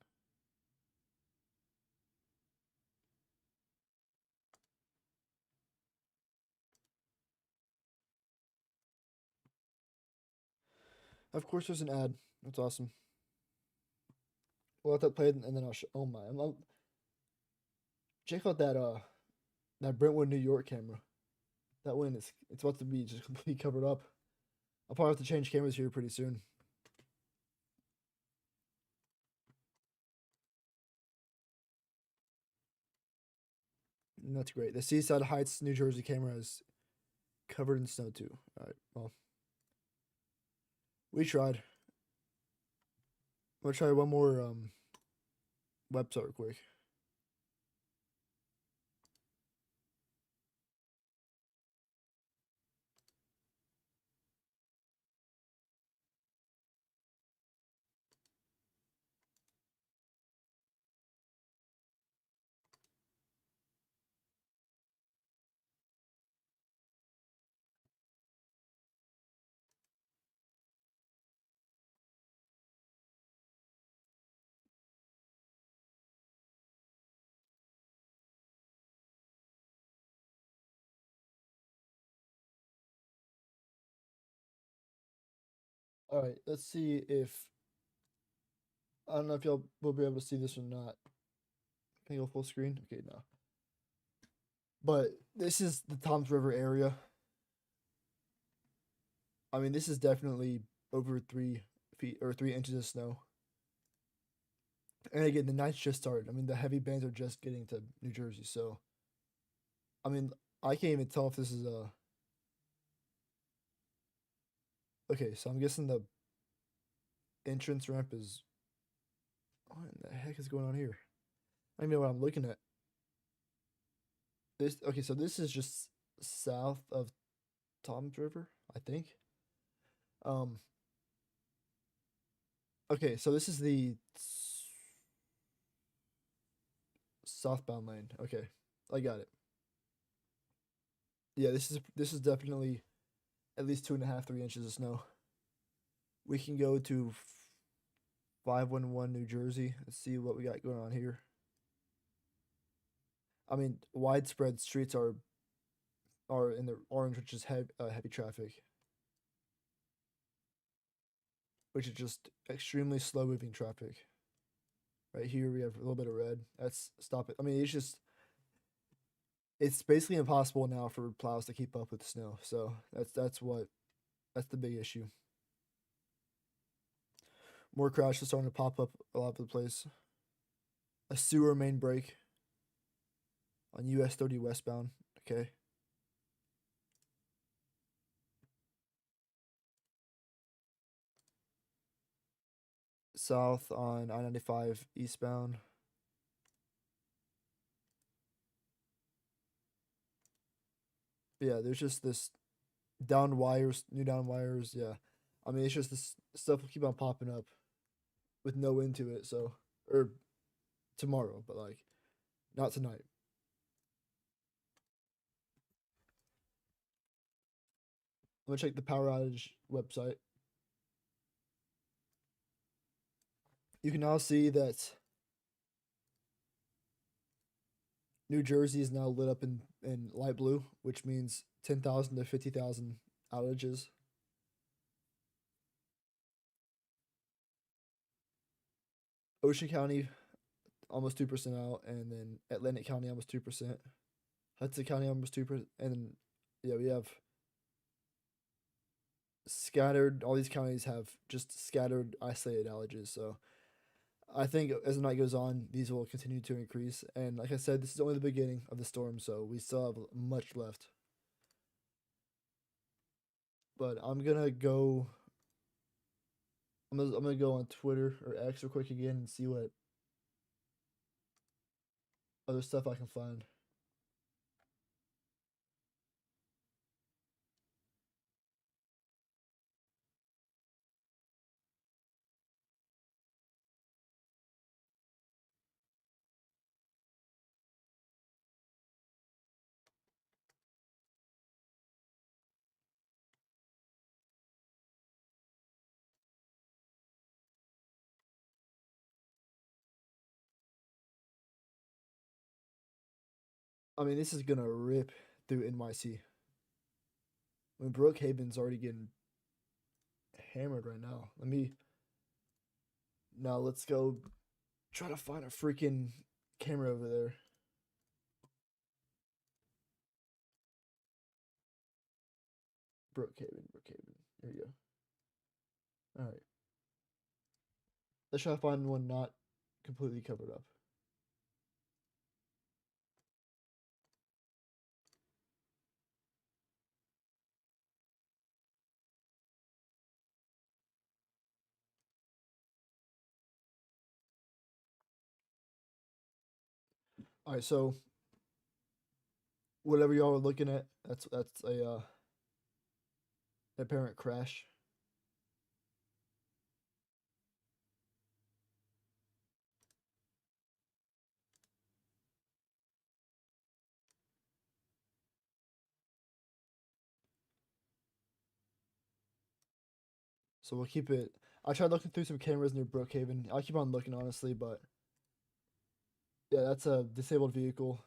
Of course, there's an ad. That's awesome. We'll let that play, and then I'll show. Oh my! Check out that Brentwood, New York camera. That one is it's about to be just completely covered up. I'll probably have to change cameras here pretty soon. And that's great. The Seaside Heights, New Jersey camera is covered in snow too. All right. Well, we tried. I'm gonna try one more website real quick. All right. Let's see if I don't know if y'all will be able to see this or not. Can you go full screen? Okay, no. But this is the Toms River area. I mean, this is definitely over 3 feet or 3 inches of snow. And again, the night's just started. I mean, the heavy bands are just getting to New Jersey, so I mean, I can't even tell if this is a. Okay, so I'm guessing the entrance ramp is. What in the heck is going on here? I don't even know what I'm looking at. This okay, so this is just south of Toms River, I think. Um. Okay, so this is the southbound lane. Okay, I got it. Yeah, this is definitely at least 2.5, 3 inches of snow. We can go to 511 New Jersey. Let's see what we got going on here. I mean, widespread streets are in the orange, which is heavy traffic, which is just extremely slow moving traffic. Right here we have a little bit of red. That's stop it. I mean, it's basically impossible now for plows to keep up with the snow. So that's the big issue. More crashes starting to pop up all over the place. A sewer main break on US 30 westbound. Okay. South on I-95 eastbound. But yeah, there's just this down wires, new down wires. Yeah. I mean, it's just this stuff will keep on popping up with no end to it. So, or tomorrow, but like not tonight. I'm gonna check the power outage website. You can now see that New Jersey is now lit up in light blue, which means 10,000 to 50,000 outages. Ocean County almost 2% out, and then Atlantic County almost 2%. Hudson County almost 2%, and then yeah, we have scattered. All these counties have just scattered, isolated outages. So I think as the night goes on, these will continue to increase. And like I said, this is only the beginning of the storm, so we still have much left. But I'm gonna go. I'm gonna go on Twitter or X real quick again and see what other stuff I can find. I mean, this is gonna rip through NYC. I mean, Brookhaven's already getting hammered right now. Now let's go try to find a freaking camera over there. Brookhaven. There you go. All right, let's try to find one not completely covered up. All right, so whatever y'all are looking at, that's a apparent crash. So we'll keep it. I tried looking through some cameras near Brookhaven. I'll keep on looking honestly, but yeah, that's a disabled vehicle.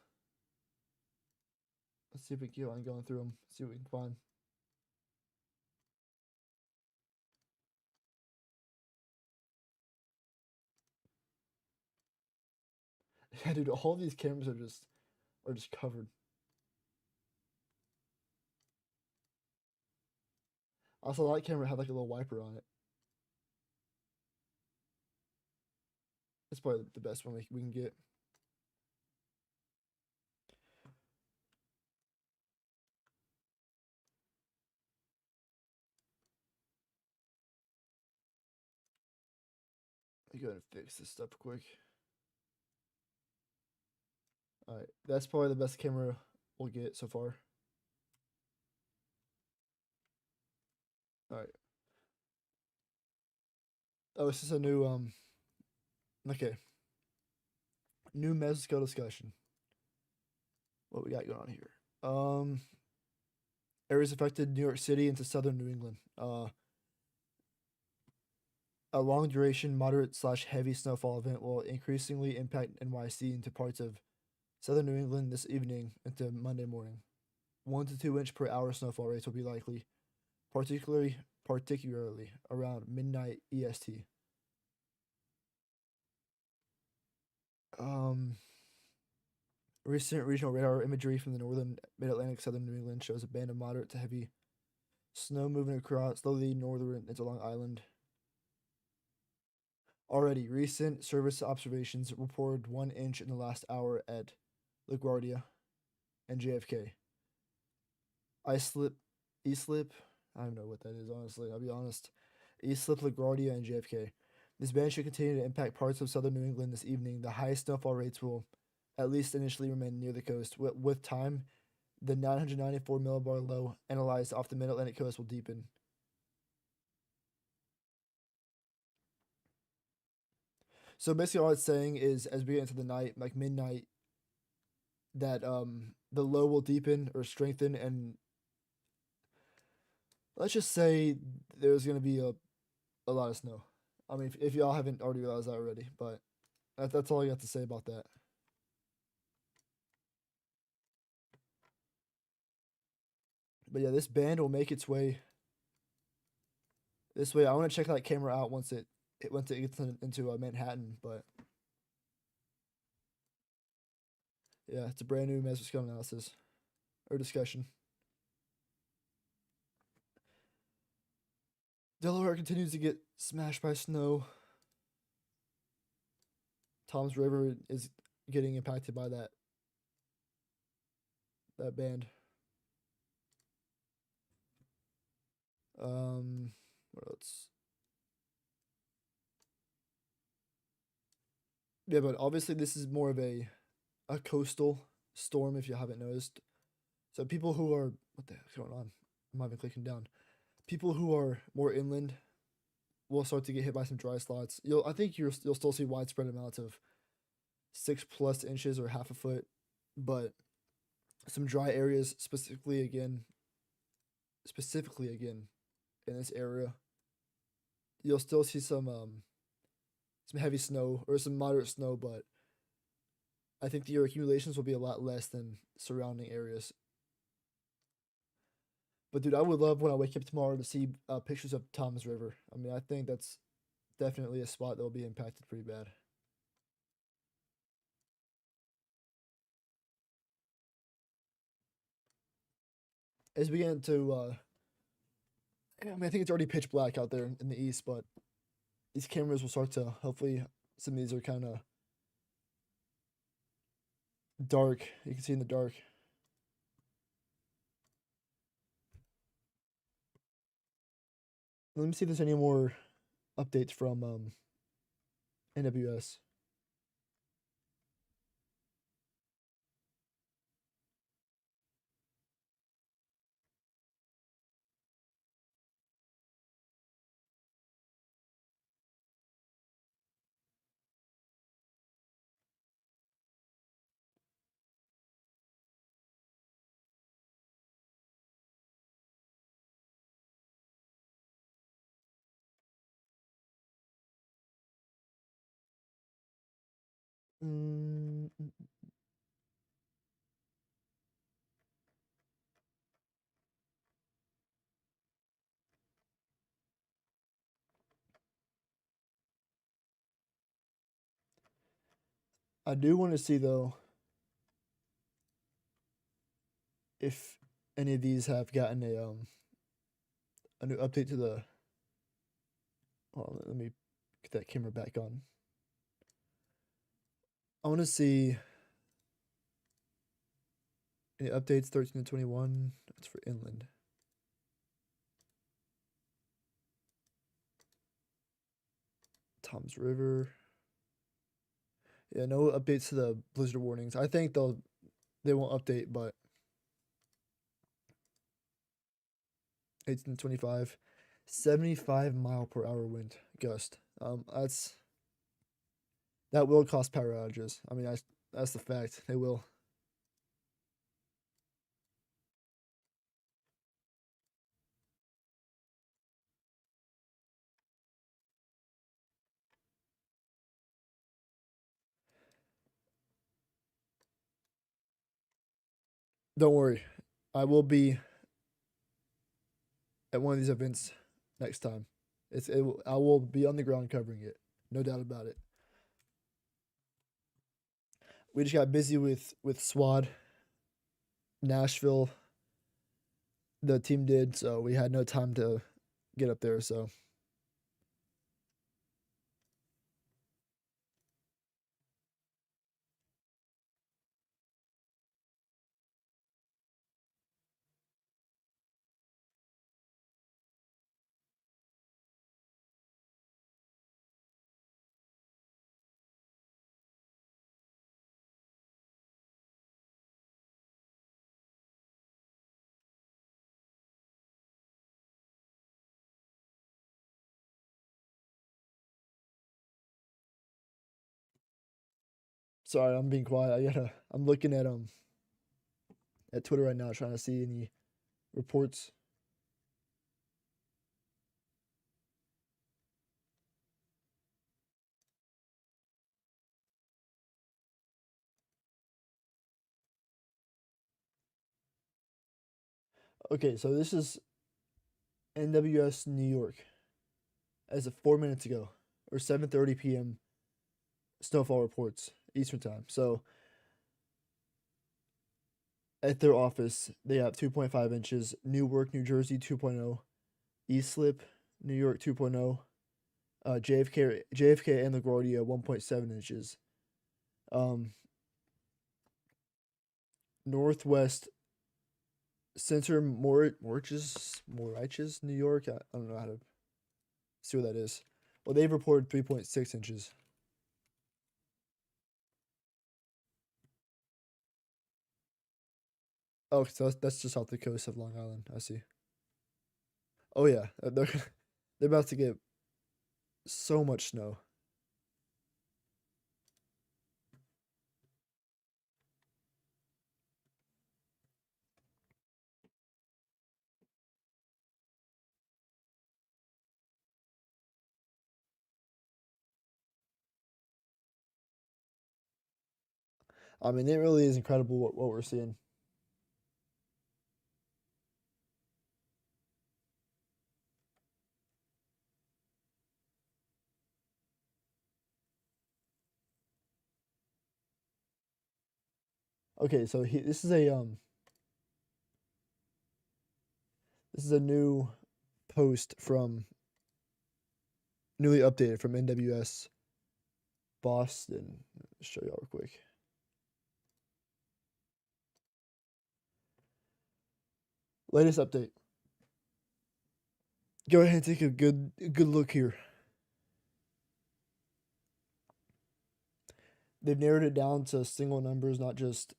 Let's see if we can keep on going through them. See what we can find. Yeah, dude, all these cameras are just covered. Also, that camera had like a little wiper on it. It's probably the best one we can get. me go ahead and fix this stuff quick. All right, that's probably the best camera we'll get so far. All right. Oh, this is a new okay. New Mexico discussion. What we got going on here? Areas affected New York City into southern New England. A long duration, moderate slash heavy snowfall event will increasingly impact NYC into parts of southern New England this evening into Monday morning. 1 to 2 inch per hour snowfall rates will be likely, particularly around midnight EST. Recent regional radar imagery from the northern mid-Atlantic southern New England shows a band of moderate to heavy snow moving across slowly northern into Long Island. Already, recent service observations reported 1 inch in the last hour at LaGuardia and JFK. Easlip, I don't know what that is, honestly, I'll be honest. Easlip, LaGuardia, and JFK. This band should continue to impact parts of southern New England this evening. The highest snowfall rates will, at least initially, remain near the coast. With time, the 994 millibar low analyzed off the mid-Atlantic coast will deepen. So basically, all it's saying is, as we get into the night, like midnight, that the low will deepen or strengthen, and let's just say there's gonna be a lot of snow. I mean, if y'all haven't already realized that already, but that's all I got to say about that. But yeah, this band will make its way this way. I want to check that camera out once it gets into Manhattan, but yeah, it's a brand new mesoscale analysis or discussion. Delaware continues to get smashed by snow. Toms River is getting impacted by that band. What else? Yeah, but obviously this is more of a coastal storm if you haven't noticed. So people who are what the heck's going on? I'm not even clicking down. People who are more inland will start to get hit by some dry slots. I think you'll still see widespread amounts of 6+ inches or half a foot, but some dry areas specifically again in this area, you'll still see some heavy snow or some moderate snow, but I think your accumulations will be a lot less than surrounding areas. But dude, I would love when I wake up tomorrow to see pictures of Toms River. I mean, I think that's definitely a spot that will be impacted pretty bad. As we get into, I mean, I think it's already pitch black out there in the east, but these cameras will start to hopefully some of these are kind of dark. You can see in the dark. Let me see if there's any more updates from NWS. Mm, I do want to see though if any of these have gotten a new update to the. Hold on, let me get that camera back on. I want to see any updates 13 to 21. That's for inland. Tom's River. Yeah, no updates to the blizzard warnings. I think they won't update, but 18 to 25, 75-mile-per-hour wind gust. That will cause power outages. I mean, that's the fact. They will. Don't worry. I will be at one of these events next time. I will be on the ground covering it. No doubt about it. We just got busy with SWAD, Nashville. The team did, so we had no time to get up there. So sorry, I'm being quiet. I'm looking at Twitter right now, trying to see any reports. Okay, so this is NWS New York as of 4 minutes ago, or 7:30 p.m. snowfall reports Eastern time. So at their office, they have 2.5 inches. Newark, New Jersey, 2.0. Eastslip, New York, 2.0. JFK and LaGuardia, 1.7 inches. Northwest Center Moriches, New York. I don't know how to see what that is. Well, they've reported 3.6 inches. Oh, so that's just off the coast of Long Island. I see. Oh yeah, they're about to get so much snow. I mean, it really is incredible what we're seeing. Okay, so this is a new post from newly updated from NWS Boston. Let's show y'all real quick. Latest update. Go ahead and take a good look here. They've narrowed it down to single numbers, not just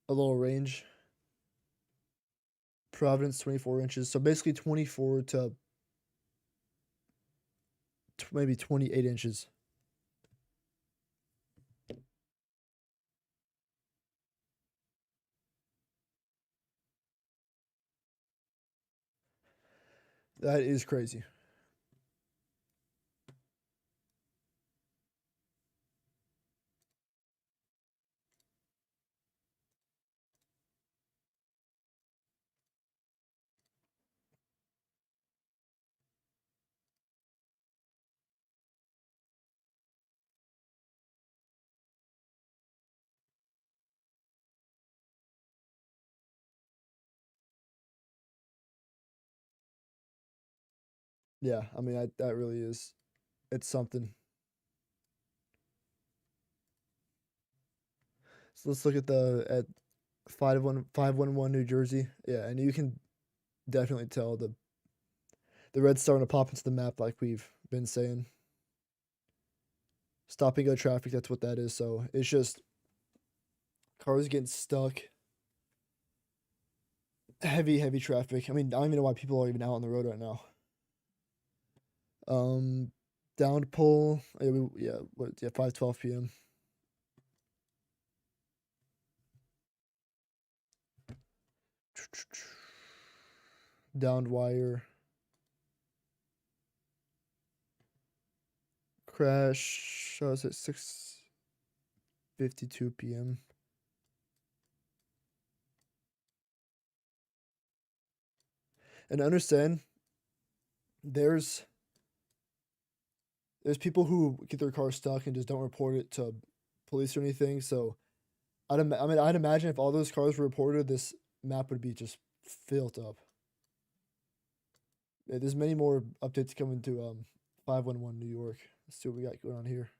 a little range. Providence 24 inches, so basically 24 to maybe 28 inches. That is crazy. Yeah, I mean that really is, it's something. So let's look at the at 511 New Jersey. Yeah, and you can definitely tell the red's starting to pop into the map like we've been saying. stop and go traffic. That's what that is. So it's just cars getting stuck. Heavy traffic. I mean, I don't even know why people are even out on the road right now. Um, down to pull. Yeah, 5:12 p.m. Downed wire. Crash. I was at 6:52 p.m. And understand, there's people who get their car stuck and just don't report it to police or anything. So I'd imagine if all those cars were reported, this map would be just filled up. Yeah, there's many more updates coming to 511 New York. Let's see what we got going on here.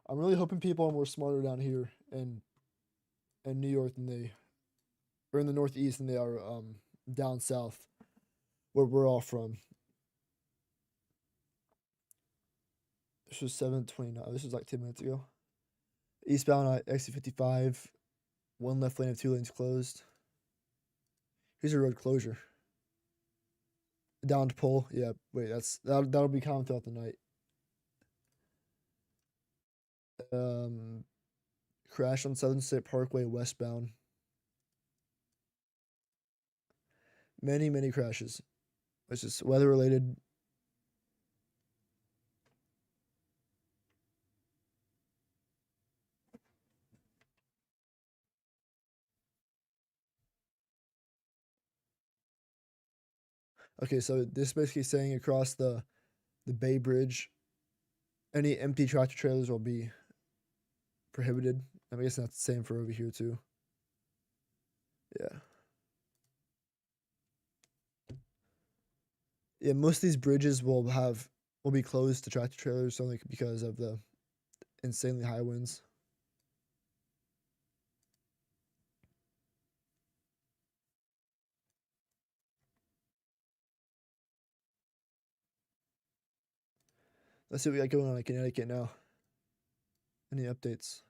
I'm really hoping people are more smarter down here in New York than they or in the Northeast than they are down south where we're all from. This was 7:29. This was like 10 minutes ago. Eastbound on exit 55. One left lane of 2 lanes closed. Here's a road closure. Down to pull. Yeah, wait, that'll be common throughout the night. Crash on Southern State Parkway westbound. Many crashes. It's just weather related. Okay, so this is basically saying across the Bay Bridge, any empty tractor trailers will be prohibited. I guess that's the same for over here too. Yeah. Yeah, most of these bridges will be closed to tractor trailers only because of the insanely high winds. Let's see what we got going on in Connecticut now. Any updates?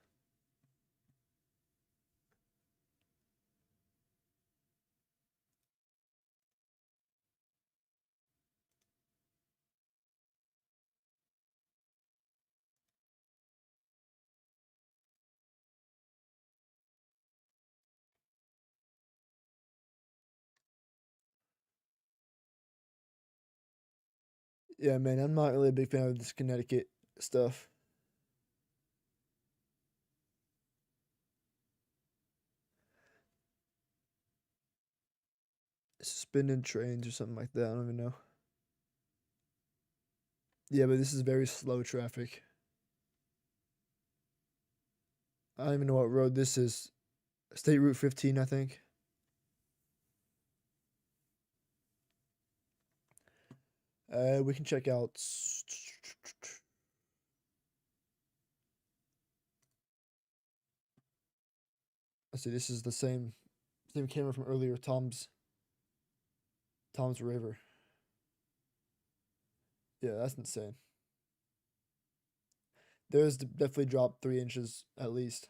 Yeah, man, I'm not really a big fan of this Connecticut stuff. Suspended trains or something like that. I don't even know. Yeah, but this is very slow traffic. I don't even know what road this is. State Route 15, I think. We can check out. Let's see. This is the same camera from earlier. Tom's River. Yeah, that's insane. There's definitely dropped 3 inches at least.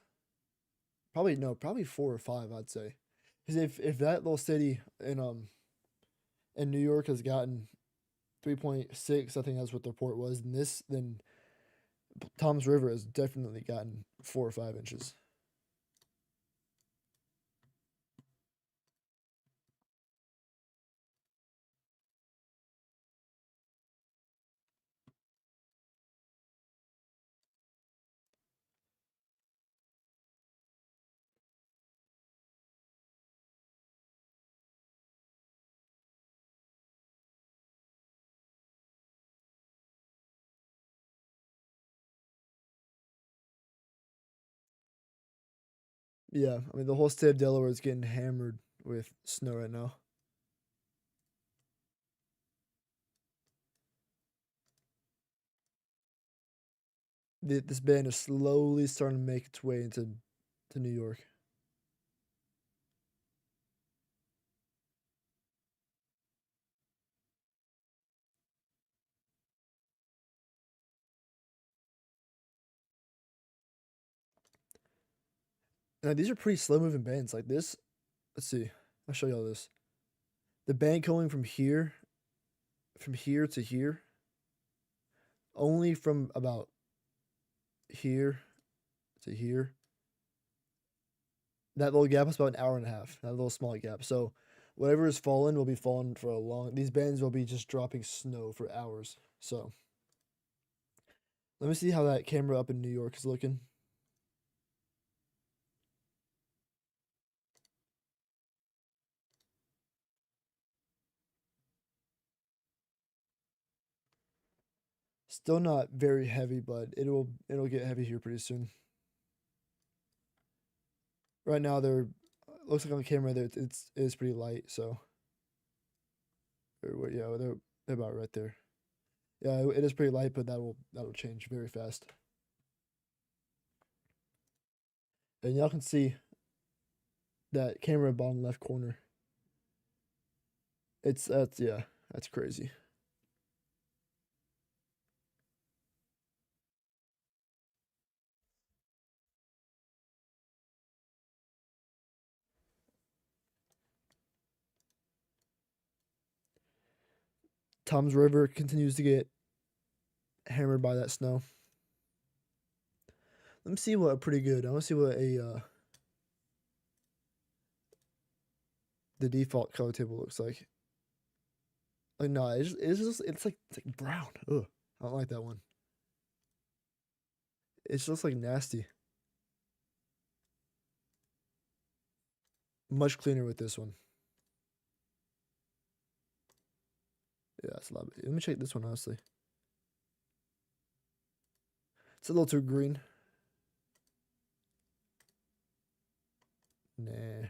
Probably no, probably 4 or 5. I'd say, because if that little city in New York has gotten 3.6, I think that's what the report was. And then Tom's River has definitely gotten 4 or 5 inches. Yeah, I mean the whole state of Delaware is getting hammered with snow right now. This band is slowly starting to make its way into New York. Now these are pretty slow moving bands. Like this, let's see. I'll show y'all this. The band going from here to here, only from about here to here. That little gap is about an hour and a half. That little small gap. So whatever is fallen will be fallen for a long. These bands will be just dropping snow for hours. So let me see how that camera up in New York is looking. Still not very heavy, but it'll get heavy here pretty soon. Right now they're looks like on the camera there it's pretty light, so yeah, they're about right there. Yeah, it is pretty light, but that'll change very fast. And y'all can see that camera bottom left corner. That's crazy. Tom's River continues to get hammered by that snow. Let me see what a pretty good. I want to see what a the default color table looks like. Like no, it's like brown. Ugh, I don't like that one. It just like nasty. Much cleaner with this one. Yeah, it's a lot. Let me check this one honestly. It's a little too green. Nah.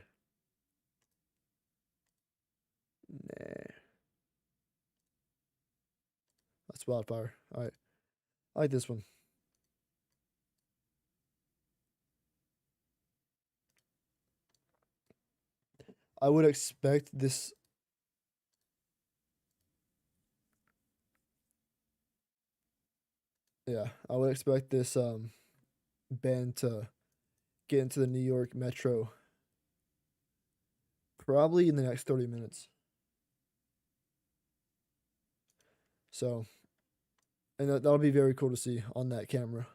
Nah. That's wildfire. Alright. I like this one. I would expect this. Yeah, I would expect this band to get into the New York Metro probably in the next 30 minutes. So, and that'll be very cool to see on that camera.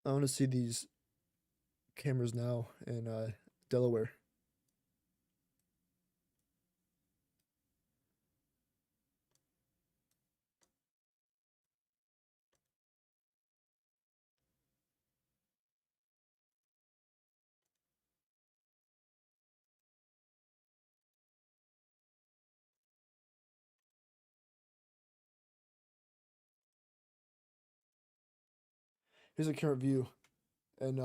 I want to see these cameras now in Delaware. Here's a current view, and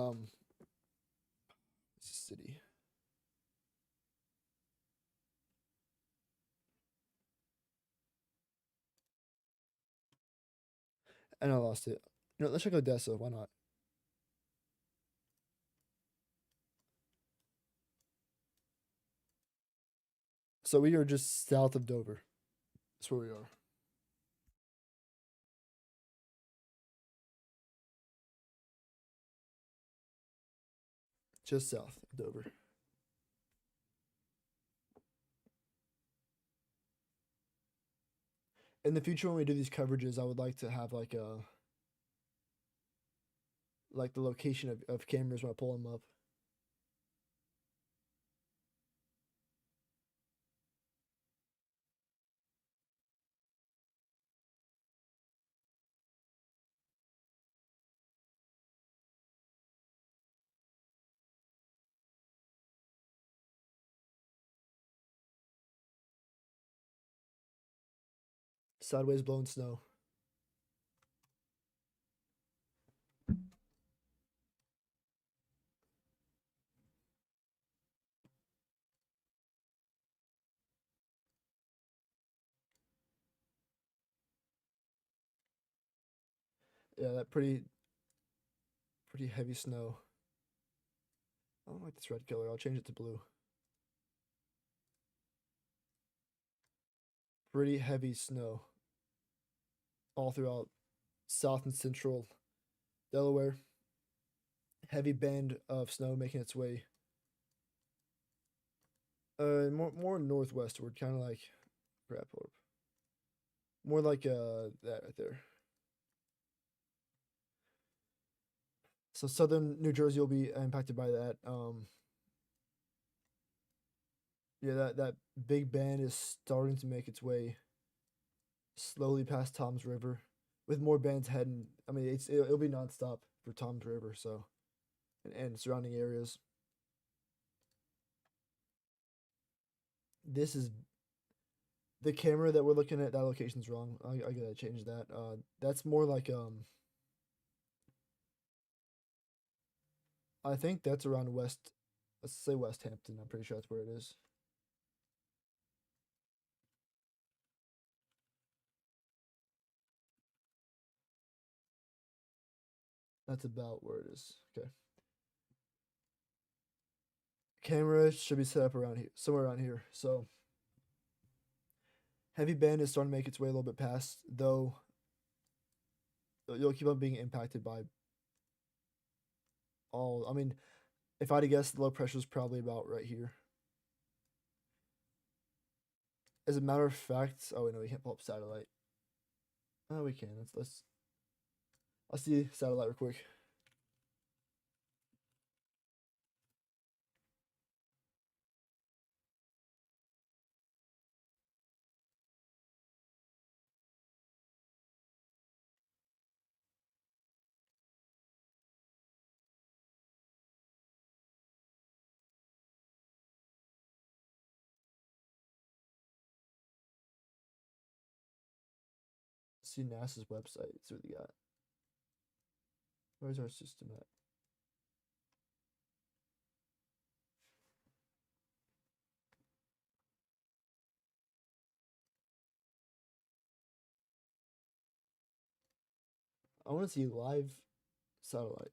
it's a city. And I lost it. You know, let's check Odessa. Why not? So we are just south of Dover. That's where we are. Just south of Dover. In the future, when we do these coverages, I would like to have like the location of cameras when I pull them up. Sideways blowing snow. Yeah, that pretty heavy snow. I don't like this red color. I'll change it to blue. pretty heavy snow all throughout south and central Delaware. Heavy band of snow making its way more northwestward, kind of like crap. Hold up. More like that right there. So southern New Jersey will be impacted by that. Yeah, that big band is starting to make its way slowly past Tom's River, with more bands heading. I mean, it'll be nonstop for Tom's River, so and surrounding areas. This is the camera that we're looking at. That location's wrong. I gotta change that. That's more like I think that's around West. Let's say West Hampton. I'm pretty sure that's where it is. That's about where it is. Okay. Camera should be set up around here, somewhere around here. So heavy band is starting to make its way a little bit past, though. You'll keep on being impacted by all. I mean, if I had to guess, the low pressure is probably about right here. As a matter of fact, oh wait, no, we can't pull up satellite. Oh, we can. Let's see satellite real quick. See NASA's website. See what they got. Where's our system at? I want to see live satellite.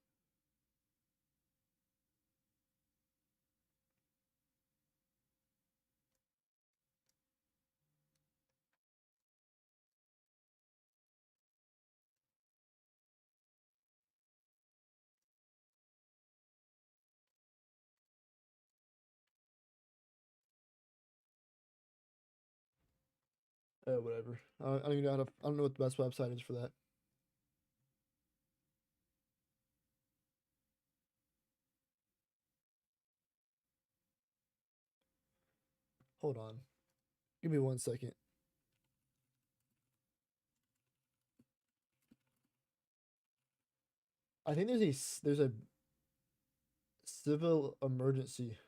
Whatever. I don't even know how to. I don't know what the best website is for that. Hold on. Give me 1 second. I think there's a civil emergency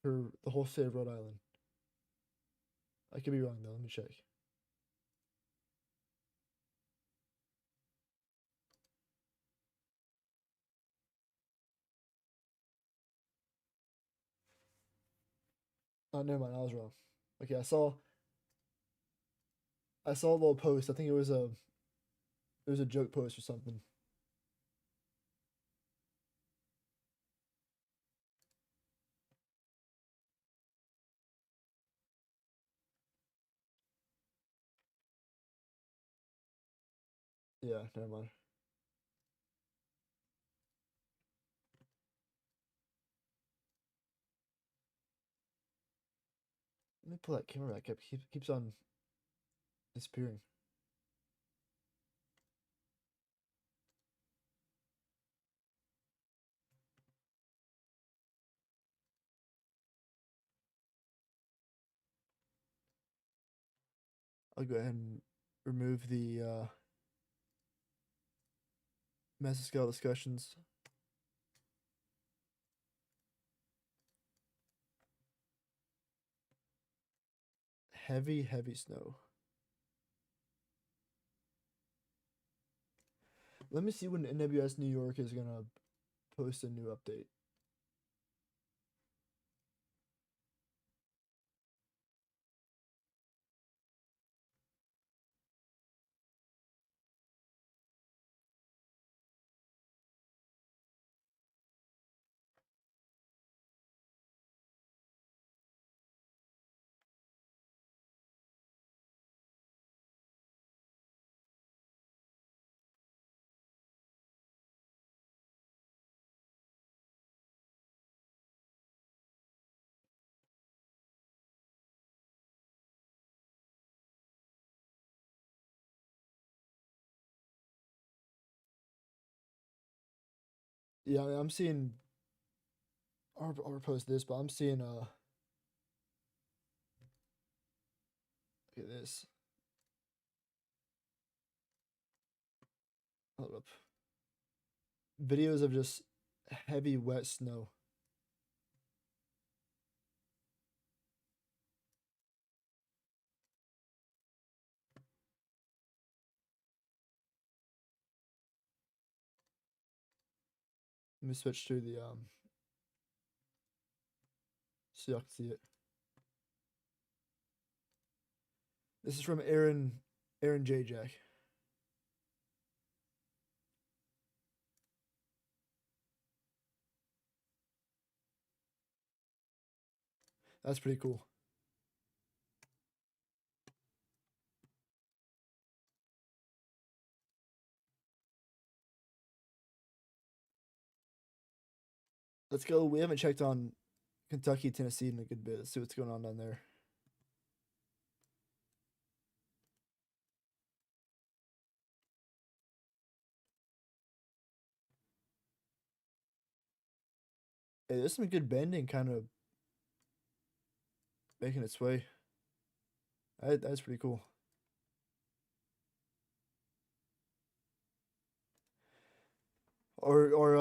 for the whole state of Rhode Island. I could be wrong though. Let me check. Oh, never mind. I was wrong. Okay, I saw a little post. I think it was a joke post or something. Yeah, never mind. Let me pull that camera back up. Keeps on disappearing. I'll go ahead and remove the mesoscale discussions. Heavy, heavy snow. Let me see when NWS New York is gonna post a new update. Yeah, I'm seeing. I'll post this, but I'm seeing. Look at this. Hold up. Videos of just heavy wet snow. Let me switch to the so y'all can see it. This is from Aaron J. Jack. That's pretty cool. Let's go. We haven't checked on Kentucky, Tennessee in a good bit. Let's see what's going on down there. Hey, there's some good bending kind of making its way. That's pretty cool. Or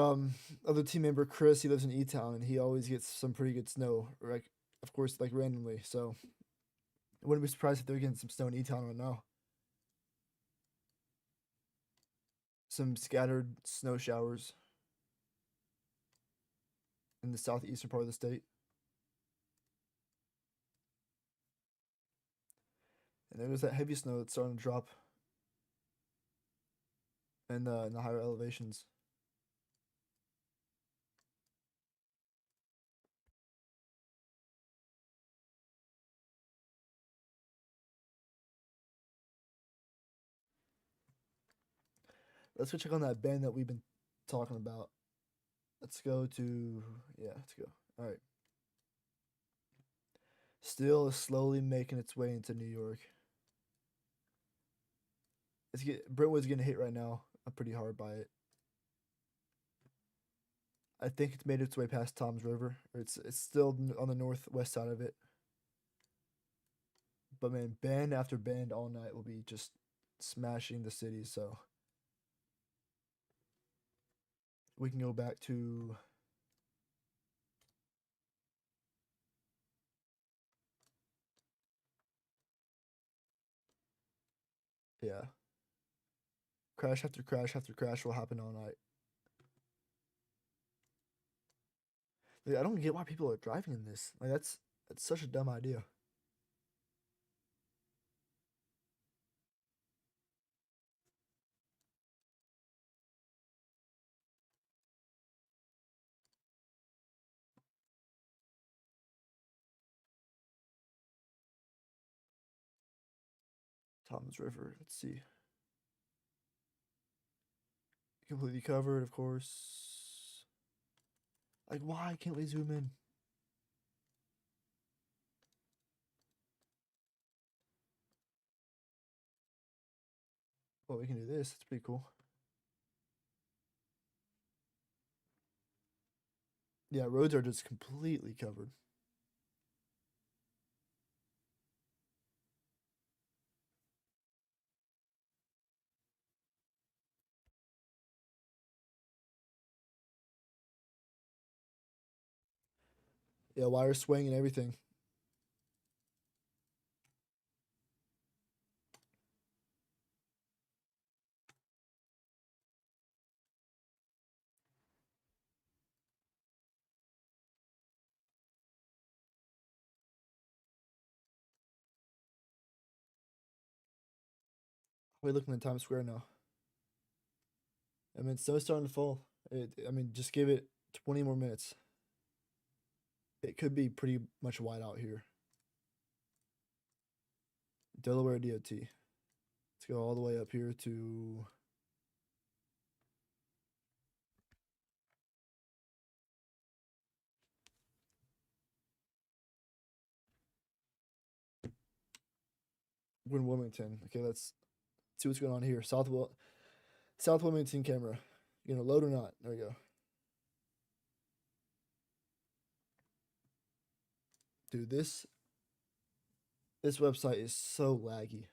other team member Chris, he lives in E Town and he always gets some pretty good snow. Like of course, like randomly. So I wouldn't be surprised if they're getting some snow in E Town right now. Some scattered snow showers in the southeastern part of the state. And there was that heavy snow that's starting to drop in the higher elevations. Let's go check on that band that we've been talking about. Let's go to let's go. All right. Still slowly making its way into New York. Brentwood's getting hit right now. I'm pretty hard by it. I think it's made its way past Tom's River. Or it's still on the northwest side of it. But man, band after band all night will be just smashing the city. So we can go back to yeah. Crash after crash after crash will happen all night. Like, I don't get why people are driving in this. Like that's such a dumb idea. Tom's River. Let's see. Completely covered, of course. Like, why can't we zoom in? Well, we can do this. It's pretty cool. Yeah, roads are just completely covered. Yeah, wires swaying and everything. We're looking at Times Square now. I mean, snow's starting to fall. I mean, just give it 20 more minutes. It could be pretty much white out here. Delaware DOT. Let's go all the way up here to Gwen Wilmington. Okay, let's see what's going on here. South Wilmington camera. You gonna load or not? There we go. Dude, this website is so laggy.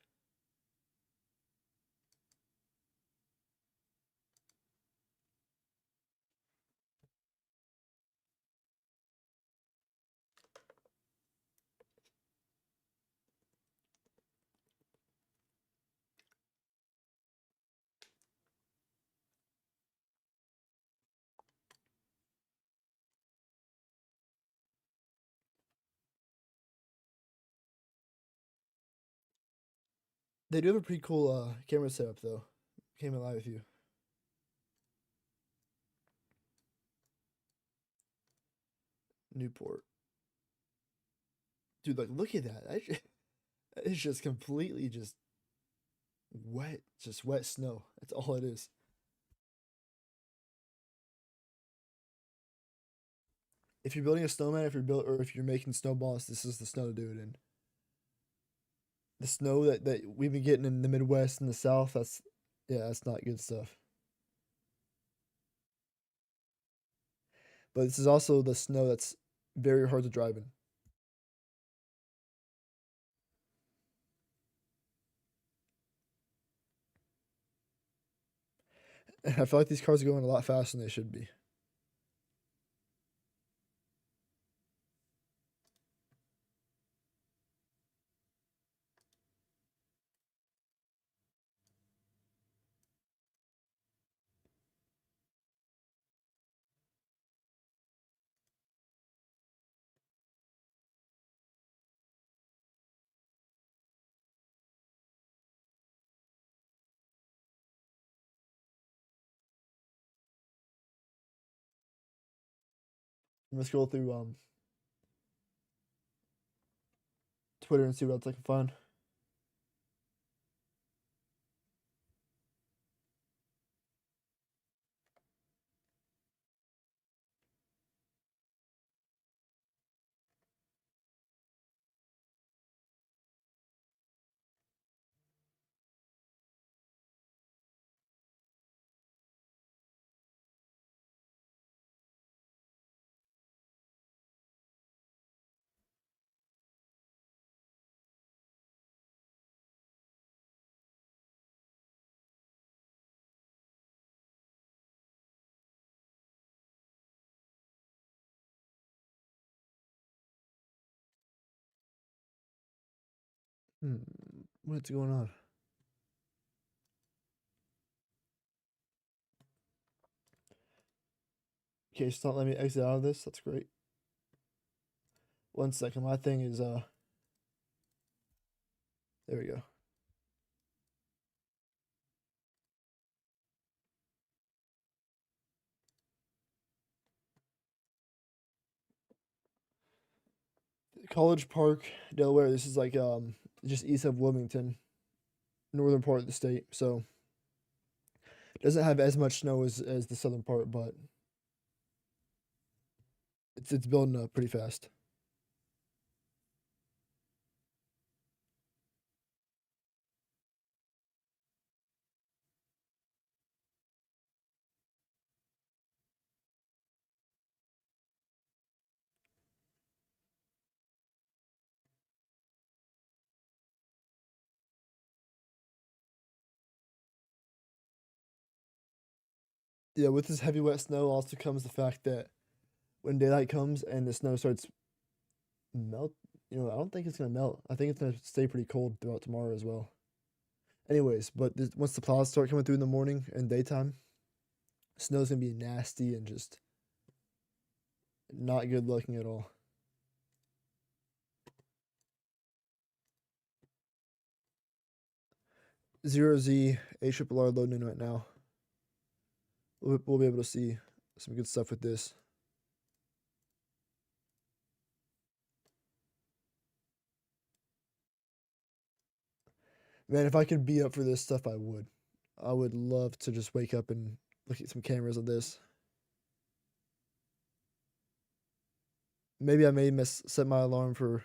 They do have a pretty cool camera setup though. Came alive with you. Newport. Dude, like look at that. It's just completely just wet. Just wet snow. That's all it is. If you're building a snowman, if you're making snowballs, this is the snow to do it in. The snow that we've been getting in the Midwest and the South, that's not good stuff. But this is also the snow that's very hard to drive in. And I feel like these cars are going a lot faster than they should be. I'm gonna scroll through Twitter and see what else I can find. Hmm, what's going on? Okay, it's not letting me exit out of this. That's great. 1 second. My thing is there we go. College Park, Delaware. This is like just east of Wilmington, northern part of the state. So it doesn't have as much snow as the southern part, but it's building up pretty fast. Yeah, with this heavy wet snow also comes the fact that when daylight comes and the snow starts melt, I don't think it's gonna melt. I think it's gonna stay pretty cold throughout tomorrow as well. Anyways, but once the clouds start coming through in the morning and daytime, snow's gonna be nasty and just not good looking at all. 0Z ARRR loading in right now. We'll be able to see some good stuff with this. Man, if I could be up for this stuff, I would. I would love to just wake up and look at some cameras of this. Maybe I may set my alarm for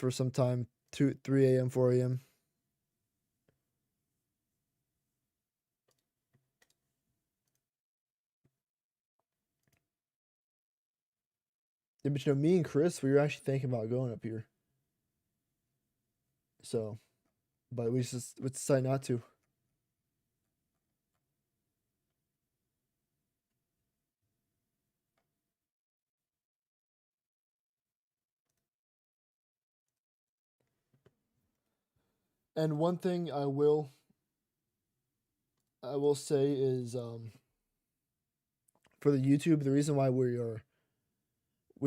some time, 3 a.m., 4 a.m. Yeah, but me and Chris, we were actually thinking about going up here. So, but we decided not to. And one thing I will say is for the YouTube, the reason why we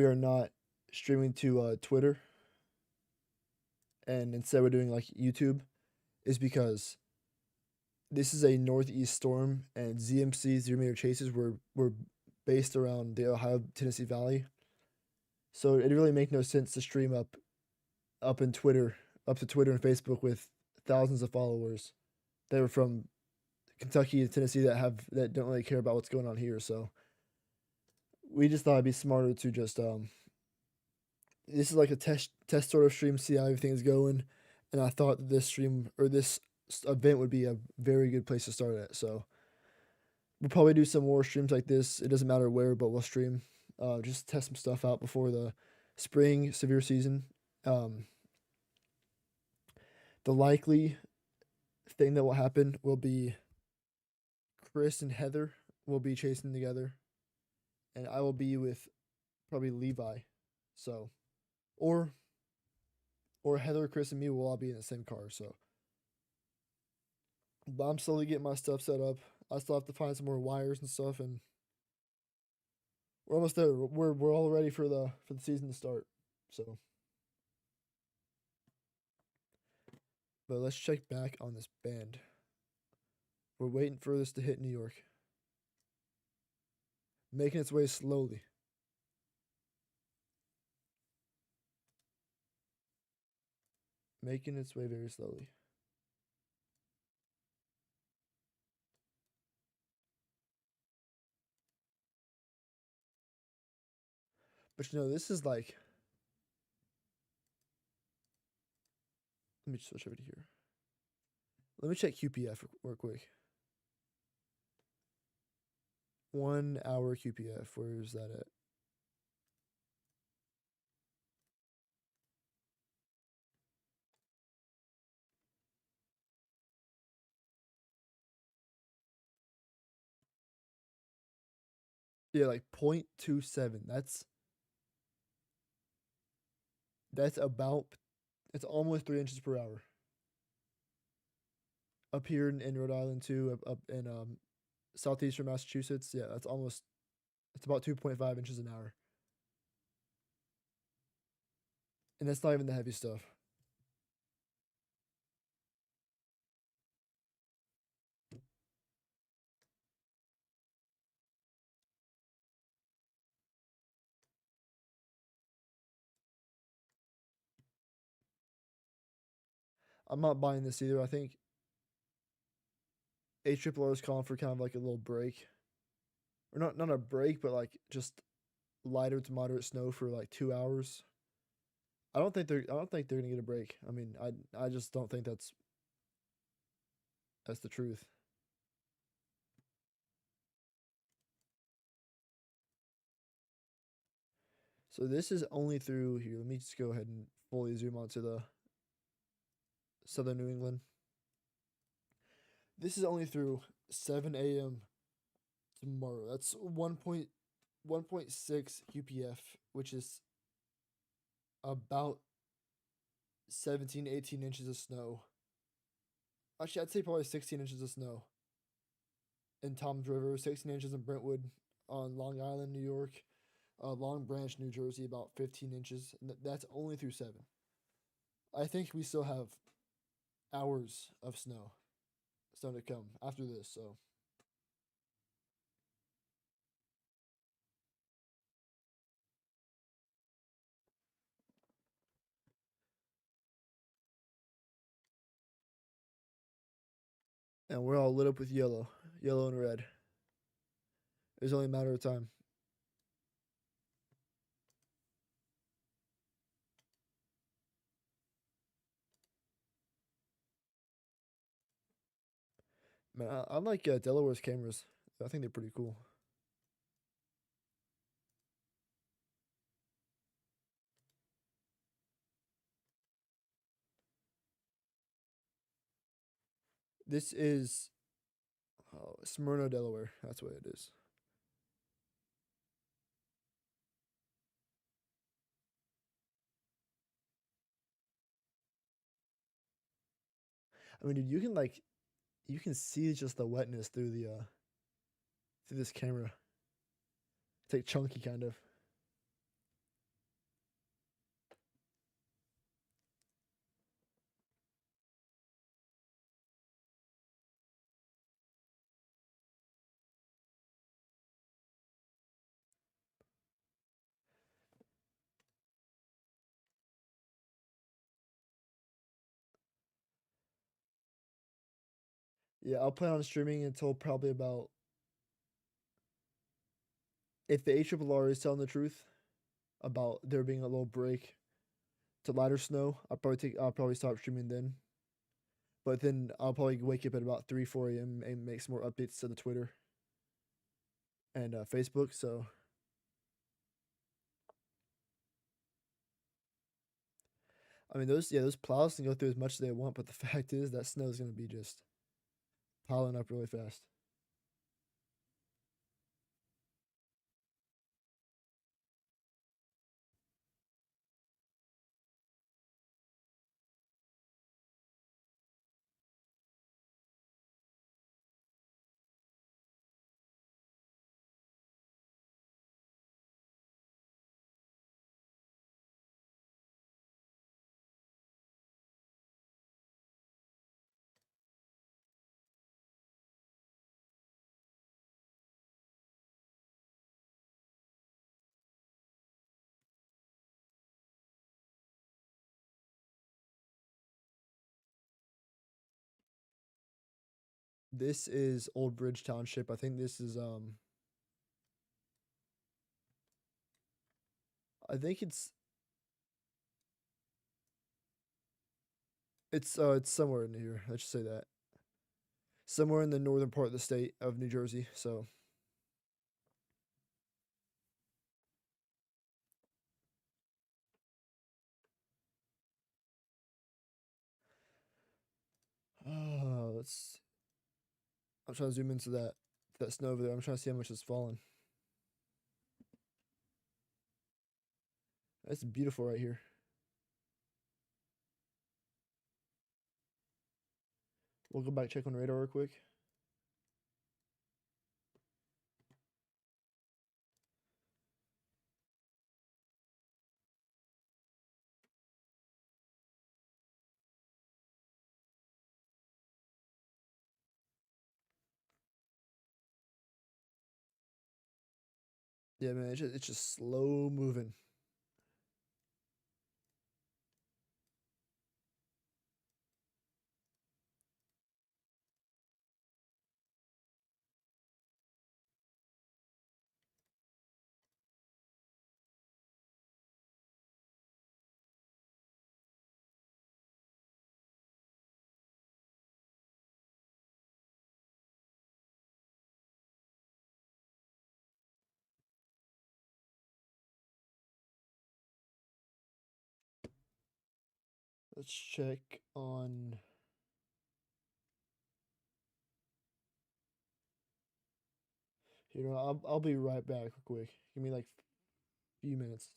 are not streaming to Twitter and instead we're doing like YouTube is because this is a northeast storm and ZMC zero meter chases were based around the Ohio Tennessee Valley. So it really make no sense to stream up in Twitter up to Twitter and Facebook with thousands of followers that were from Kentucky and Tennessee that don't really care about what's going on here. So we just thought it'd be smarter to just this is like a test sort of stream, see how everything's going, and I thought that this stream or this event would be a very good place to start at. So we'll probably do some more streams like this. It doesn't matter where, but we'll stream. Just test some stuff out before the spring severe season. Um, the likely thing that will happen will be Chris and Heather will be chasing together, and I will be with probably Levi. So, or Heather, Chris, and me will all be in the same car. So, but I'm slowly getting my stuff set up. I still have to find some more wires and stuff, and we're almost there. We're all ready for the season to start. So, but let's check back on this band. We're waiting for this to hit New York, making its way slowly. Making its way very slowly. But this is like. Let me switch over to here. Let me check QPF real quick. 1 hour QPF. Where is that at? Yeah, like 0.27. That's about it's almost 3 inches per hour. Up here in Rhode Island too, up in southeastern Massachusetts. Yeah, it's about 2.5 inches an hour. And that's not even the heavy stuff. I'm not buying this either. I think ARRR is calling for kind of like a little break. Or not a break, but like just lighter to moderate snow for like 2 hours. I don't think they're gonna get a break. I mean, I just don't think that's the truth. So this is only through here. Let me just go ahead and fully zoom onto the southern New England. This is only through 7 a.m. tomorrow. That's 1.6 UPF, which is about 17, 18 inches of snow. Actually, I'd say probably 16 inches of snow in Tom's River, 16 inches in Brentwood on Long Island, New York, Long Branch, New Jersey, about 15 inches. And that's only through 7. I think we still have hours of snow to come after this. So, and we're all lit up with yellow and red. It's only a matter of time. Man, I like Delaware's cameras. I think they're pretty cool. This is Smyrna, Delaware. That's what it is. I mean, dude, you can see just the wetness through this camera. It's like chunky kind of. Yeah, I'll plan on streaming until probably about if the ARRR is telling the truth about there being a little break to lighter snow. I'll probably stop streaming then. But then I'll probably wake up at about 3, 4 a.m. and make some more updates to the Twitter and Facebook. So I mean those plows can go through as much as they want, but the fact is that snow is gonna be just piling up really fast. This is Old Bridge Township. I think this is I think it's somewhere in here. Let's just say that. Somewhere in the northern part of the state of New Jersey. So let's I'm trying to zoom into that snow over there. I'm trying to see how much it's fallen. It's beautiful right here. We'll go back check on radar real quick. Yeah, man, it's just slow moving. Let's check on. I'll be right back real quick. Give me like a few minutes.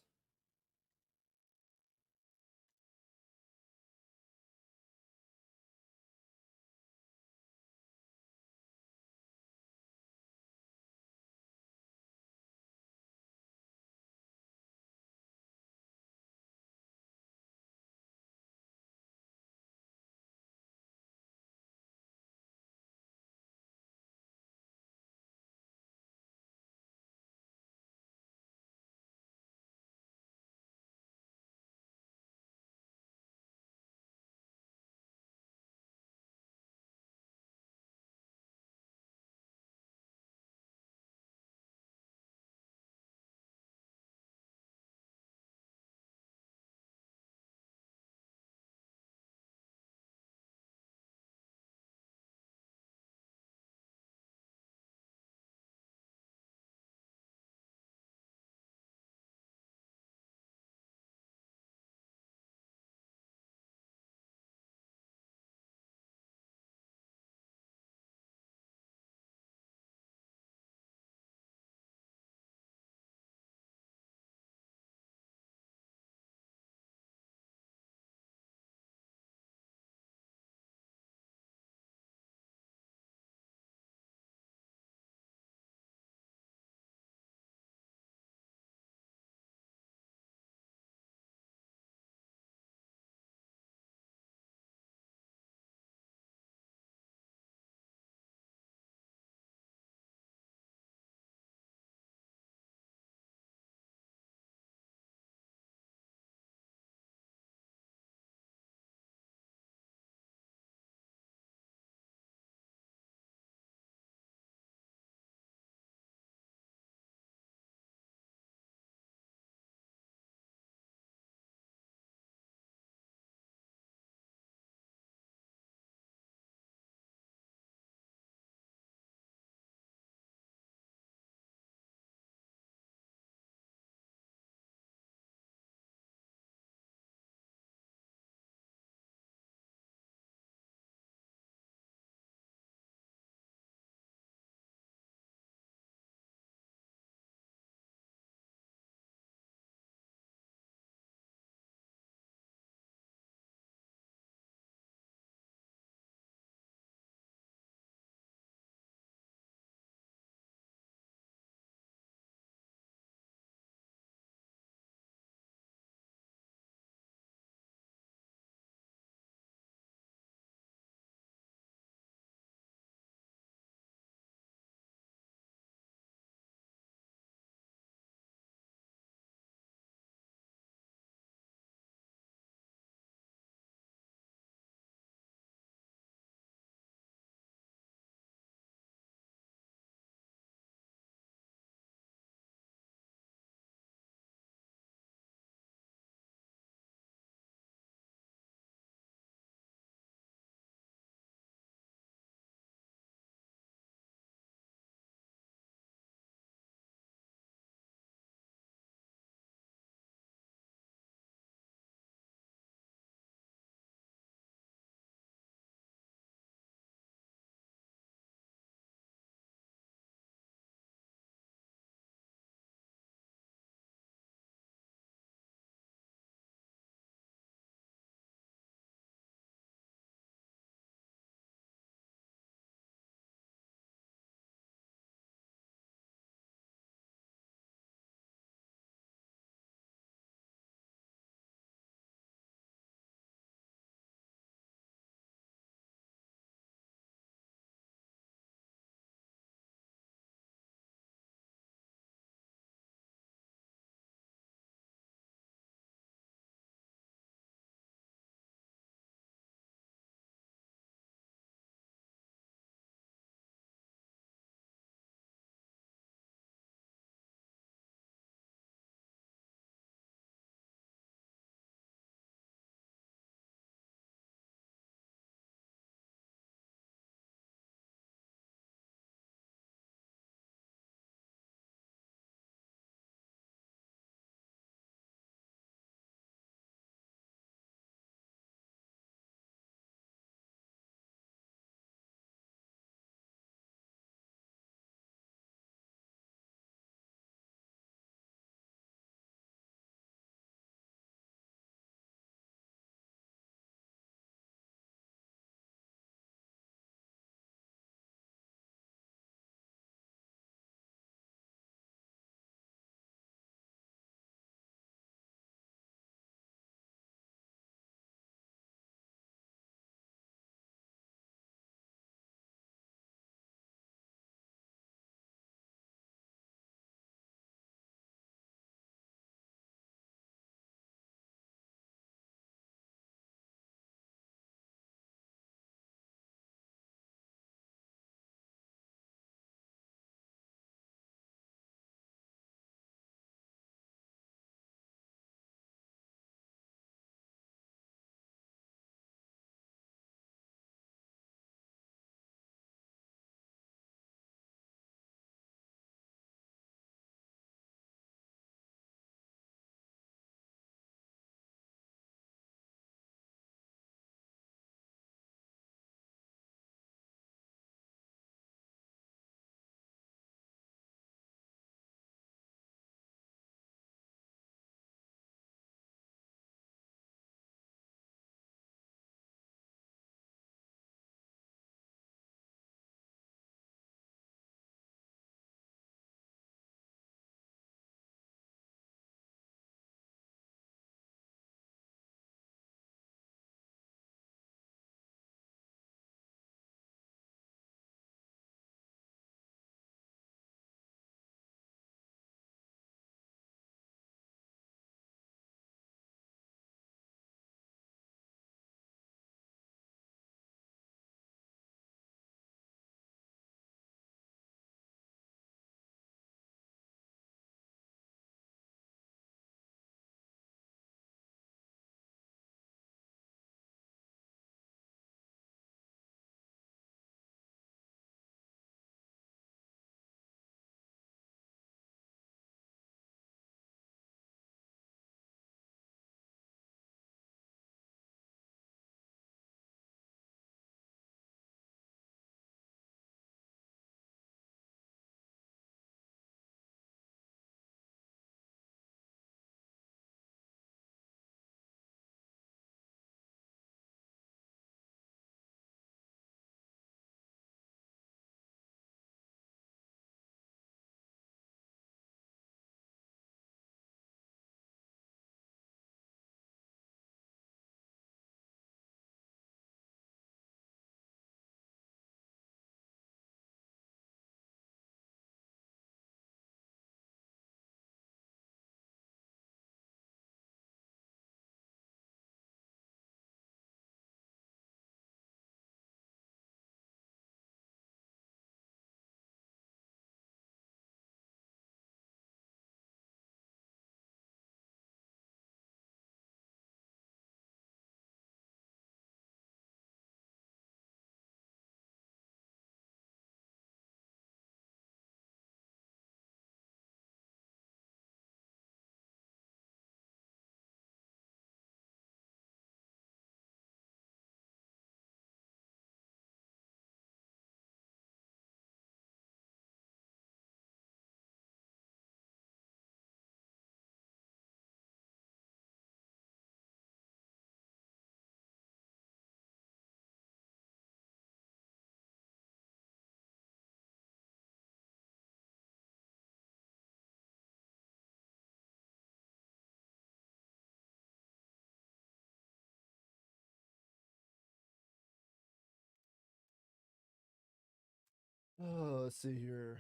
Let's see here.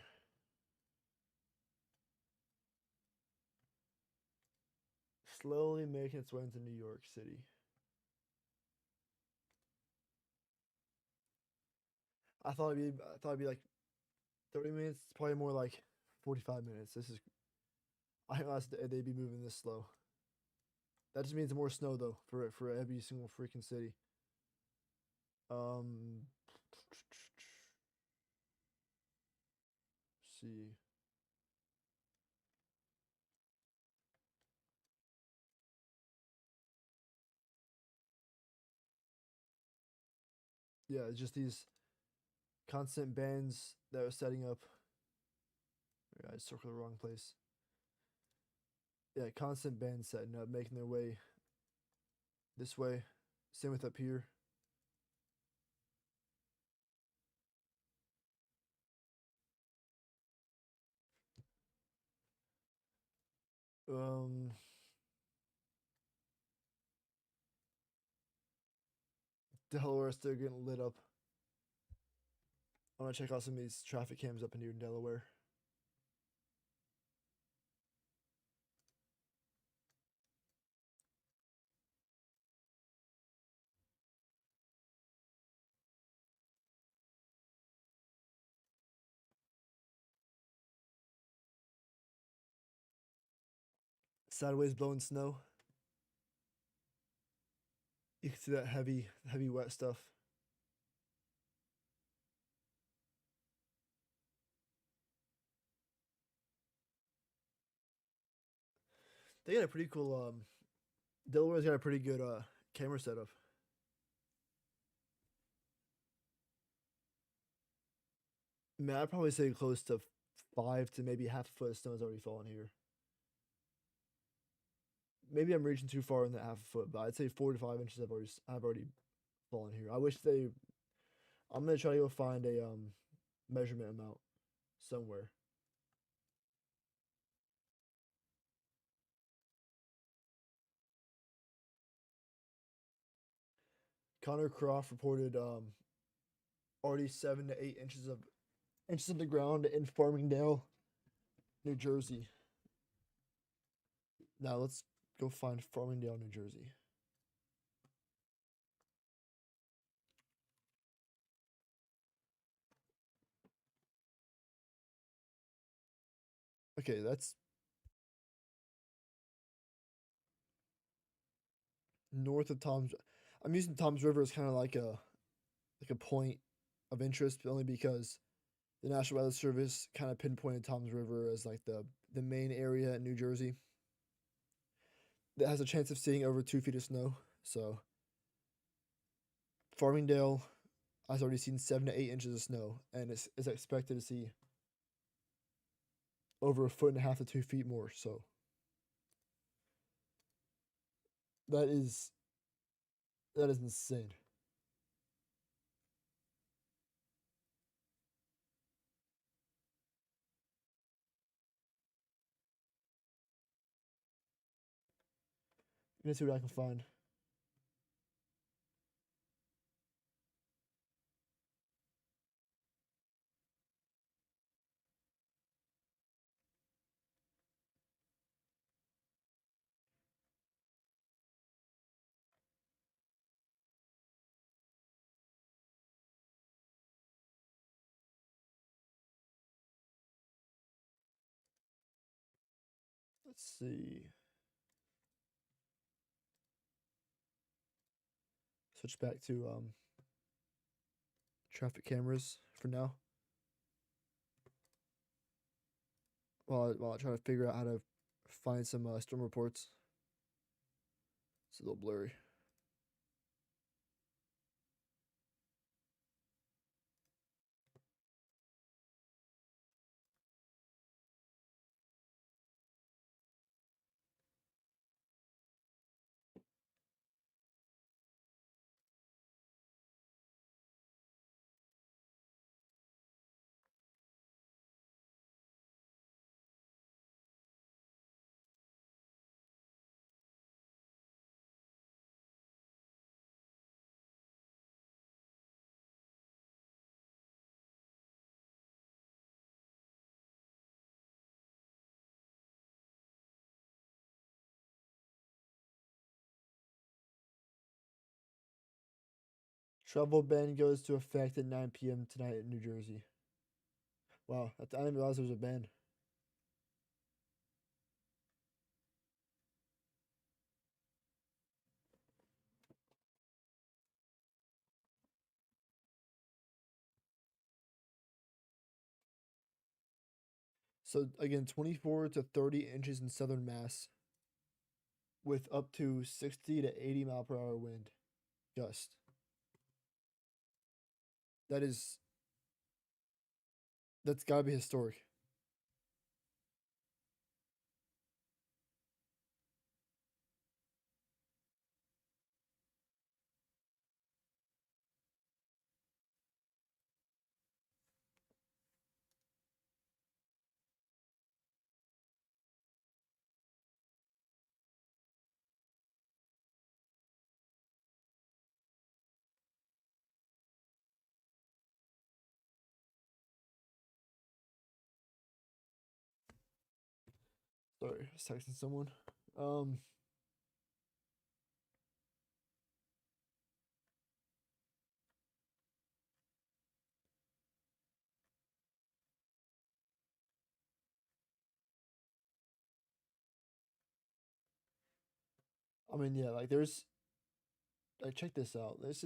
Slowly making its way into New York City. I thought it'd be like 30 minutes. It's probably more like 45 minutes. This is I think last they'd be moving this slow. That just means more snow though for every single freaking city. Um, see. Yeah, it's just these constant bands that are setting up. Yeah, I circled the wrong place. Yeah, constant bands setting up, making their way this way. Same with up here. Um, Delaware is still getting lit up. I want to check out some of these traffic cams up in here in Delaware. Sideways blowing snow. You can see that heavy wet stuff. They got a pretty cool Delaware's got a pretty good camera setup. Man, I'd probably say close to 5 to maybe half a foot of snow has already fallen here. Maybe I'm reaching too far in that half a foot, but I'd say 4 to 5 inches have already fallen here. I wish they. I'm gonna try to go find a measurement amount somewhere. Connor Croft reported already 7 to 8 inches of the ground in Farmingdale, New Jersey. Now let's go find Farmingdale, New Jersey. Okay, that's north of Tom's. I'm using Tom's River as kind of like a point of interest, only because the National Weather Service kind of pinpointed Tom's River as like the main area in New Jersey that has a chance of seeing over 2 feet of snow. So Farmingdale has already seen 7 to 8 inches of snow, and is expected to see over a foot and a half to 2 feet more. So that is that is insane. Let me see what I can find. Let's see. Switch back to traffic cameras for now. While I try to figure out how to find some storm reports. It's a little blurry. Travel ban goes to effect at 9 p.m. tonight in New Jersey. Wow, I didn't realize there was a ban. So again, 24 to 30 inches in southern Mass with up to 60 to 80 mile per hour wind gust. That is that's gotta be historic. Sorry, I was texting someone. Um, I mean, yeah, like there's like check this out. It's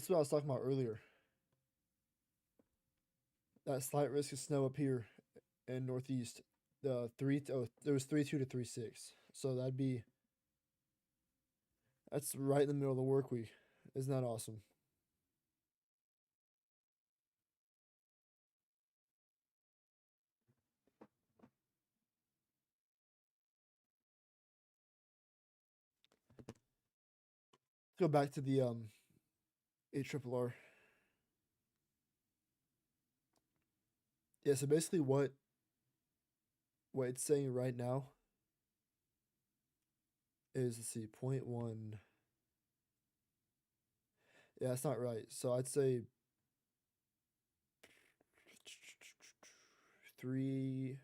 what I was talking about earlier. That slight risk of snow up here in Northeast. There was 3-2 to 3-6. So that's right in the middle of the work week. Isn't that awesome? Let's go back to the ARRR. Yeah, so basically what it's saying right now is let's see, point one. Yeah, it's not right. So I'd say three.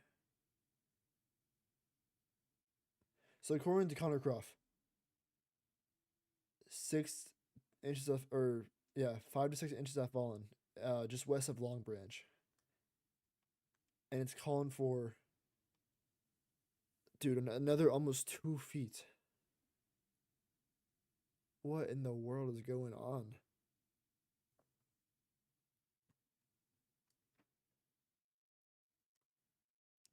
So according to Connor Croft, 6 inches of or yeah, 5 to 6 inches have fallen, just west of Long Branch, and it's calling for dude another almost 2 feet. What in the world is going on?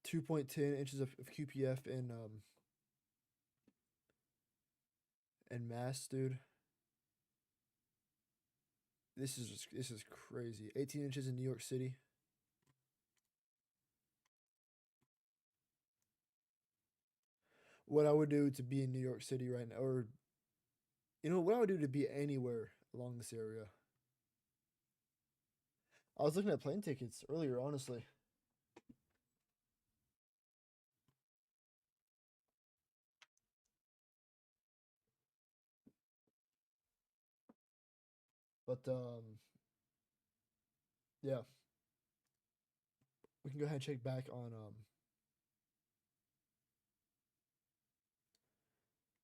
2.10 inches of QPF in Mass, dude. This is crazy. 18 inches in New York City. What I would do to be in New York City right now, or what I would do to be anywhere along this area. I was looking at plane tickets earlier, honestly. But yeah, we can go ahead and check back on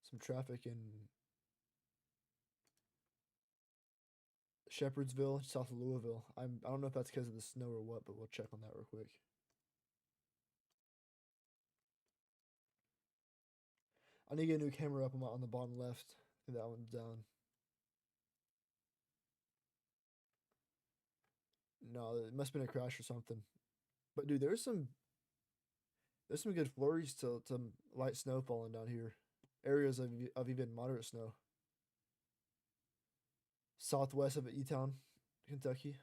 some traffic in Shepherdsville, south of Louisville. I don't know if that's because of the snow or what, but we'll check on that real quick. I need to get a new camera up on the bottom left. I think that one's down. No, it must have been a crash or something. But dude, there's some good flurries to light snow falling down here. Areas of even moderate snow. Southwest of E-Town, Kentucky.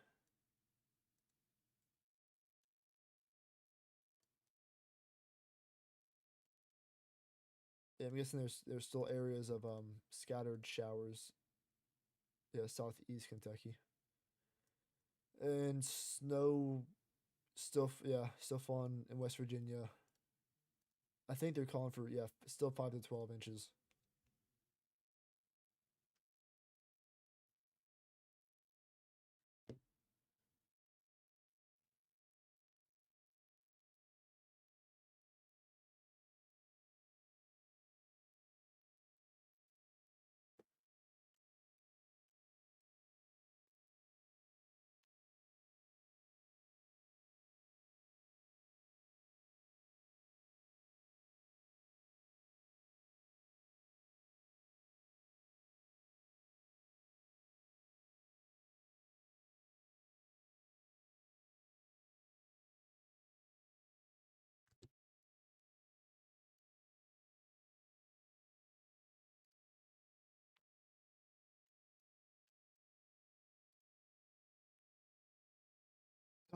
Yeah, I'm guessing there's still areas of scattered showers. Yeah, southeast Kentucky. And snow still falling in West Virginia. I think they're calling for still 5 to 12 inches.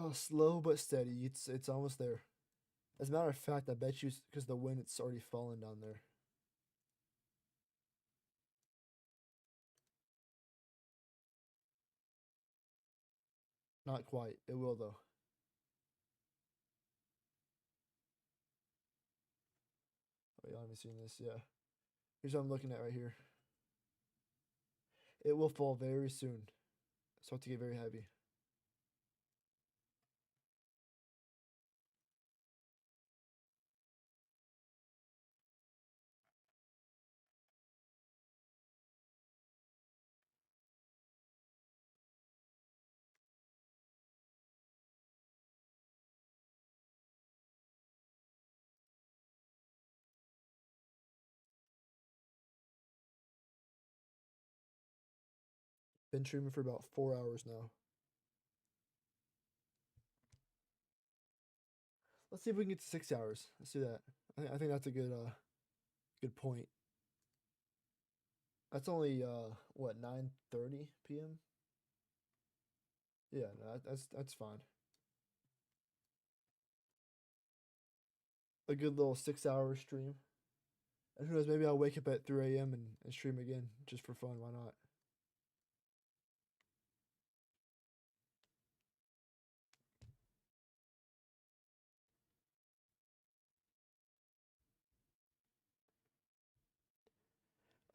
Oh, slow but steady. It's almost there. As a matter of fact, I bet you because the wind, it's already fallen down there. Not quite. It will though. Oh yeah, let me see this. Yeah, here's what I'm looking at right here. It will fall very soon. Start to get very heavy. Been streaming for about 4 hours now. Let's see if we can get to 6 hours. Let's do that. I think that's a good point. That's only what 9:30 p.m. Yeah, no, that's fine. A good little 6 hour stream. And who knows, maybe I'll wake up at 3 a.m. and stream again just for fun. Why not?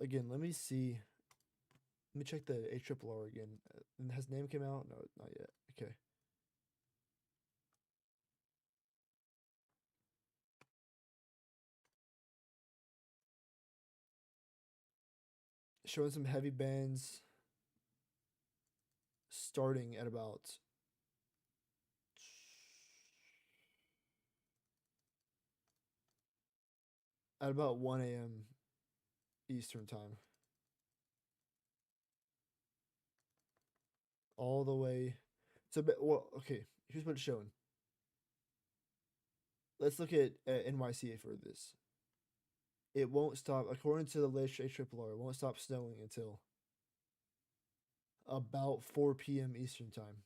Again, let me see. Let me check the ARRR again. And has name came out? No, not yet. Okay. Showing some heavy bands starting at about 1 a.m. Eastern time. All the way. Well, okay. Here's what it's showing. Let's look at NYCA for this. It won't stop, according to the latest ARRR, it won't stop snowing until about 4 p.m. Eastern time.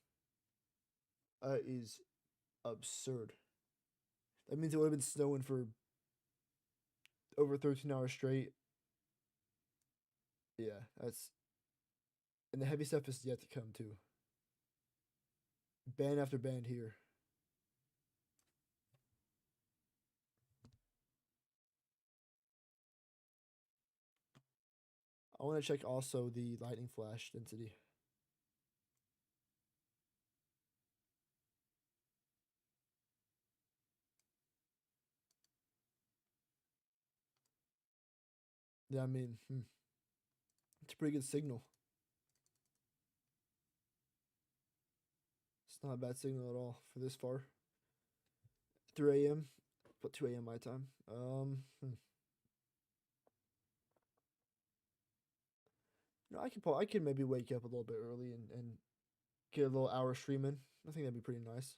Is absurd. That means it would have been snowing for over 13 hours straight. Yeah, that's. And the heavy stuff is yet to come too. Band after band here. I want to check also the lightning flash density. Yeah, I mean, it's a pretty good signal. It's not a bad signal at all for this far. 3 a.m. But 2 a.m. my time. No, I can maybe wake up a little bit early and get a little hour streaming. I think that'd be pretty nice.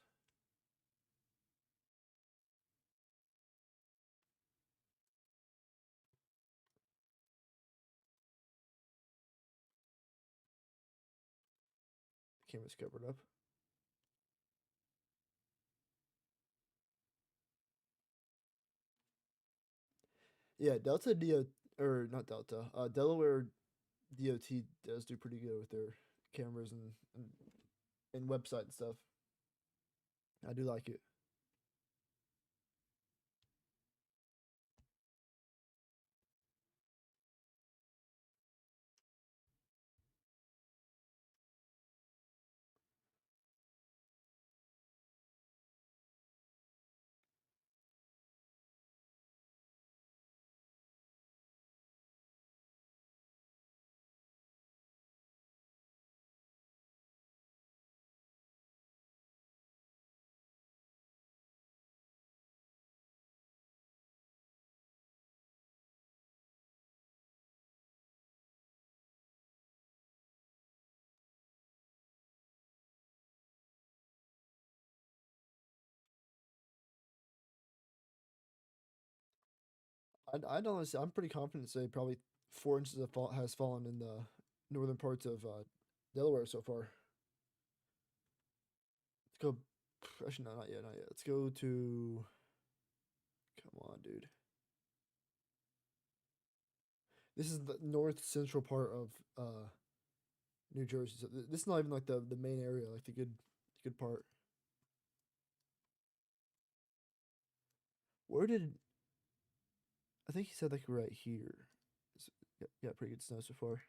Camera's covered up. Yeah, Delta DO or not Delta. Delaware DOT does do pretty good with their cameras and website and stuff. I do like it. I'd honestly, I'm pretty confident to say probably 4 inches of fall has fallen in the northern parts of Delaware so far. Let's go Actually, no, not yet, not yet. Let's go to. Come on, dude. This is the north central part of New Jersey. So this is not even like the main area, like the good part. Where did I think he said like right here? Yeah, pretty good snow so far.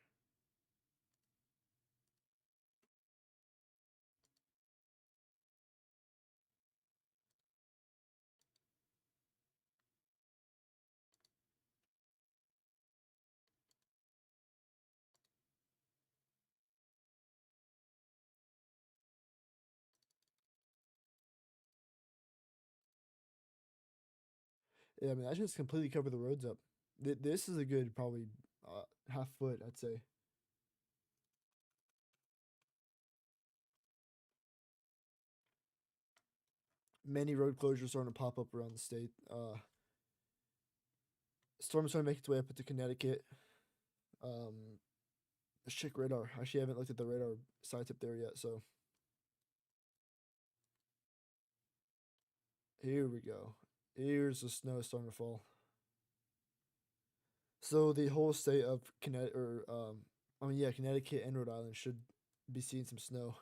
Yeah, I mean, I just completely cover the roads up. This is a good probably half foot, I'd say. Many road closures starting to pop up around the state. Storm's trying to make its way up into Connecticut. Um, let's check radar. Actually, I haven't looked at the radar sites up there yet. So here we go. Here's the snow starting to fall. So the whole state of Connecticut, or I mean, yeah, Connecticut and Rhode Island should be seeing some snow.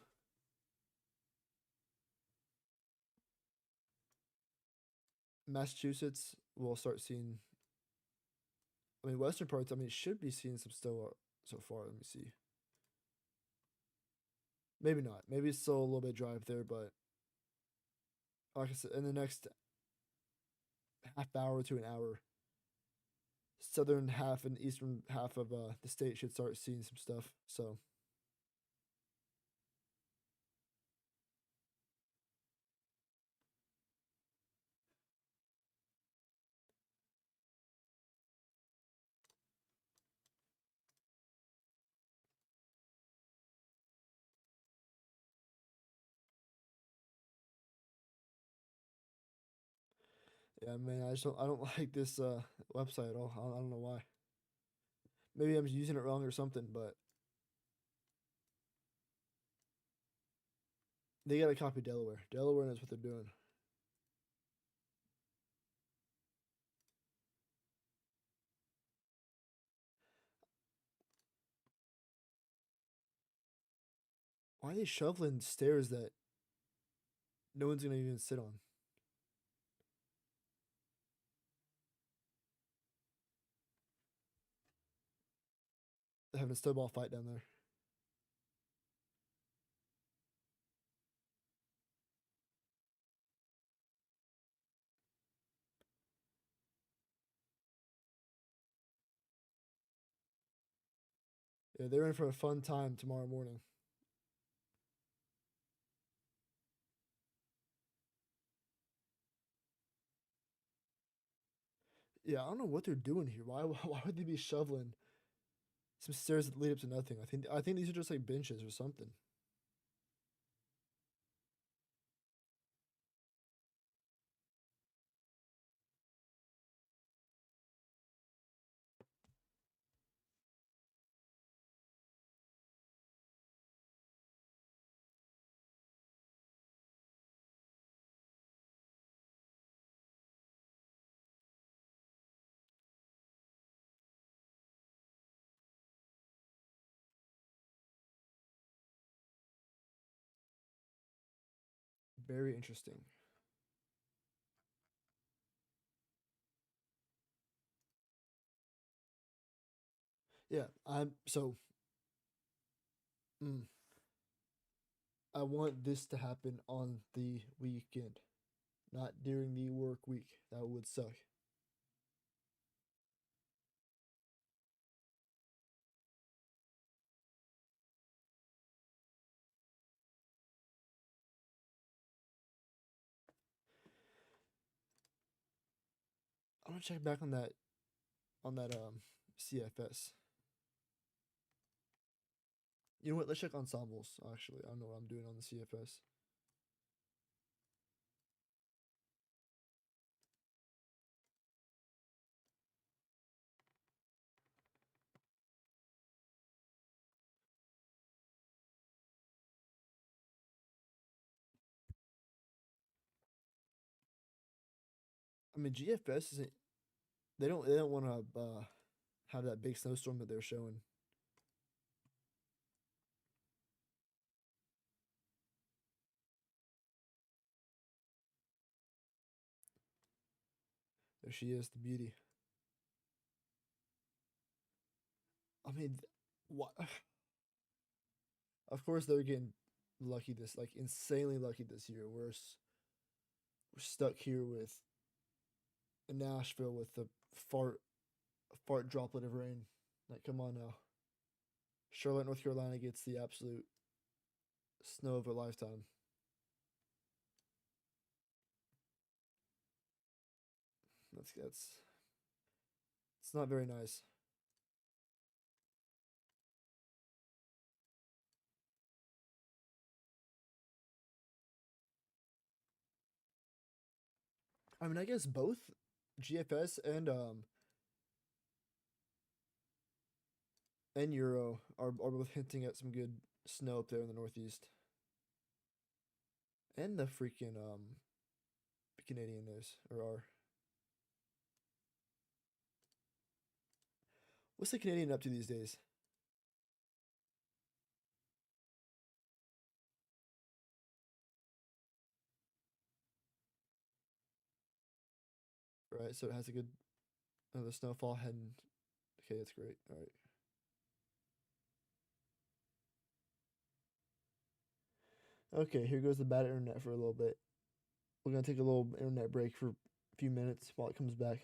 Massachusetts will start seeing. I mean, western parts. I mean, should be seeing some snow so far. Let me see. Maybe not. Maybe it's still a little bit dry up there, but like I said, in the next half hour to an hour, southern half and eastern half of the state should start seeing some stuff. So yeah, man, I don't like this website at all. I don't know why. Maybe I'm using it wrong or something, but they gotta copy Delaware. Delaware knows what they're doing. Why are they shoveling stairs that no one's gonna even sit on? They're having a snowball fight down there. Yeah, they're in for a fun time tomorrow morning. Yeah, I don't know what they're doing here. Why? Why would they be shoveling some stairs that lead up to nothing? I think these are just like benches or something. Very interesting. Yeah, I'm so. Mm, I want this to happen on the weekend, not during the work week. That would suck. I'm gonna check back on that CFS. You know what? Let's check ensembles. Actually, I don't know what I'm doing on the CFS. I mean, GFS isn't. They don't want to have that big snowstorm that they're showing. There she is, the beauty. I mean, what? Of course they're getting lucky this like insanely lucky this year. We're stuck here with in Nashville with the fart droplet of rain. Like, come on now. Charlotte, North Carolina gets the absolute snow of a lifetime. That's it's not very nice. I mean, I guess both GFS and Euro are both hinting at some good snow up there in the Northeast. And the freaking Canadian news or are. What's the Canadian up to these days? Right, so it has a good the snowfall heading. Okay, that's great. All right. Okay, here goes the bad internet for a little bit. We're gonna take a little internet break for a few minutes while it comes back.